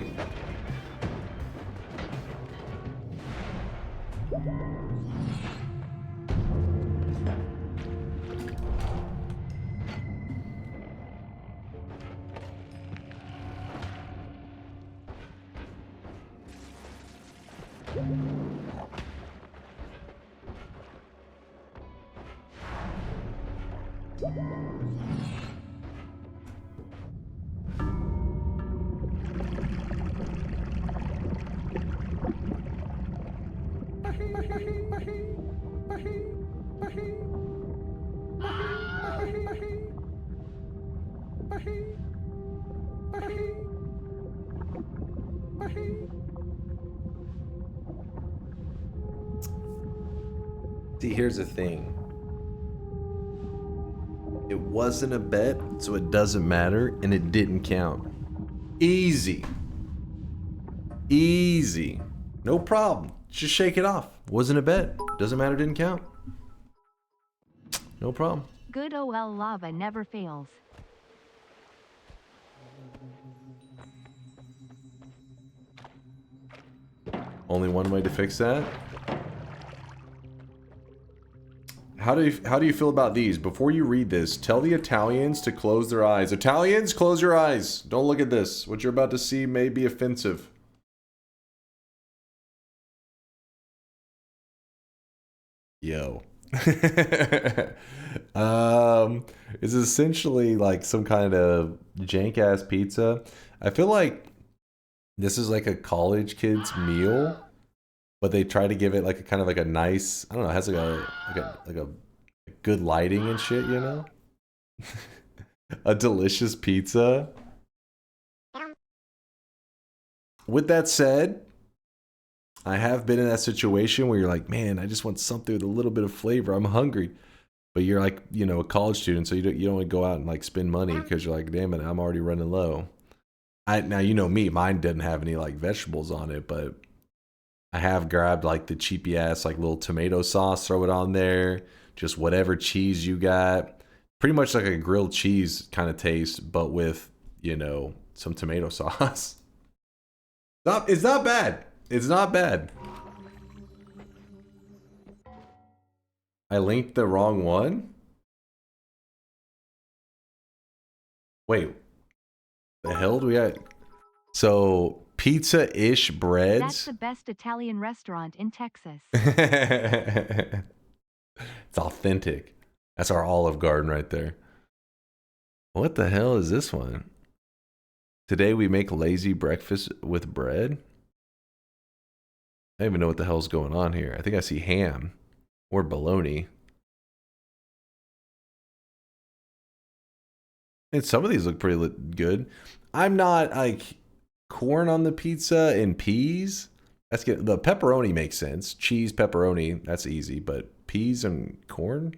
See, here's the thing. It wasn't a bet, so it doesn't matter, and it didn't count. Easy. Easy. No problem. Just shake it off. Wasn't a bet. Doesn't matter, didn't count. No problem. Good OL lava never fails. Only one way to fix that. How do you feel about these? Before you read this, tell the Italians to close their eyes. Italians, close your eyes. Don't look at this. What you're about to see may be offensive. Yo. It's essentially like some kind of jank ass pizza. I feel like this is like a college kid's meal, but they try to give it like a kind of like a nice, I don't know, it has like a good lighting and shit, you know? A delicious pizza. With that said, I have been in that situation where you're like, man, I just want something with a little bit of flavor. I'm hungry. But you're like, you know, a college student, so you don't want to go out and like spend money because you're like, damn it, I'm already running low. Now, you know me, mine didn't have any like vegetables on it, but I have grabbed like the cheapy ass like little tomato sauce, throw it on there, just whatever cheese you got. Pretty much like a grilled cheese kind of taste, but with, you know, some tomato sauce. It's not bad. It's not bad. I linked the wrong one? Wait. The hell do we got? So, pizza-ish breads? That's the best Italian restaurant in Texas. It's authentic. That's our Olive Garden right there. What the hell is this one? Today we make lazy breakfast with bread? I don't even know what the hell's going on here. I think I see ham or bologna. And some of these look pretty good. I'm not like corn on the pizza and peas. That's good. The pepperoni makes sense. Cheese, pepperoni, that's easy. But peas and corn?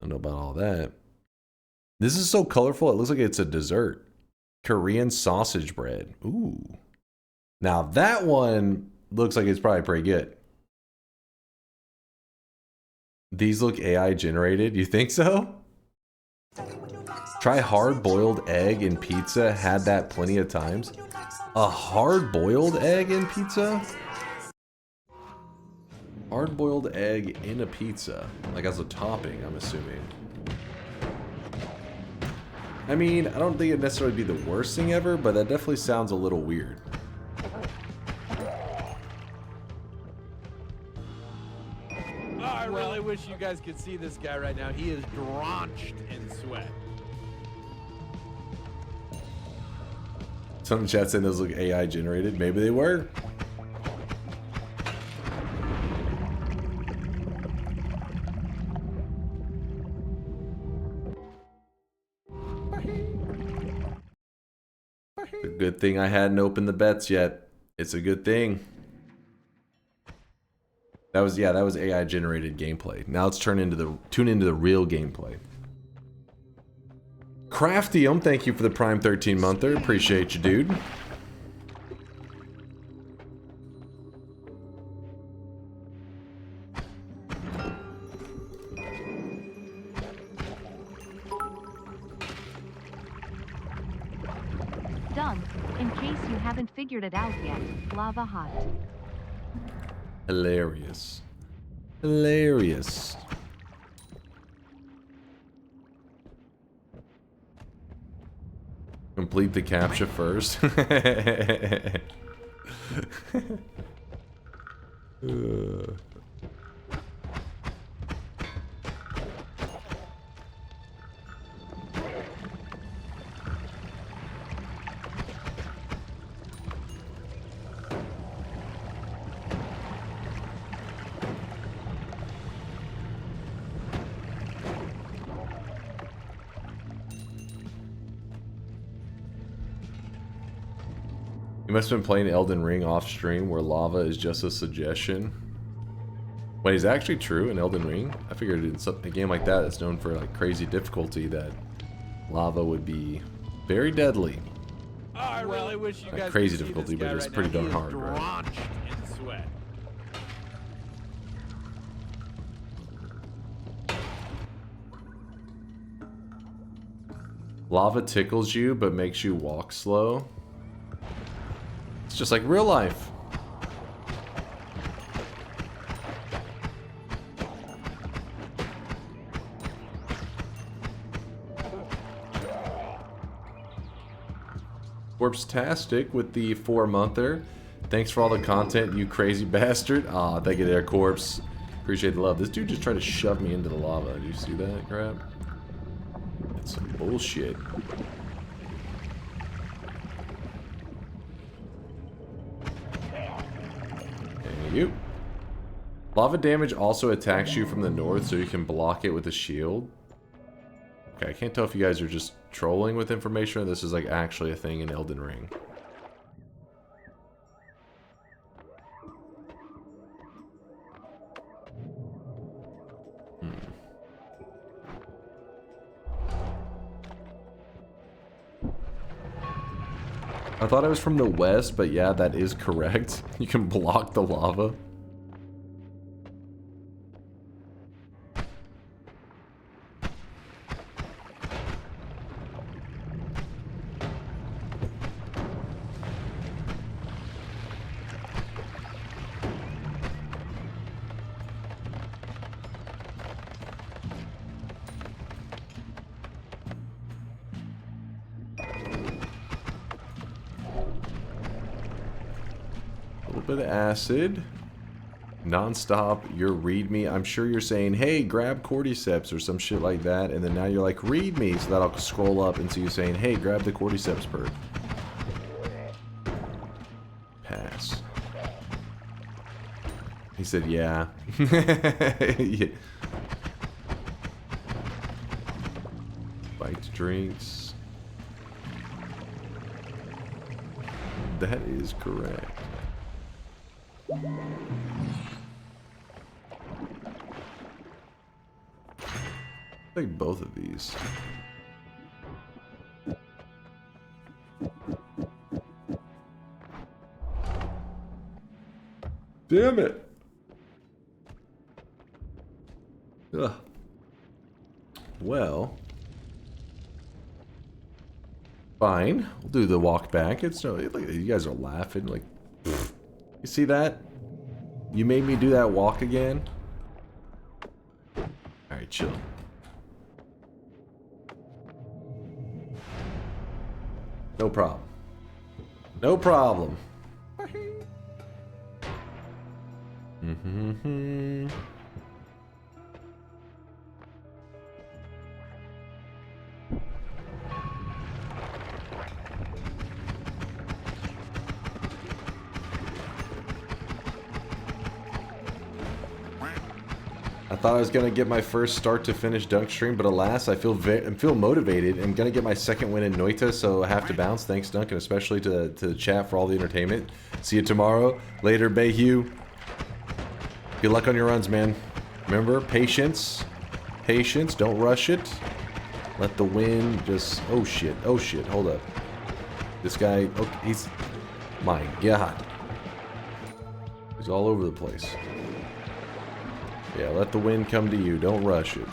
I don't know about all that. This is so colorful. It looks like it's a dessert. Korean sausage bread. Ooh. Now that one looks like it's probably pretty good. These look AI generated. You think so? Try hard-boiled egg in pizza. Had that plenty of times. A hard-boiled egg in pizza? Hard-boiled egg in a pizza. Like as a topping, I'm assuming. I mean, I don't think it'd necessarily be the worst thing ever, but that definitely sounds a little weird. Oh, I really wish you guys could see this guy right now. He is drenched in sweat. Some in the chat saying those look AI generated. Maybe they were. It's a good thing I hadn't opened the bets yet. It's a good thing. That was AI generated gameplay. Now let's tune into the real gameplay. Craftium, thank you for the Prime 13 monther. Appreciate you, dude. Dunk, in case you haven't figured it out yet, lava hot. Hilarious. Hilarious. Complete the captcha first. You must have been playing Elden Ring off stream where lava is just a suggestion. Wait, is that actually true in Elden Ring? I figured in a game like that that's known for like crazy difficulty that lava would be very deadly. Oh, I really wish you guys Not crazy could see difficulty, this guy but it's right pretty now. darn He is hard, right? drenched in sweat. Lava tickles you but makes you walk slow. It's just like real life. Corpse-tastic with the 4-monther. Thanks for all the content, you crazy bastard. Aw, thank you there, Corpse. Appreciate the love. This dude just tried to shove me into the lava. Do you see that crap? That's some bullshit. Thank you. Lava damage also attacks you from the north, so you can block it with a shield. Okay, I can't tell if you guys are just trolling with information or this is like actually a thing in Elden Ring. I thought I was from the west, but yeah, that is correct. You can block the lava. little bit of acid. Non-stop, your read me. I'm sure you're saying, hey, grab cordyceps or some shit like that. And then now you're like, read me. So that'll scroll up and see you saying, hey, grab the cordyceps bird. Pass. He said, yeah. Yeah. Bite drinks. That is correct. Like both of these. Damn it. Ugh. Well, fine. We'll do the walk back. It's no, like, you guys are laughing like, pfft. You see that? You made me do that walk again. All right, chill. No problem. No problem. Mm-hmm. I thought I was gonna get my first start to finish dunk stream, but alas, I feel motivated. I'm gonna get my second win in Noita, so I have to bounce. Thanks, Dunk, and especially to the chat for all the entertainment. See you tomorrow. Later, Bayhue. Good luck on your runs, man. Remember, patience. Patience. Don't rush it. Let the wind just... Oh, shit. Oh, shit. Hold up. This guy... Oh, he's... My God. He's all over the place. Yeah, let the wind come to you. Don't rush it.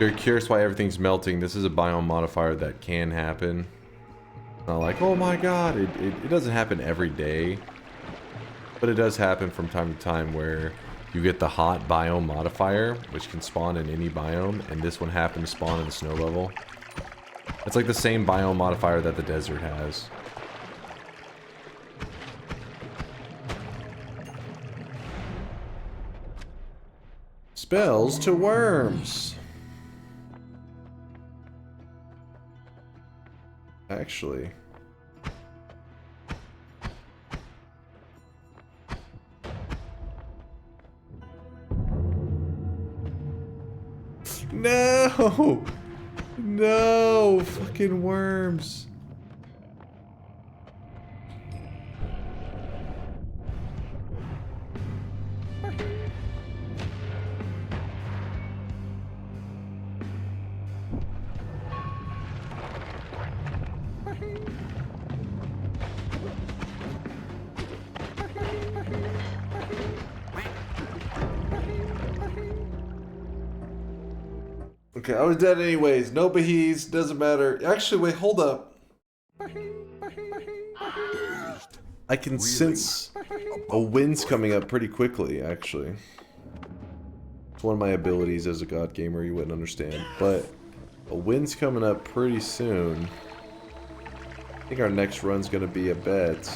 You're curious why everything's melting. This is a biome modifier that can happen. Not like, oh my God, it doesn't happen every day. But it does happen from time to time where you get the hot biome modifier, which can spawn in any biome, and this one happened to spawn in the snow level. It's like the same biome modifier that the desert has. Spells to worms. Actually... No! No! Fucking worms. Okay, I was dead anyways. No bahees, doesn't matter. Actually, wait, hold up. I can sense a wind's coming up pretty quickly, actually. It's one of my abilities as a god gamer, you wouldn't understand. But a wind's coming up pretty soon. I think our next run's gonna be a bet.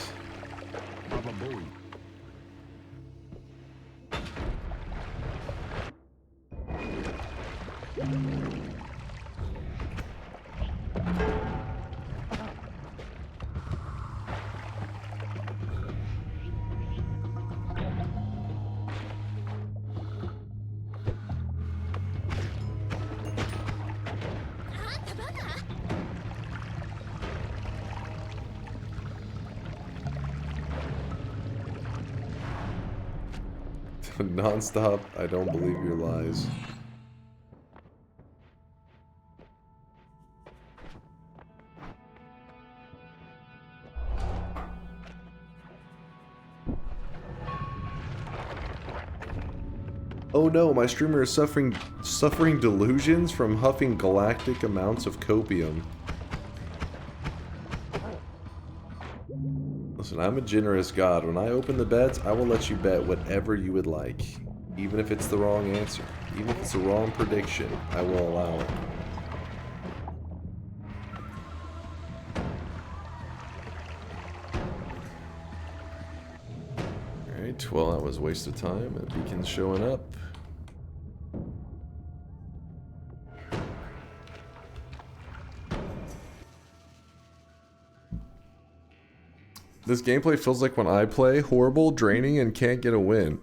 Non-stop, I don't believe your lies. Oh no, my streamer is suffering delusions from huffing galactic amounts of copium. Listen, I'm a generous God. When I open the bets, I will let you bet whatever you would like. Even if it's the wrong answer. Even if it's the wrong prediction, I will allow it. Alright, well, that was a waste of time. The beacon's showing up. This gameplay feels like when I play, horrible, draining, and can't get a win.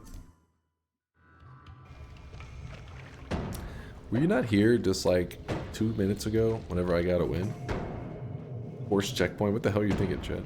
Were you not here just like 2 minutes ago whenever I got a win? Horse checkpoint, what the hell are you thinking, Chad?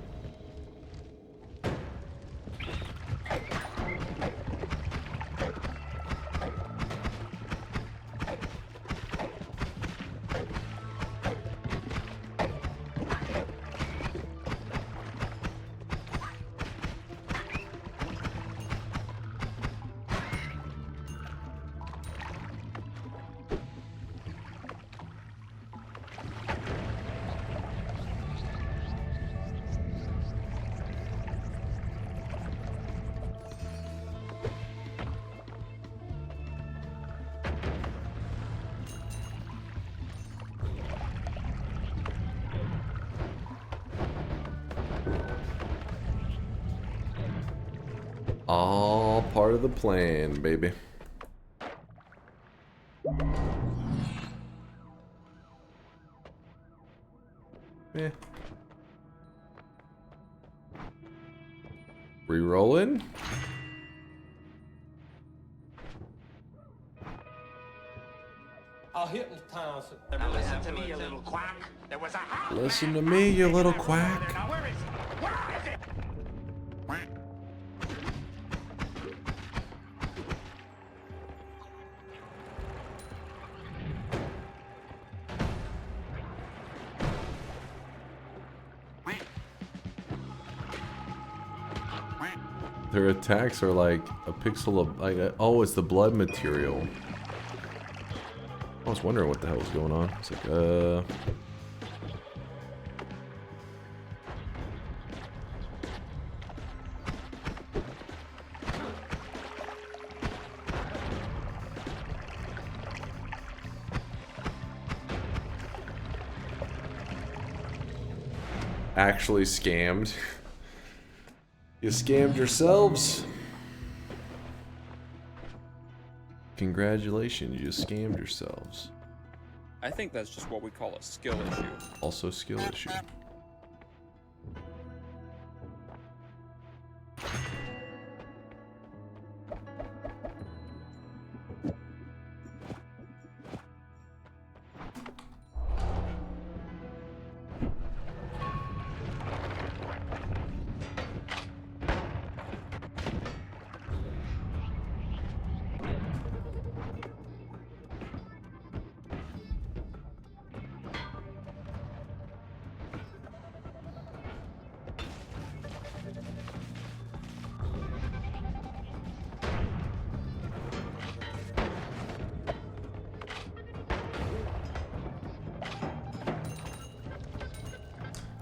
All part of the plan, baby. Yeah. Re-rolling? I'll hypnotize it. Now listen to me, you little quack. There was a house. Listen to me, you little quack. Now where is it? Where is it? Their attacks are like a pixel of like oh, it's the blood material. I was wondering what the hell was going on. It's like actually scammed. You scammed yourselves. Congratulations, you scammed yourselves. I think that's just what we call a skill issue. Also skill issue.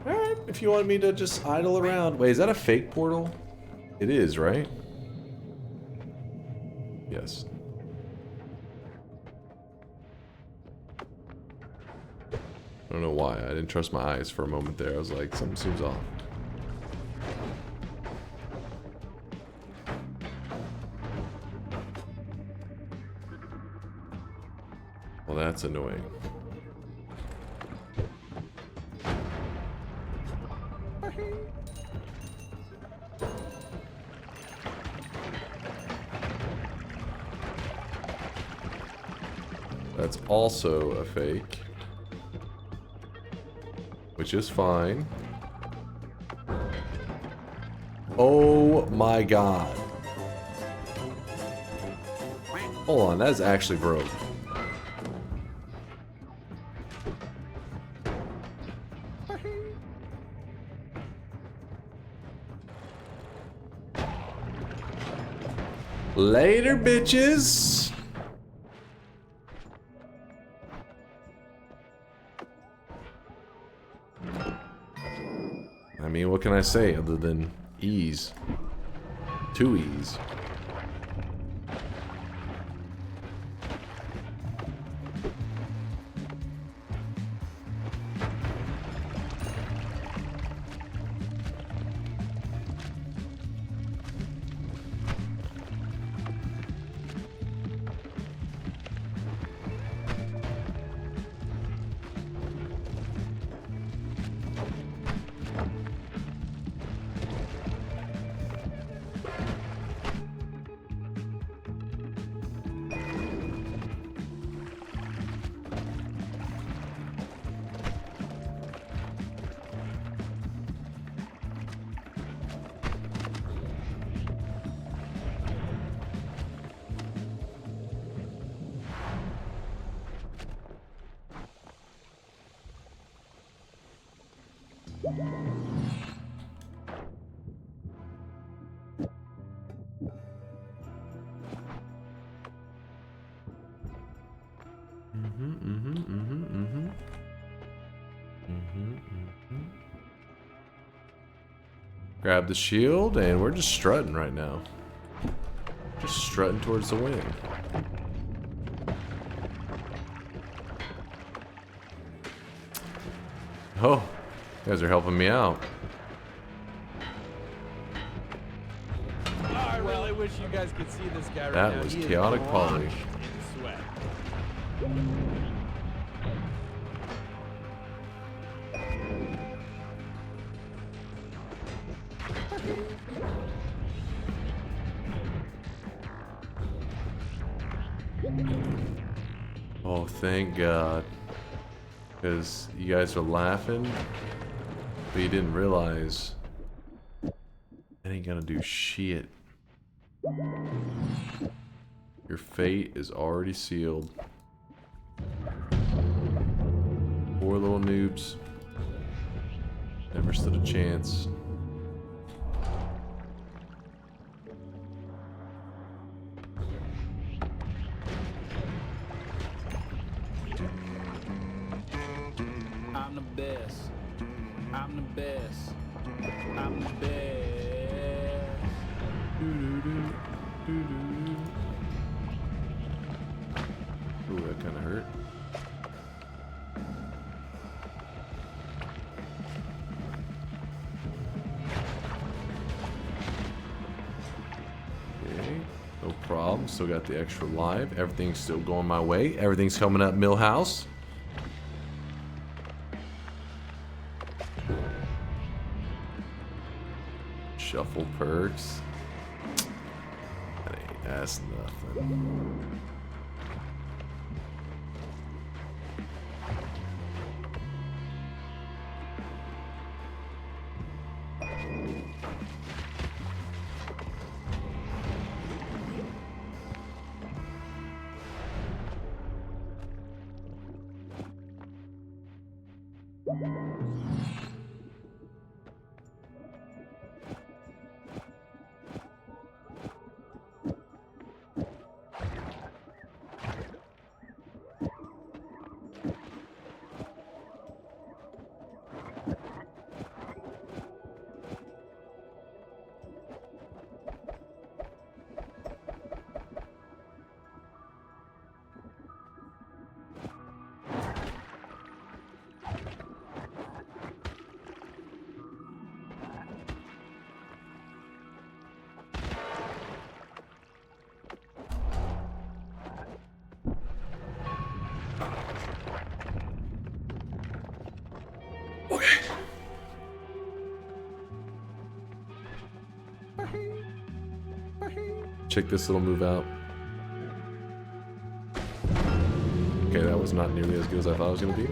Alright, if you want me to just idle around. Wait, is that a fake portal? It is, right? Yes. I don't know why. I didn't trust my eyes for a moment there. I was like, something seems off. Well, that's annoying. That's also a fake. Which is fine. Oh my god. Hold on, that is actually broke. Later, bitches. I mean, what can I say other than ease? 2 E's. Grab the shield, and we're just strutting right now. Just strutting towards the win. Oh, you guys are helping me out. Oh, I really wish you guys could see this guy right now. That was He is chaotic Polly. drenched in sweat. Oh, thank God. Because you guys are laughing, but you didn't realize it ain't gonna do shit. Your fate is already sealed. Poor little noobs. Never stood a chance. I'm the best. I'm the best. I'm the best. Ooh, that kind of hurt. Okay, no problem. Still got the extra life. Everything's still going my way. Everything's coming up Millhouse. Shuffle perks. That's nothing. Check this little move out. Okay, that was not nearly as good as I thought it was going to be.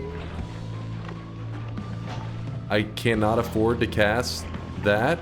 I cannot afford to cast that.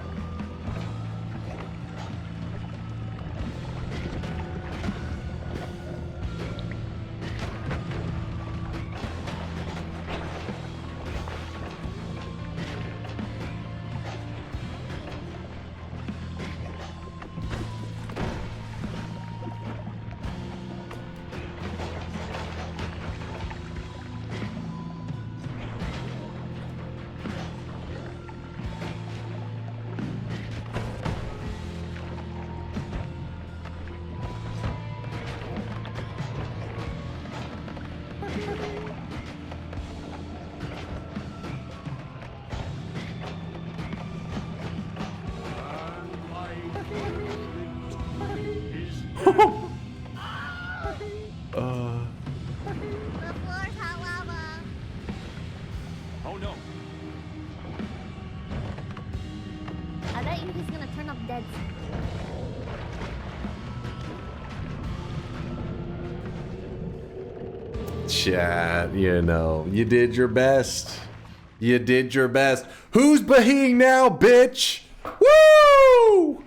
bet you he's gonna turn up dead. Chat, you know, you did your best. You did your best. Who's Bahing now, bitch? Woo!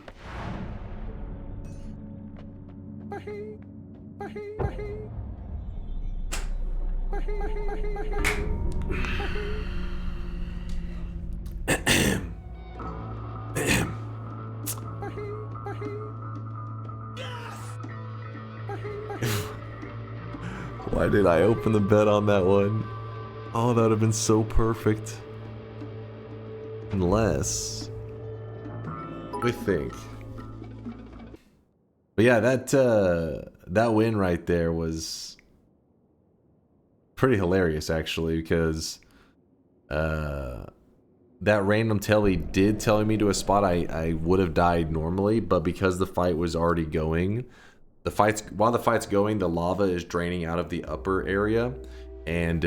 Why did I open the bet on that one? Oh, that would have been so perfect. Unless we think. But yeah, that win right there was pretty hilarious actually, because that random telly did tell me to a spot I would have died normally, but because the fight was already going, while the fight's going, the lava is draining out of the upper area, and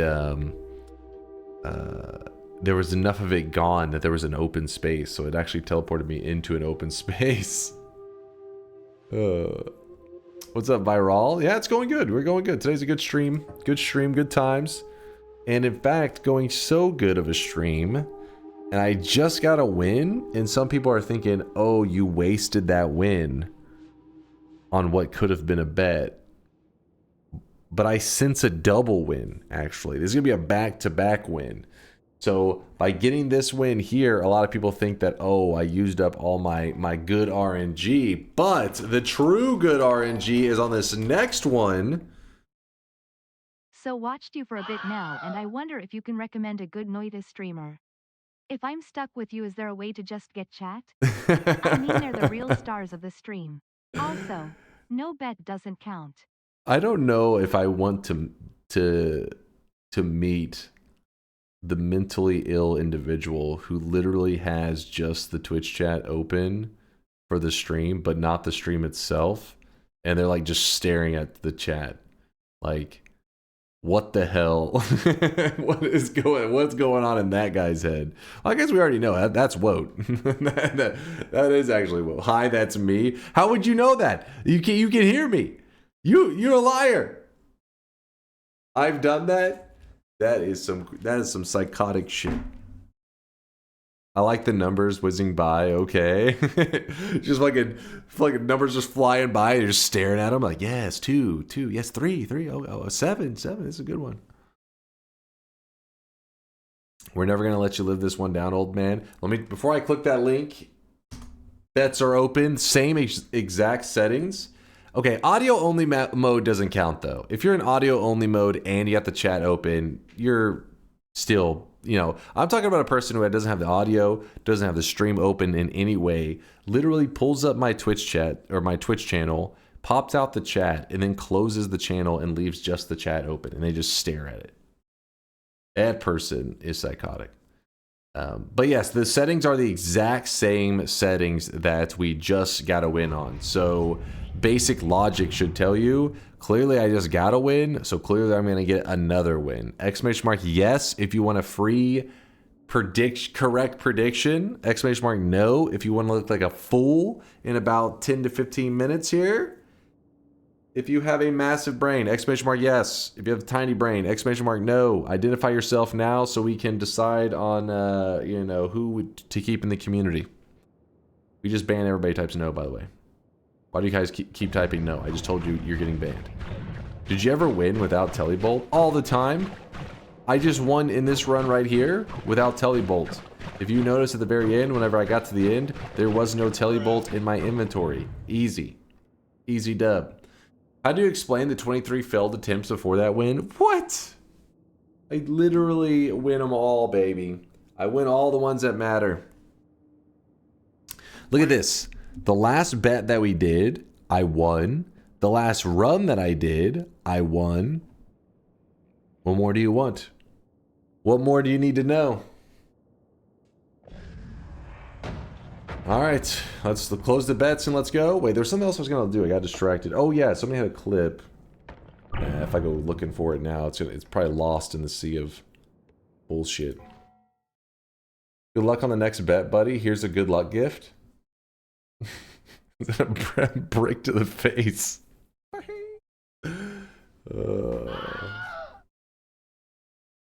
there was enough of it gone that there was an open space, so it actually teleported me into an open space. What's up, Viral? Yeah, it's going good. We're going good. Today's a good stream. Good stream, good times. And in fact, going so good of a stream, and I just got a win, and some people are thinking, oh, you wasted that win on what could have been a bet. But I sense a double win, actually. This is going to be a back-to-back win. So by getting this win here, a lot of people think that, oh, I used up all my good RNG. But the true good RNG is on this next one. So watched you for a bit now, and I wonder if you can recommend a good Noita streamer. If I'm stuck with you, is there a way to just get chat? I mean, they're the real stars of the stream. Also, no bet doesn't count. I don't know if I want to meet the mentally ill individual who literally has just the Twitch chat open for the stream, but not the stream itself, and they're like just staring at the chat, like, what the hell? What's going on in that guy's head? Well, I guess we already know that's Woat. that is actually Woat. Hi, that's me. How would you know that? You can hear me. You're a liar. I've done that. That is some psychotic shit. I like the numbers whizzing by. Okay, just fucking numbers just flying by. You're just staring at them like, yes, two, yes, three. Oh, seven. This is a good one. We're never gonna let you live this one down, old man. Before I click that link. Bets are open. Same exact settings. Okay, audio only mode doesn't count though. If you're in audio only mode and you got the chat open, you're still, I'm talking about a person who doesn't have the audio, doesn't have the stream open in any way, literally pulls up my Twitch chat or my Twitch channel, pops out the chat, and then closes the channel and leaves just the chat open, and they just stare at it. That person is psychotic. But yes, the settings are the exact same settings that we just got a win on. So basic logic should tell you, clearly I just got a win, so clearly I'm going to get another win. Exclamation mark yes if you want a free correct prediction. Exclamation mark no if you want to look like a fool in about 10 to 15 minutes here. If you have a massive brain, exclamation mark yes. If you have a tiny brain, exclamation mark no. Identify yourself now so we can decide on who to keep in the community. We just ban everybody types no, by the way. Why do you guys keep typing no? I just told you you're getting banned. Did you ever win without Telebolt? All the time. I just won in this run right here without Telebolt. If you notice at the very end, whenever I got to the end, there was no Telebolt in my inventory. Easy. Easy dub. How do you explain the 23 failed attempts before that win? What? I literally win them all, baby. I win all the ones that matter. Look at this. The last bet that we did, I won. The last run that I did, I won. What more do you want? What more do you need to know? All right, let's close the bets and let's go. Wait, there's something else I was gonna do. I got distracted. Oh yeah, somebody had a clip. If I go looking for it now, it's probably lost in the sea of bullshit. Good luck on the next bet, buddy. Here's a good luck gift. Brick to the face.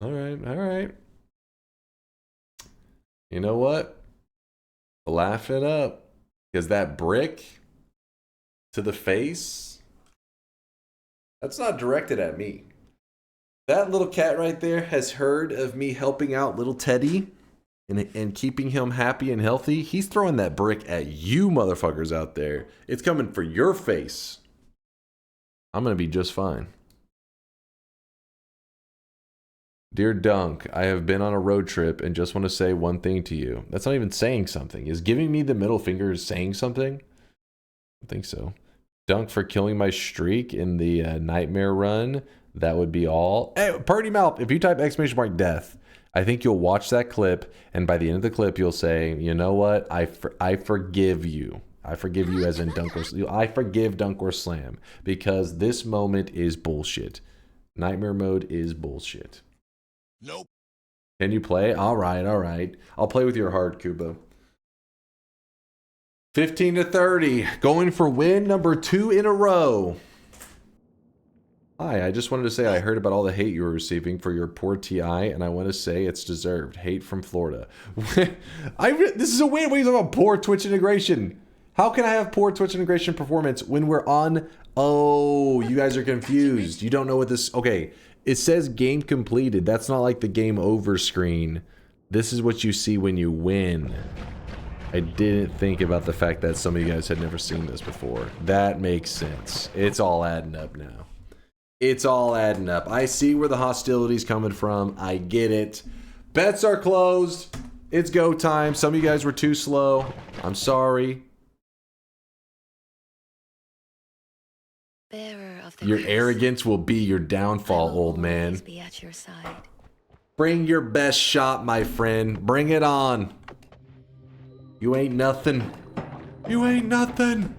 All right, all right. You know what? Laugh it up. Because that brick to the face, that's not directed at me. That little cat right there has heard of me helping out little Teddy and keeping him happy and healthy. He's throwing that brick at you motherfuckers out there. It's coming for your face. I'm going to be just fine. Dear Dunk, I have been on a road trip and just want to say one thing to you. That's not even saying something. Is giving me the middle finger saying something? I don't think so. Dunk for killing my streak in the nightmare run. That would be all. Hey, Purdy Mouth, if you type !death, I think you'll watch that clip, and by the end of the clip, you'll say, you know what? I forgive you. I forgive you as in DunkOrSlam. I forgive DunkOrSlam because this moment is bullshit. Nightmare mode is bullshit. Nope. Can you play? All right, all right. I'll play with your heart, Kubo. 15 to 30. Going for win number 2 in a row. Hi, I just wanted to say I heard about all the hate you were receiving for your poor TI, and I want to say it's deserved. Hate from Florida. This is a win. What are you talking about? Poor Twitch integration. How can I have poor Twitch integration performance when we're on? Oh, you guys are confused. You don't know what this... Okay, it says game completed. That's not like the game over screen. This is what you see when you win. I didn't think about the fact that some of you guys had never seen this before. That makes sense. It's all adding up now. It's all adding up. I see where the hostility's coming from. I get it. Bets are closed. It's go time. Some of you guys were too slow. I'm sorry. Your arrogance will be your downfall, old man. Be at your side. Bring your best shot, my friend. Bring it on. You ain't nothing. You ain't nothing.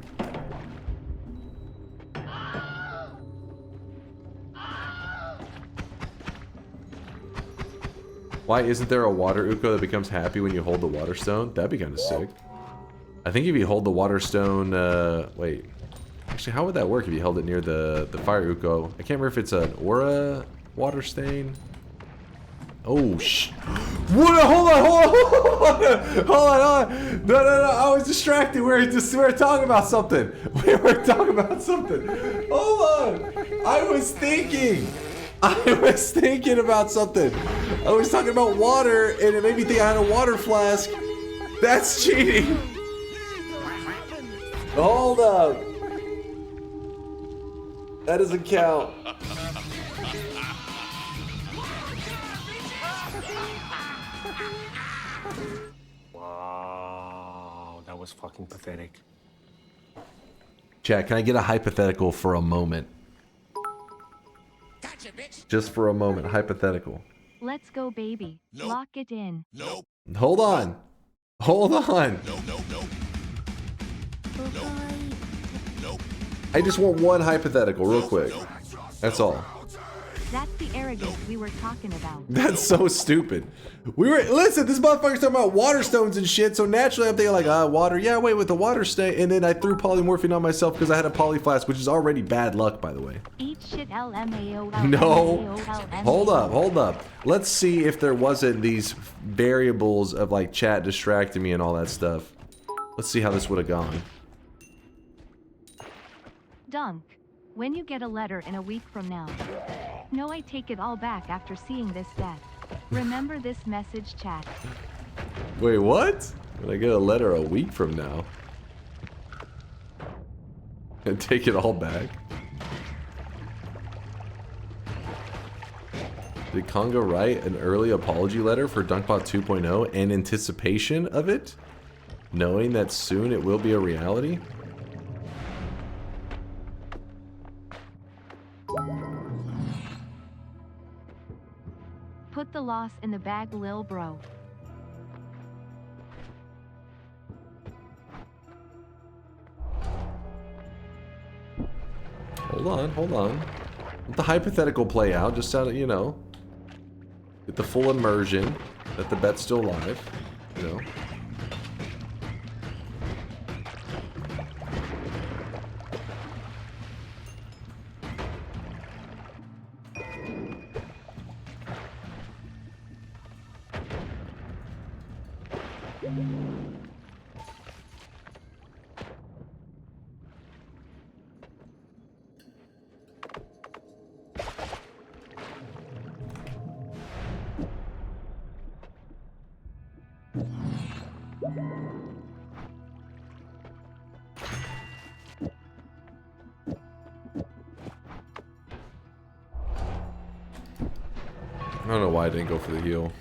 Why isn't there a water Uko that becomes happy when you hold the water stone? That'd be kind of sick. I think if you hold the water stone, wait. Actually, how would that work if you held it near the fire Uko? I can't remember if it's an aura water stain. Oh, what? Hold on. No. I was distracted. We were talking about something. Hold on. I was thinking about something. I was talking about water, and it made me think I had a water flask. That's cheating. Hold up. That doesn't count. Wow, that was fucking pathetic. Chat, can I get a hypothetical for a moment? Gotcha, bitch. Just for a moment, hypothetical. Let's go, baby. Nope. Lock it in. Nope. Hold on. Nope. I just want one hypothetical real quick. That's all. That's the arrogance we were talking about. That's so stupid. Listen, this motherfucker's talking about water stones and shit, so naturally I'm thinking like, water, yeah, wait, with the water stain, and then I threw polymorphine on myself because I had a poly flask, which is already bad luck, by the way. Eat shit LMAO. No. Hold up. Let's see if there wasn't these variables of like chat distracting me and all that stuff. Let's see how this would have gone. Dunk, when you get a letter in a week from now. No, I take it all back after seeing this death. Remember this message, chat. Wait, what? When I get a letter a week from now? And take it all back? Did Conga write an early apology letter for Dunkbot 2.0 in anticipation of it? Knowing that soon it will be a reality? Put the loss in the bag, lil bro. Hold on. Let the hypothetical play out, just so you know. Get the full immersion that the bet's still live, you know. I don't know why I didn't go for the heal.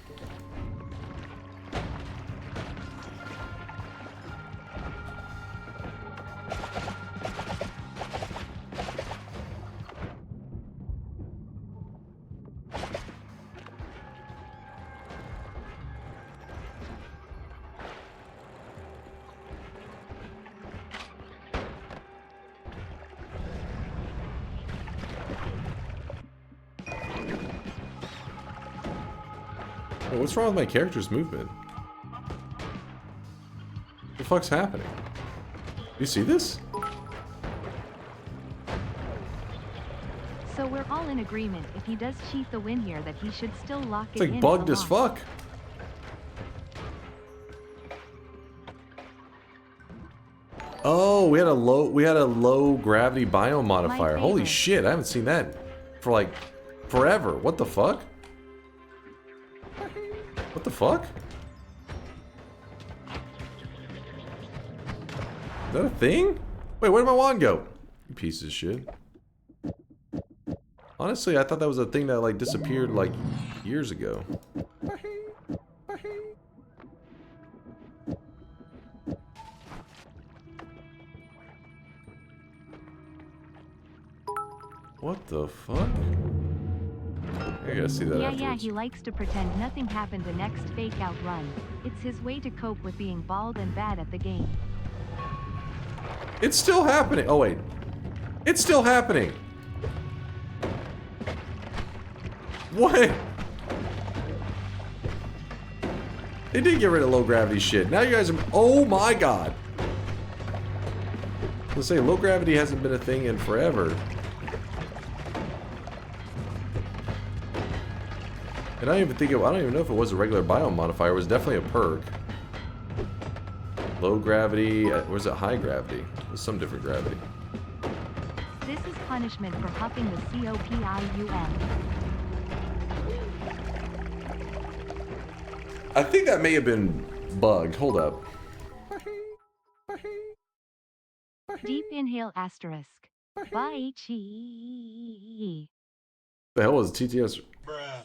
Oh, what's wrong with my character's movement? What the fuck's happening? You see this? So we're all in agreement if he does cheat the win here that he should still lock It's it in. like bugged as fuck. Oh, we had a low gravity biome modifier. Holy shit, I haven't seen that for like forever. What the fuck? What the fuck? Is that a thing? Wait, where did my wand go? You piece of shit. Honestly, I thought that was a thing that like disappeared like years ago. What the fuck? I gotta see that afterwards. Yeah, he likes to pretend nothing happened the next fake out run. It's his way to cope with being bald and bad at the game. It's still happening. Oh wait. It's still happening. What? They did get rid of low gravity shit. Now you guys are... Oh my god. Let's say low gravity hasn't been a thing in forever. And I don't even know if it was a regular biome modifier. It was definitely a perk. Low gravity, or was it high gravity? It was some different gravity. This is punishment for huffing the COPIUM. I think that may have been bugged. Hold up. Deep inhale asterisk. Bye chi. The hell was TTS? Bruh.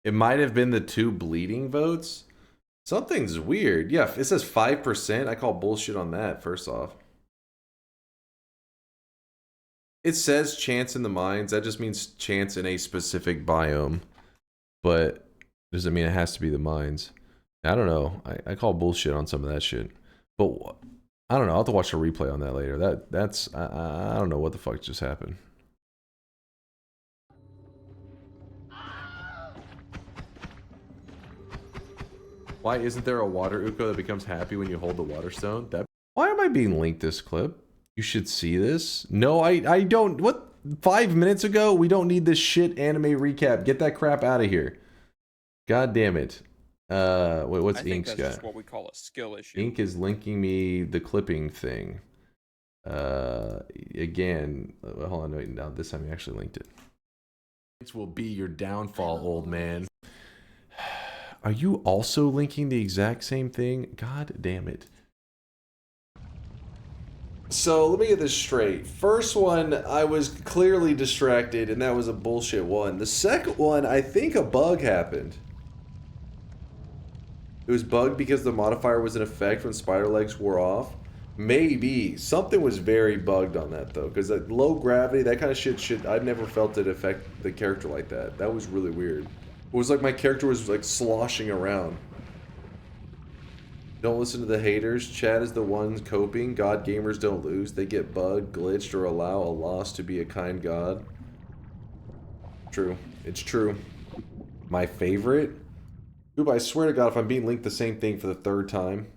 It might have been the 2 bleeding votes. Something's weird. Yeah, it says 5%. I call bullshit on that, first off. It says chance in the mines. That just means chance in a specific biome. But doesn't mean it has to be the mines. I don't know. I call bullshit on some of that shit. But I don't know. I'll have to watch a replay on that later. That's I don't know what the fuck just happened. Why isn't there a water Uko that becomes happy when you hold the water stone? Why am I being linked this clip? You should see this. No, I don't. What? 5 minutes ago? We don't need this shit anime recap. Get that crap out of here. God damn it. Wait, what's Ink's got? That's just what we call a skill issue. Ink is linking me the clipping thing. Again, hold on, wait, now this time he actually linked it. This will be your downfall, old man. Are you also linking the exact same thing? God damn it. So let me get this straight. First one, I was clearly distracted, and that was a bullshit one. The second one, I think a bug happened. It was bugged because the modifier was in effect when spider legs wore off. Maybe. Something was very bugged on that, though, because that low gravity, that kind of shit, I've never felt it affect the character like that. That was really weird. It was like my character was like sloshing around. Don't listen to the haters. Chat is the ones coping. God gamers don't lose. They get bugged, glitched, or allow a loss to be a kind god. True. It's true. My favorite? Ooh, I swear to God, if I'm being linked the same thing for the 3rd time.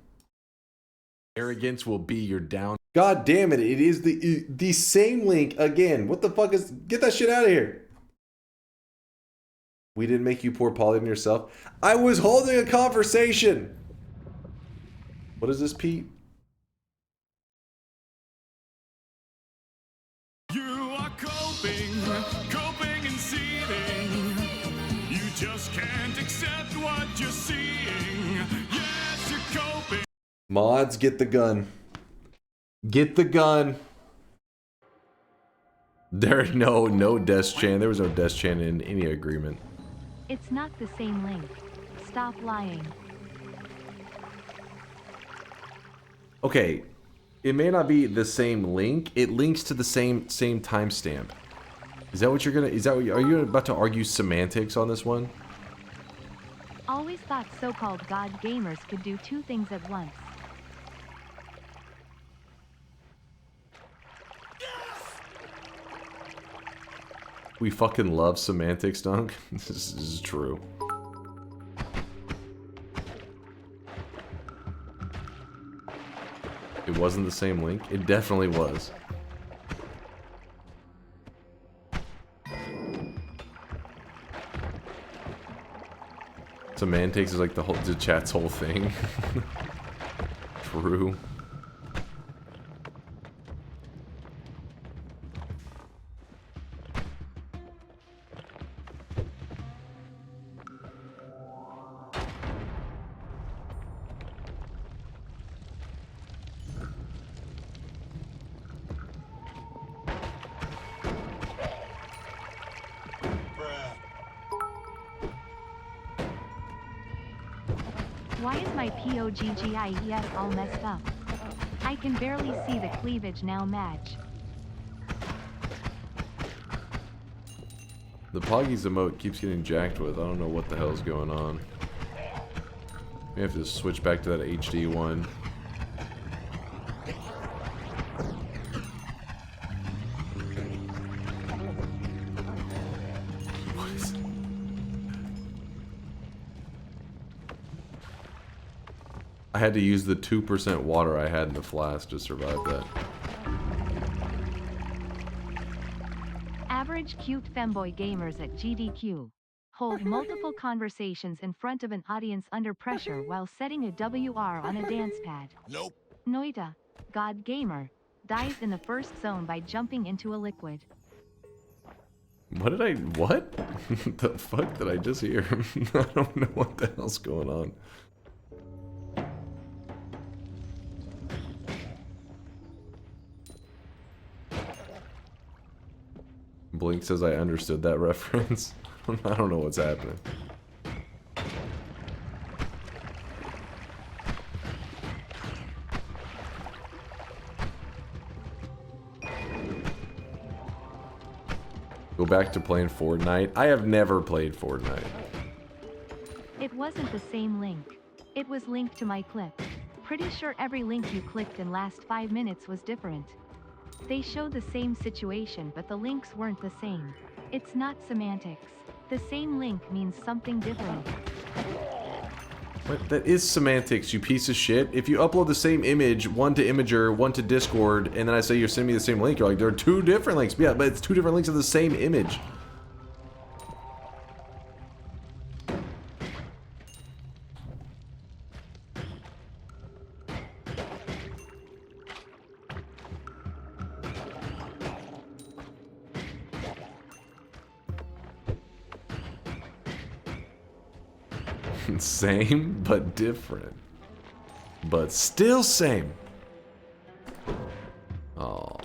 Arrogance will be your down. God damn it, it is the same link again. What the fuck is... Get that shit out of here. We didn't make you pour poly on yourself. I was holding a conversation. What is this, Pete? You are coping Mods, get the gun. Get the gun. There no desk chain. There was no desk chain in any agreement. It's not the same link. Stop lying. Okay, it may not be the same link. It links to the same timestamp. Is that what you're gonna? Are you about to argue semantics on this one? Always thought so-called god gamers could do two things at once. We fucking love semantics, Dunk. This is true. It wasn't the same link? It definitely was. Semantics is like the chat's whole thing. True. Why is my POGGIES all messed up? I can barely see the cleavage now match. The Poggies emote keeps getting jacked with. I don't know what the hell's going on. We have to switch back to that HD one. I had to use the 2% water I had in the flask to survive that. Average cute femboy gamers at GDQ hold multiple conversations in front of an audience under pressure while setting a WR on a dance pad. Nope. Noita, god gamer, dies in the first zone by jumping into a liquid. What? The fuck did I just hear? I don't know what the hell's going on. Blink says I understood that reference. I don't know what's happening. Go back to playing Fortnite. I have never played Fortnite. It wasn't the same link. It was linked to my clip. Pretty sure every link you clicked in last 5 minutes was different. They show the same situation, but the links weren't the same. It's not semantics. The same link means something different. What? That is semantics, you piece of shit. If you upload the same image, one to Imager, one to Discord, and then I say you're sending me the same link, you're like, there are two different links. Yeah, but it's two different links of the same image. Same, but different. But still same. Oh.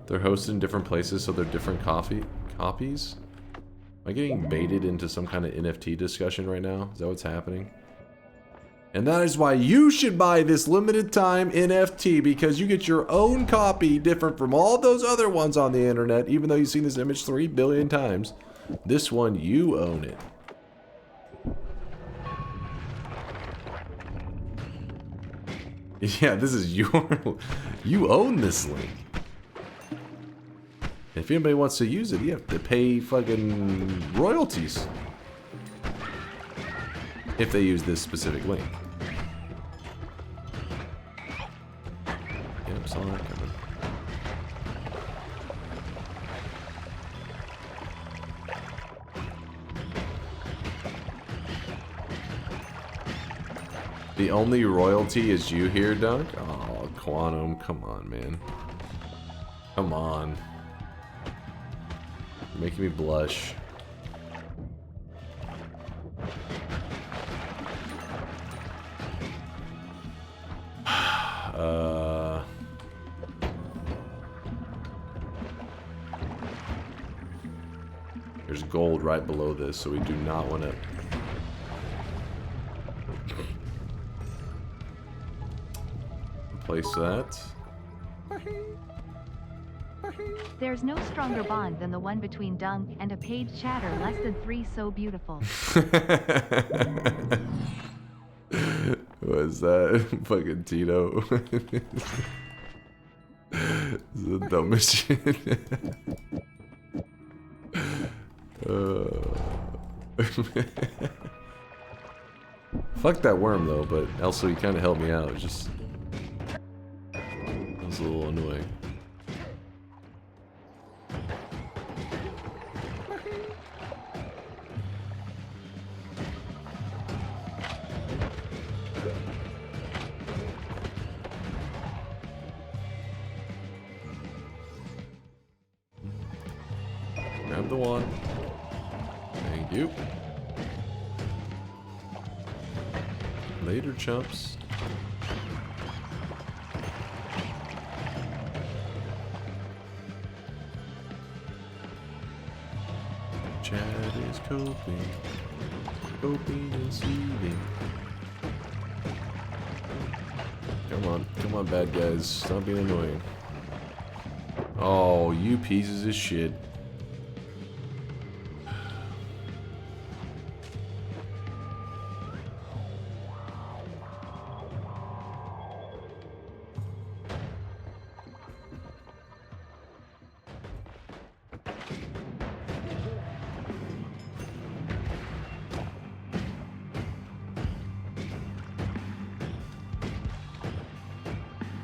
They're hosted in different places, so they're different copies? Am I getting baited into some kind of NFT discussion right now? Is that what's happening? And that is why you should buy this limited time NFT, because you get your own copy different from all those other ones on the internet, even though you've seen this image 3 billion times. This one, you own it. Yeah, this is your... You own this link. If anybody wants to use it, you have to pay fucking royalties. If they use this specific link. Yep, saw that coming. The only royalty is you here, Dunk? Oh, Quantum, come on, man. Come on. You're making me blush. There's gold right below this, so we do not want to... Place that. There's no stronger bond than the one between Dunk and a paid chatter less than 3 so beautiful. What is that? Fucking Tito. This is the dumbest shit. Fuck that worm though, but also he kind of helped me out. It was just... It was a little annoying. Grab the one. Thank you. Later, chumps. Chad is coping and seething. Come on, bad guys. Stop being annoying. Oh, you pieces of shit.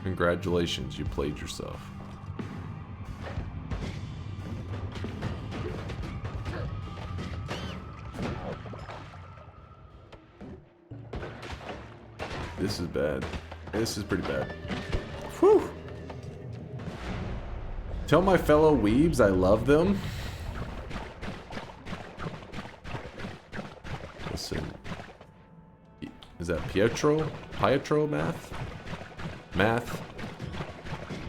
Congratulations, you played yourself. This is bad. This is pretty bad. Whew. Tell my fellow weebs I love them. Listen. Is that Pietro? Pietro math? Math?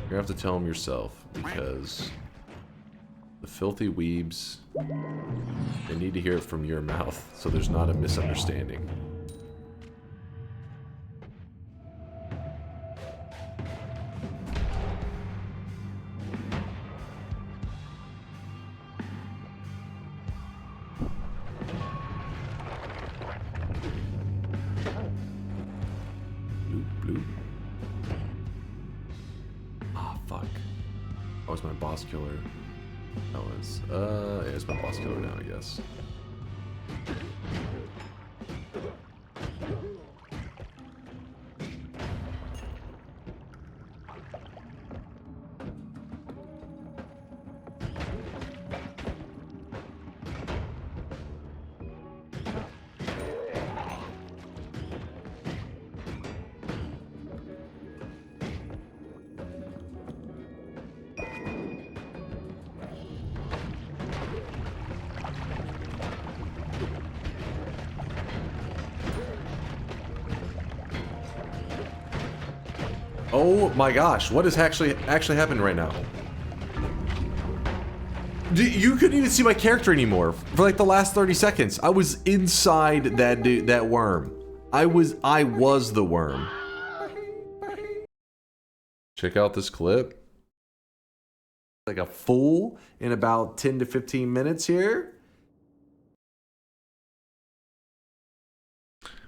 You're gonna have to tell them yourself, because the filthy weebs, they need to hear it from your mouth, so there's not a misunderstanding. Boss killer. That was, yeah, it's my boss killer now, I guess. Oh my gosh, what is actually happening right now? You couldn't even see my character anymore for like the last 30 seconds. I was inside that worm. I was the worm. Check out this clip. Like a fool in about 10 to 15 minutes here.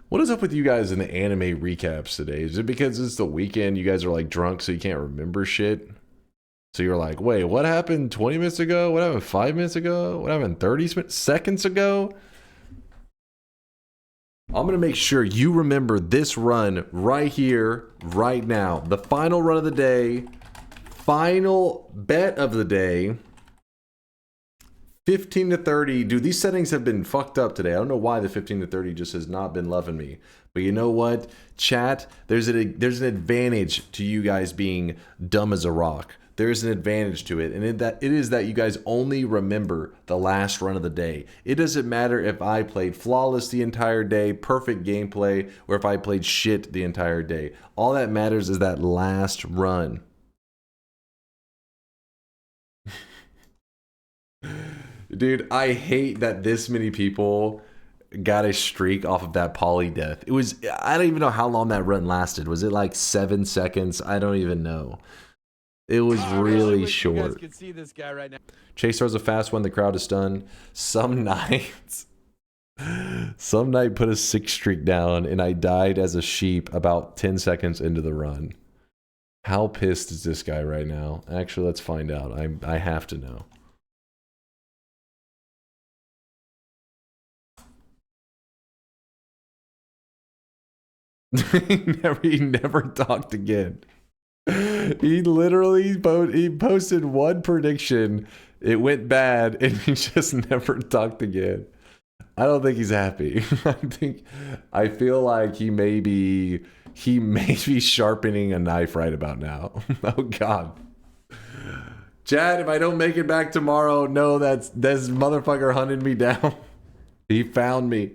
What is up with you guys in the anime recaps today? Is it because it's the weekend, you guys are like drunk so you can't remember shit? So you're like, wait, what happened 20 minutes ago? What happened 5 minutes ago? What happened 30 seconds ago? I'm going to make sure you remember this run right here, right now. The final run of the day. Final bet of the day. 15 to 30. Dude, these settings have been fucked up today. I don't know why the 15 to 30 just has not been loving me. But you know what? Chat, there's an advantage to you guys being dumb as a rock. There's an advantage to it, and it is that you guys only remember the last run of the day. It doesn't matter if I played flawless the entire day, perfect gameplay, or if I played shit the entire day. All that matters is that last run. Dude, I hate that this many people got a streak off of that poly death. It was, I don't even know how long that run lasted. Was it like 7 seconds? I don't even know. It was really short. You guys can see this guy right now. Chase throws a fast one. The crowd is stunned. Some night put a 6 streak down, and I died as a sheep about 10 seconds into the run. How pissed is this guy right now? Actually, let's find out. I have to know. he never talked again. He literally posted one prediction, it went bad, and he just never talked again. I don't think he's happy. I feel like he may be sharpening a knife right about now. Oh God. Chad, if I don't make it back tomorrow, no, that's motherfucker hunted me down. He found me.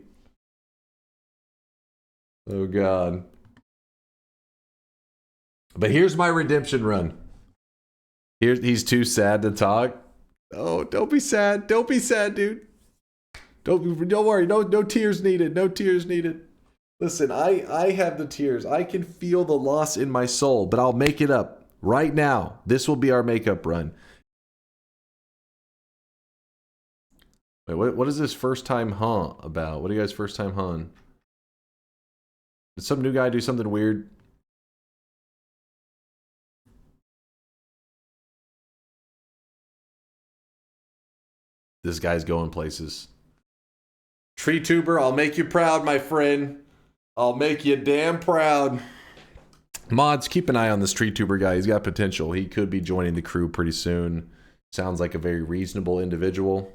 Oh God. But here's my redemption run. He's too sad to talk. Oh, don't be sad. Don't be sad, dude. Don't worry. No tears needed. No tears needed. Listen, I have the tears. I can feel the loss in my soul, but I'll make it up right now. This will be our makeup run. Wait, what is this first time huh about? What are you guys first time huh? Did some new guy do something weird? This guy's going places. Tree tuber, I'll make you proud, my friend. I'll make you damn proud. Mods, keep an eye on this tree tuber guy. He's got potential. He could be joining the crew pretty soon. Sounds like a very reasonable individual.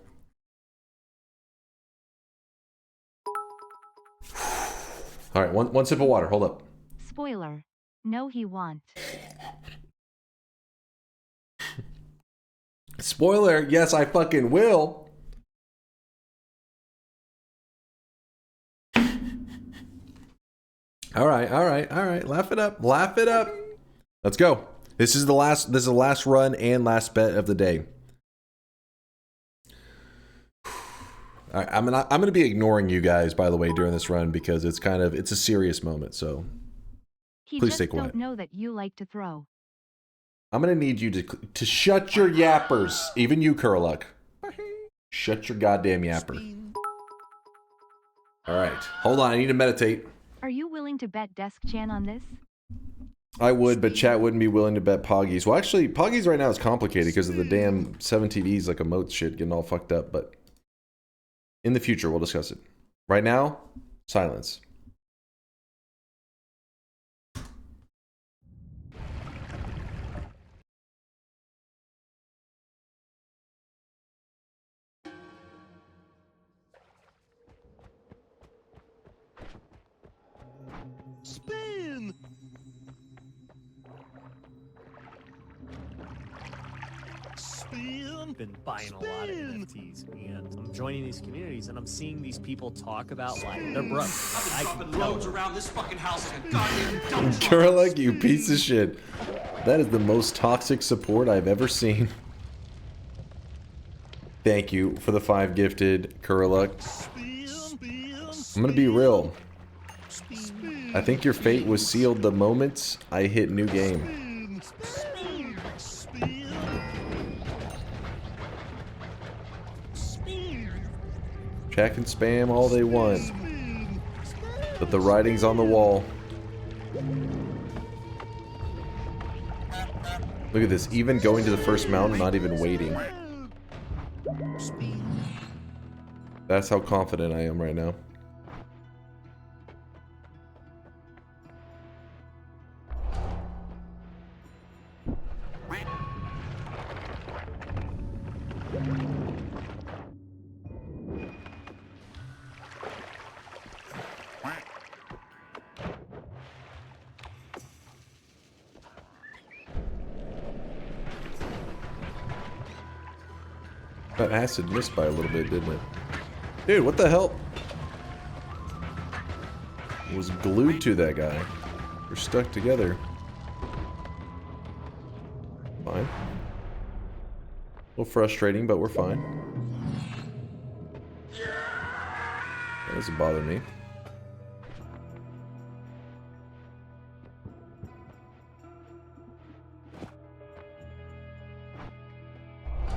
All right, one sip of water. Hold up. Spoiler. No, he won't. Spoiler, yes, I fucking will. All right. Laugh it up. Laugh it up. Let's go. This is the last run and last bet of the day. All right, I'm gonna be ignoring you guys, by the way, during this run because it's a serious moment. So please stay quiet. Don't know that you like to throw. I'm gonna need you to shut your yappers. Even you, Curluck. Shut your goddamn yapper. All right, hold on. I need to meditate. Are you willing to bet DeskChan on this? I would, but chat wouldn't be willing to bet Poggies. Well, actually, Poggies right now is complicated because of the damn 7 TVs like emotes shit getting all fucked up. But in the future, we'll discuss it. Right now, silence. Spin! Spin! Been buying a lot of NFTs, and I'm joining these communities, and I'm seeing these people talk about like they're broke. I've been dropping loads around this fucking house like a goddamn dump truck. Curluck, you piece of shit. That is the most toxic support I've ever seen. Thank you for the 5 gifted, Curluck. I'm gonna be real. I think your fate was sealed the moment I hit new game. Chat can spam all they want, but the writing's on the wall. Look at this, even going to the first mountain, not even waiting. That's how confident I am right now. That acid missed by a little bit, didn't it? Dude, what the hell? It was glued to that guy. We're stuck together. Fine. A little frustrating, but we're fine. That doesn't bother me.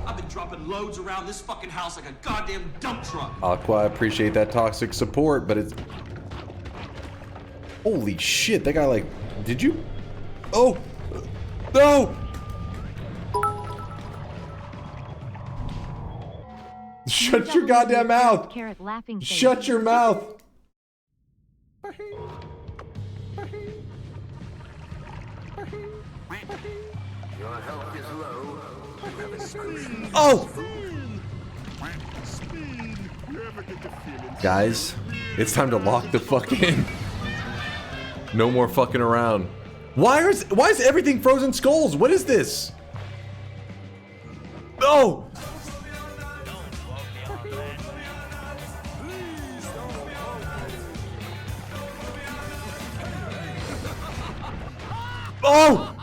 I've been dropping loads around this fucking house like a goddamn dump truck. Aqua, I appreciate that toxic support, but it's... Holy shit, that guy like... Did you... Oh! No! Shut your goddamn mouth! Shut your mouth! Your health is low. You have a screen. Oh! Guys, it's time to lock the fuck in. No more fucking around. Why is everything frozen skulls? What is this? No! Oh!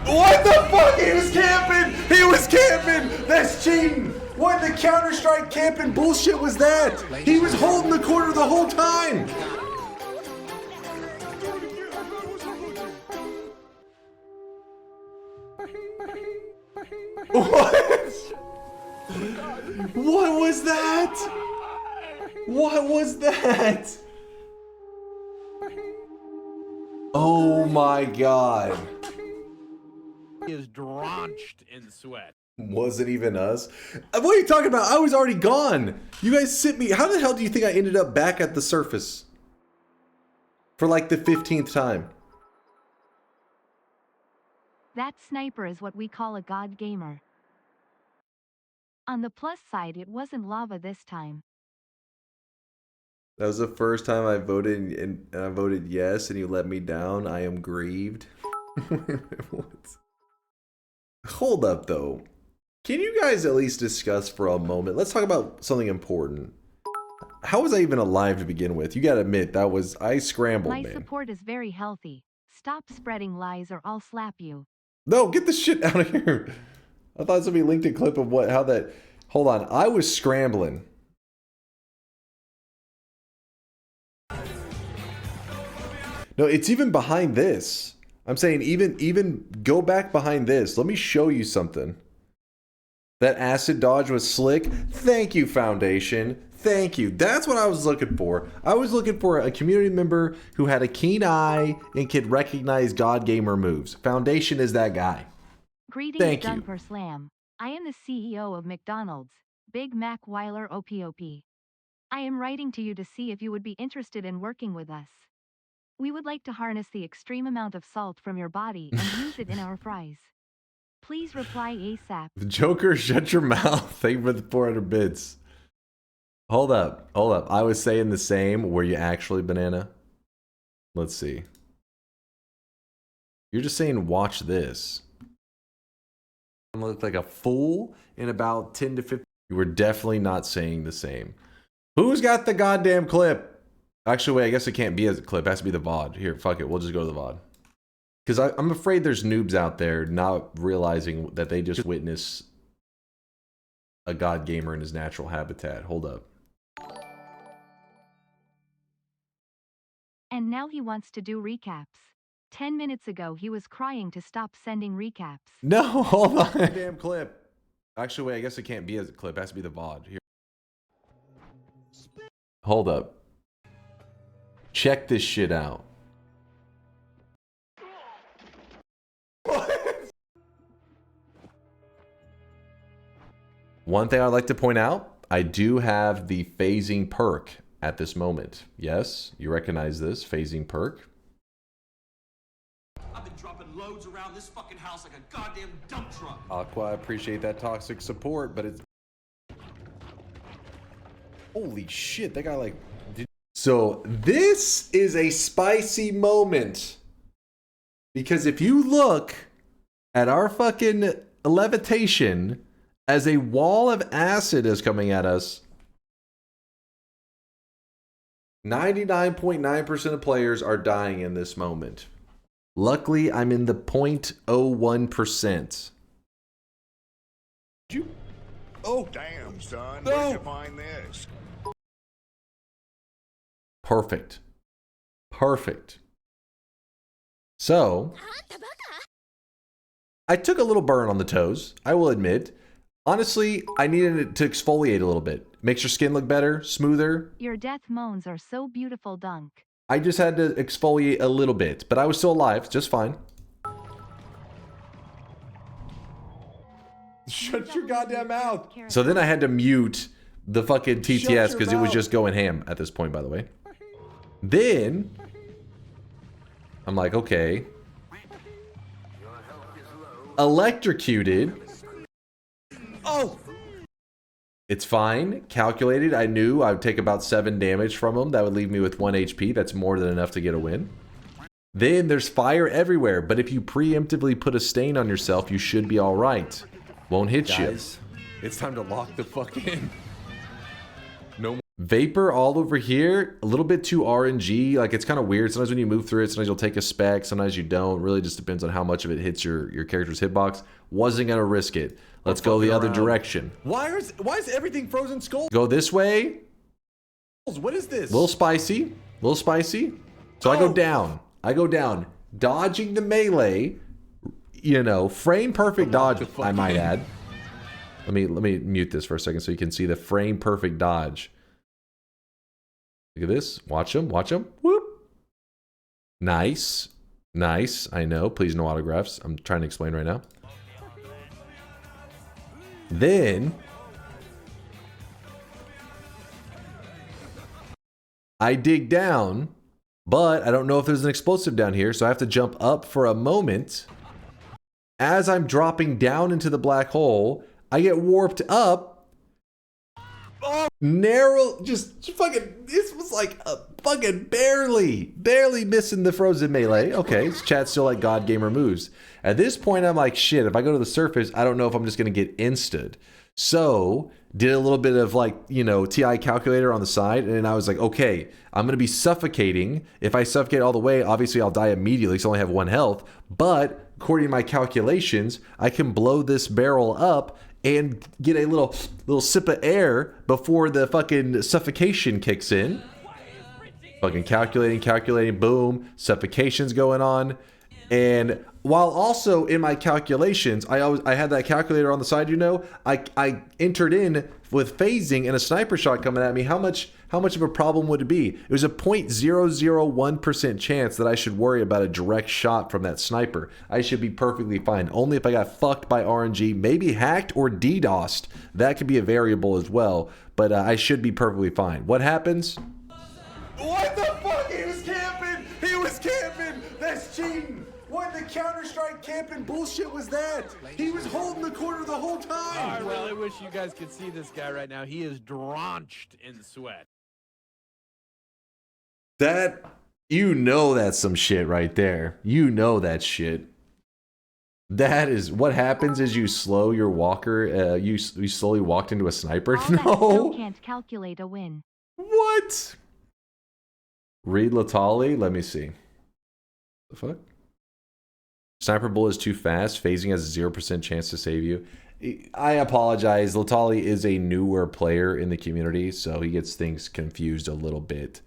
What the fuck? He was camping! He was camping! That's cheating! What the Counter-Strike camping bullshit was that? He was holding the corner the whole time! What? What was that? What was that? Oh my god. He is drenched in sweat. Wasn't even us. What are you talking about? I was already gone. You guys sent me. How the hell do you think I ended up back at the surface? For like the 15th time. That sniper is what we call a god gamer. On the plus side, it wasn't lava this time. That was the first time I voted and I voted yes and you let me down. I am grieved. Hold up though. Can you guys at least discuss for a moment? Let's talk about something important. How was I even alive to begin with? You gotta admit, I scrambled, My man. support is very healthy. Stop spreading lies or I'll slap you. No, get this shit out of here. I thought somebody linked a clip of how that... Hold on, I was scrambling. No, it's even behind this. I'm saying even go back behind this. Let me show you something. That acid dodge was slick. Thank you, Foundation. Thank you. That's what I was looking for. I was looking for a community member who had a keen eye and could recognize God Gamer moves. Foundation is that guy. Greetings, Thank you. DunkOrSlam. I am the CEO of McDonald's, Big Mac Weiler OPOP. I am writing to you to see if you would be interested in working with us. We would like to harness the extreme amount of salt from your body and use it in our fries. Please reply ASAP. Joker, shut your mouth. Thank you for the 400 bits. Hold up. Hold up. I was saying the same. Were you actually, Banana? Let's see. You're just saying watch this. I look like a fool in about 10 to 15. You were definitely not saying the same. Who's got the goddamn clip? Actually, wait, I guess it can't be as a clip. It has to be the VOD. Here, fuck it. We'll just go to the VOD. Because I'm afraid there's noobs out there not realizing that they just witnessed a god gamer in his natural habitat. Hold up. And now he wants to do recaps. 10 minutes ago he was crying to stop sending recaps. No, hold on. Damn clip. Actually, wait, I guess it can't be as a clip. It has to be the VOD. Here. Hold up. Check this shit out. What? One thing I'd like to point out, I do have the phasing perk at this moment. Yes, you recognize this phasing perk. I've been dropping loads around this fucking house like a goddamn dump truck. Aqua, I appreciate that toxic support, but it's... Holy shit, that guy like... So this is a spicy moment. Because if you look at our fucking levitation as a wall of acid is coming at us. 99.9% of players are dying in this moment. Luckily, I'm in the 0.01%. Oh, damn, son. Where'd you find this? Perfect. Perfect. So, I took a little burn on the toes, I will admit. Honestly, I needed it to exfoliate a little bit. Makes your skin look better, smoother. Your death moans are so beautiful, Dunk. I just had to exfoliate a little bit, but I was still alive, just fine. Shut your goddamn mouth. So then I had to mute the fucking TTS because it was just going ham at this point, by the way. Then I'm like, okay. Electrocuted. Oh! It's fine. Calculated. I knew I would take about 7 damage from him. That would leave me with 1 HP. That's more than enough to get a win. Then there's fire everywhere. But if you preemptively put a stain on yourself, you should be all right. Won't hit Guys, it's time to lock the fuck in. No more. Vapor all over here. A little bit too RNG. Like, it's kind of weird. Sometimes when you move through it, sometimes you'll take a spec. Sometimes you don't. Really just depends on how much of it hits your character's hitbox. Wasn't going to risk it. Let's go the other direction. Why is everything frozen skull? Go this way. What is this? A little spicy. A little spicy. So I go down. I go down. Dodging the melee. You know, frame perfect dodge, I might add. Let me mute this for a second so you can see the frame perfect dodge. Look at this. Watch him. Watch him. Whoop. Nice. Nice. I know. Please no autographs. I'm trying to explain right now. Then I dig down, but I don't know if there's an explosive down here, so I have to jump up for a moment. As I'm dropping down into the black hole, I get warped up. Oh, narrow, just fucking, this was like a fucking barely missing the frozen melee. Okay, chat's still like God Gamer moves. At this point, I'm like, shit, if I go to the surface, I don't know if I'm just gonna get insta'd. So, did a little bit of like, you know, TI calculator on the side, and then I was like, okay, I'm gonna be suffocating. If I suffocate all the way, obviously I'll die immediately because I only have 1 health, but according to my calculations, I can blow this barrel up and get a little sip of air before the fucking suffocation kicks in. Fucking calculating, boom, suffocation's going on. And while also in my calculations, I had that calculator on the side, you know, I entered in with phasing and a sniper shot coming at me. How much of a problem would it be? It was a 0.001% chance that I should worry about a direct shot from that sniper. I should be perfectly fine. Only if I got fucked by RNG, maybe hacked or DDoSed. That could be a variable as well, but I should be perfectly fine. What happens? What the fuck? He was camping! He was camping! That's cheating! What the Counter-Strike camping bullshit was that? He was holding the corner the whole time! I really wish you guys could see this guy right now. He is drenched in sweat. That, you know that's some shit right there. You know that shit. That is, what happens is you slow your walker, you slowly walked into a sniper? All No! that still can't calculate a win. What? Read Latali? Let me see. The fuck? Sniper bullet is too fast. Phasing has a 0% chance to save you. I apologize. Latali is a newer player in the community, so he gets things confused a little bit.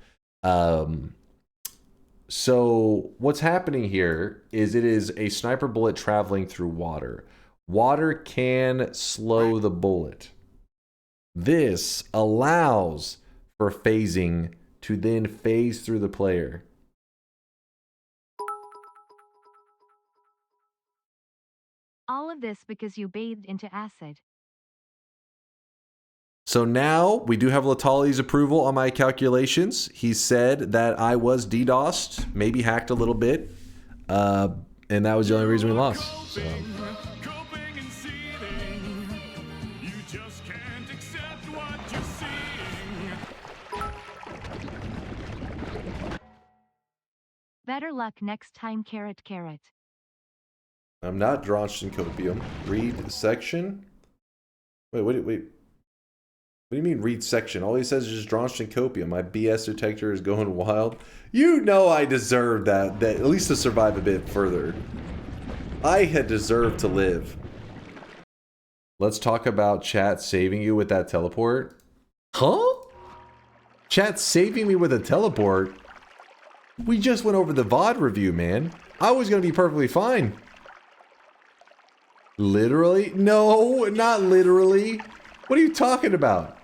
So what's happening here is it is a sniper bullet traveling through water. Water can slow the bullet. This allows for phasing to then phase through the player. All of this because you bathed into acid. So now we do have Latali's approval on my calculations. He said that I was DDoSed, maybe hacked a little bit, and that was the only reason we lost. So. Better luck next time, carrot. I'm not drenched in copium. Read section. Wait. What do you mean read section? All he says is just drenched in copium. My BS detector is going wild. You know I deserve that at least to survive a bit further. I had deserved to live. Let's talk about chat saving you with that teleport. Huh? Chat saving me with a teleport? We just went over the VOD review, man. I was gonna be perfectly fine. Literally? No, not literally. What are you talking about?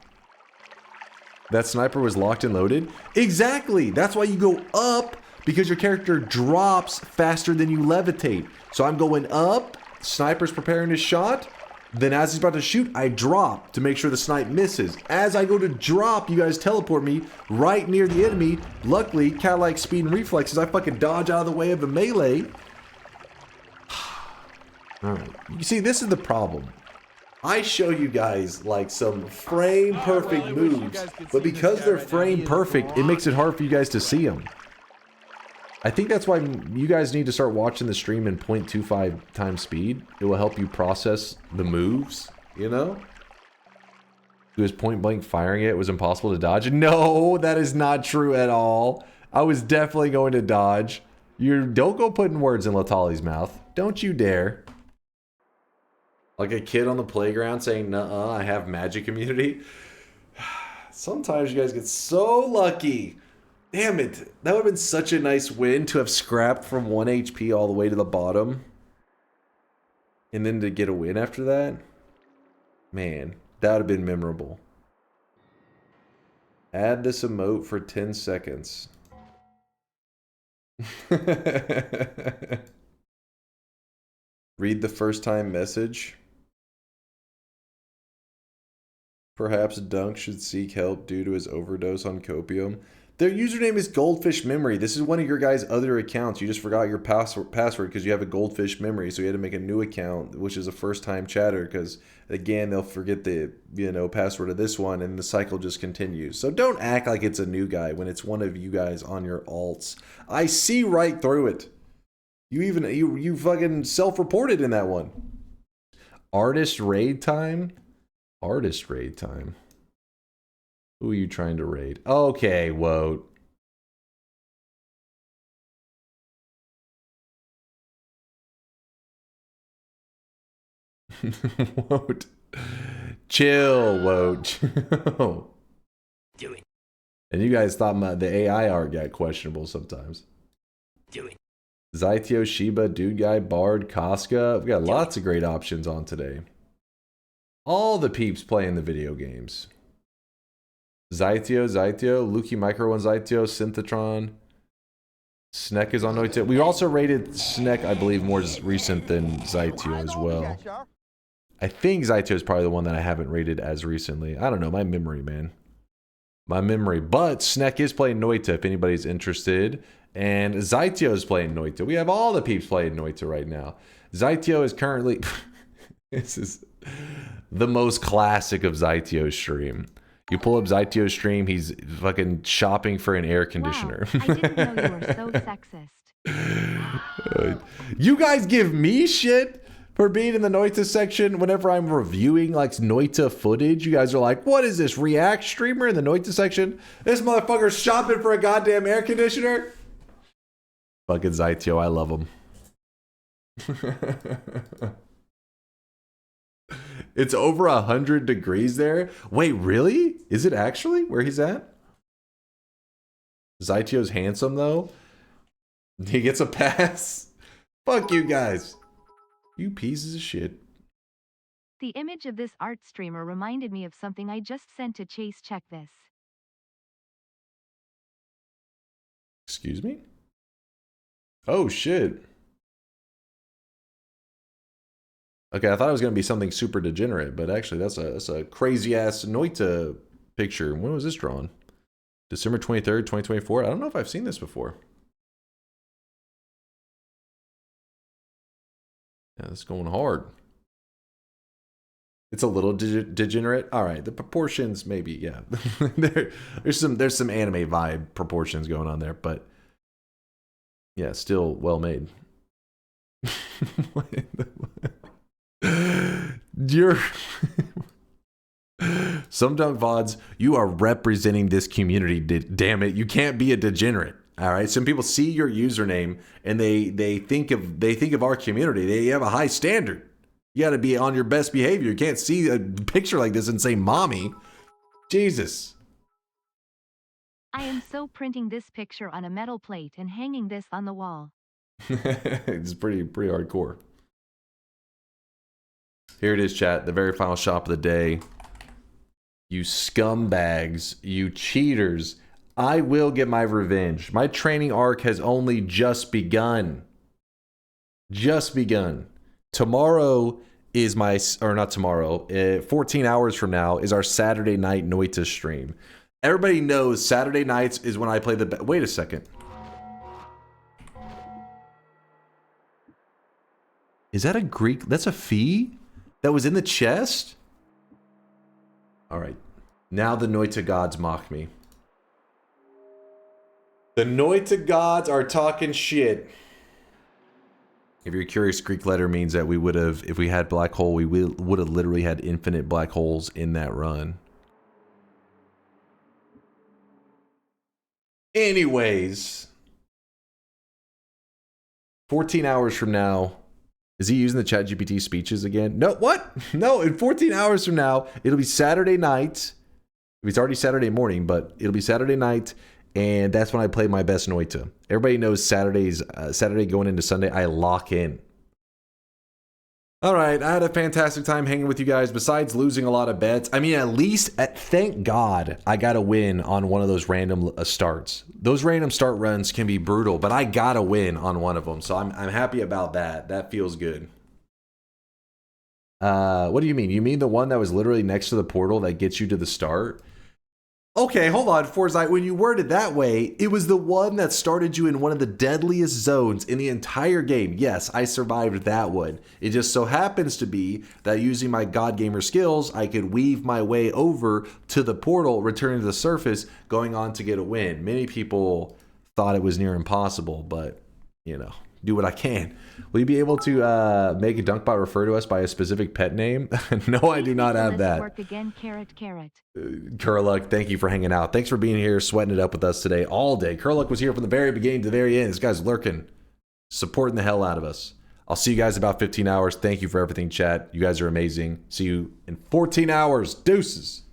That sniper was locked and loaded? Exactly! That's why you go up, because your character drops faster than you levitate. So I'm going up, sniper's preparing his shot, then as he's about to shoot, I drop to make sure the snipe misses. As I go to drop, you guys teleport me right near the enemy. Luckily, cat-like speed and reflexes, I fucking dodge out of the way of the melee. Alright, you see, this is the problem. I show you guys like some frame perfect moves, but because they're frame perfect, it makes it hard for you guys to see them. I think that's why you guys need to start watching the stream in 0.25 times speed. It will help you process the moves, you know? He was point blank firing it. It was impossible to dodge. No, that is not true at all. I was definitely going to dodge. You don't go putting words in Latali's mouth. Don't you dare. Like a kid on the playground saying, nuh-uh, I have magic immunity. Sometimes you guys get so lucky. Damn it. That would have been such a nice win to have scrapped from 1 HP all the way to the bottom. And then to get a win after that. Man, that would have been memorable. Add this emote for 10 seconds. Read the first time message. Perhaps Dunk should seek help due to his overdose on copium. Their username is Goldfish Memory. This is one of your guys' other accounts. You just forgot your password because you have a Goldfish Memory, so you had to make a new account, which is a first-time chatter, because, again, they'll forget the, password of this one, and the cycle just continues. So don't act like it's a new guy when it's one of you guys on your alts. I see right through it. You fucking self-reported in that one. Artist raid time? Artist raid time. Who are you trying to raid? Okay, Woat. Woat. Chill, Woat. Chill. Do it. And you guys thought the AI art got questionable sometimes. Do it. Zytio, Shiba, Dude Guy, Bard, Casca. We've got lots of great options on today. All the peeps playing the video games. Zytio, Luki Micro One Zytio, Synthetron. Snek is on Noita. We also rated Snek, I believe, more recent than Zytio as well. I think Zytio is probably the one that I haven't rated as recently. I don't know, my memory, man. My memory. But Snek is playing Noita if anybody's interested. And Zytio is playing Noita. We have all the peeps playing Noita right now. Zytio is currently... This is the most classic of Zytio's stream. You pull up Zytio's stream, he's fucking shopping for an air conditioner. Wow, I didn't know you were so sexist. You guys give me shit for being in the Noita section whenever I'm reviewing like Noita footage. You guys are like, what is this, React streamer in the Noita section? This motherfucker's shopping for a goddamn air conditioner? Fucking Zytio, I love him. It's over 100 degrees there. Wait, really? Is it actually where he's at? Zytio's handsome though. He gets a pass. Fuck you guys. You pieces of shit. The image of this art streamer reminded me of something I just sent to Chase. Check this. Excuse me? Oh shit. Okay, I thought it was going to be something super degenerate, but actually that's a crazy-ass Noita picture. When was this drawn? December 23rd, 2024? I don't know if I've seen this before. Yeah, it's going hard. It's a little degenerate. All right, the proportions maybe, yeah. there's some anime vibe proportions going on there, but yeah, still well made. You're some dunk vods. You are representing this community. Damn it! You can't be a degenerate. All right. Some people see your username and they think of our community. They have a high standard. You got to be on your best behavior. You can't see a picture like this and say "mommy." Jesus. I am so printing this picture on a metal plate and hanging this on the wall. It's pretty hardcore. Here it is, chat. The very final shop of the day. You scumbags, you cheaters. I will get my revenge. My training arc has only just begun. Just begun. Tomorrow is my, or not tomorrow, 14 hours from now is our Saturday night Noita stream. Everybody knows Saturday nights is when I play the, wait a second. Is that a Greek? That's a fee that was in the chest? All right. Now the Noita gods mock me. The Noita gods are talking shit. If you're curious, Greek letter means that we would have, if we had black hole, we would have literally had infinite black holes in that run. Anyways. 14 hours from now. Is he using the ChatGPT speeches again? No, what? No, in 14 hours from now, it'll be Saturday night. It's already Saturday morning, but it'll be Saturday night, and that's when I play my best Noita. Everybody knows Saturday going into Sunday, I lock in. All right, I had a fantastic time hanging with you guys. Besides losing a lot of bets, I mean, at least, thank God, I got a win on one of those random starts. Those random start runs can be brutal, but I got a win on one of them, so I'm happy about that. That feels good. What do you mean? You mean the one that was literally next to the portal that gets you to the start? Okay, hold on, Forsyth. When you word it that way, it was the one that started you in one of the deadliest zones in the entire game. Yes, I survived that one. It just so happens to be that using my God Gamer skills, I could weave my way over to the portal, returning to the surface, going on to get a win. Many people thought it was near impossible, but, you know, do what I can. Will you be able to make a dunkbot refer to us by a specific pet name? No, I do not have that. Work again, carrot. Kurluk, thank you for hanging out. Thanks for being here, sweating it up with us today all day. Kurluk was here from the very beginning to the very end. This guy's lurking, supporting the hell out of us. I'll see you guys in about 15 hours. Thank you for everything, chat. You guys are amazing. See you in 14 hours. Deuces.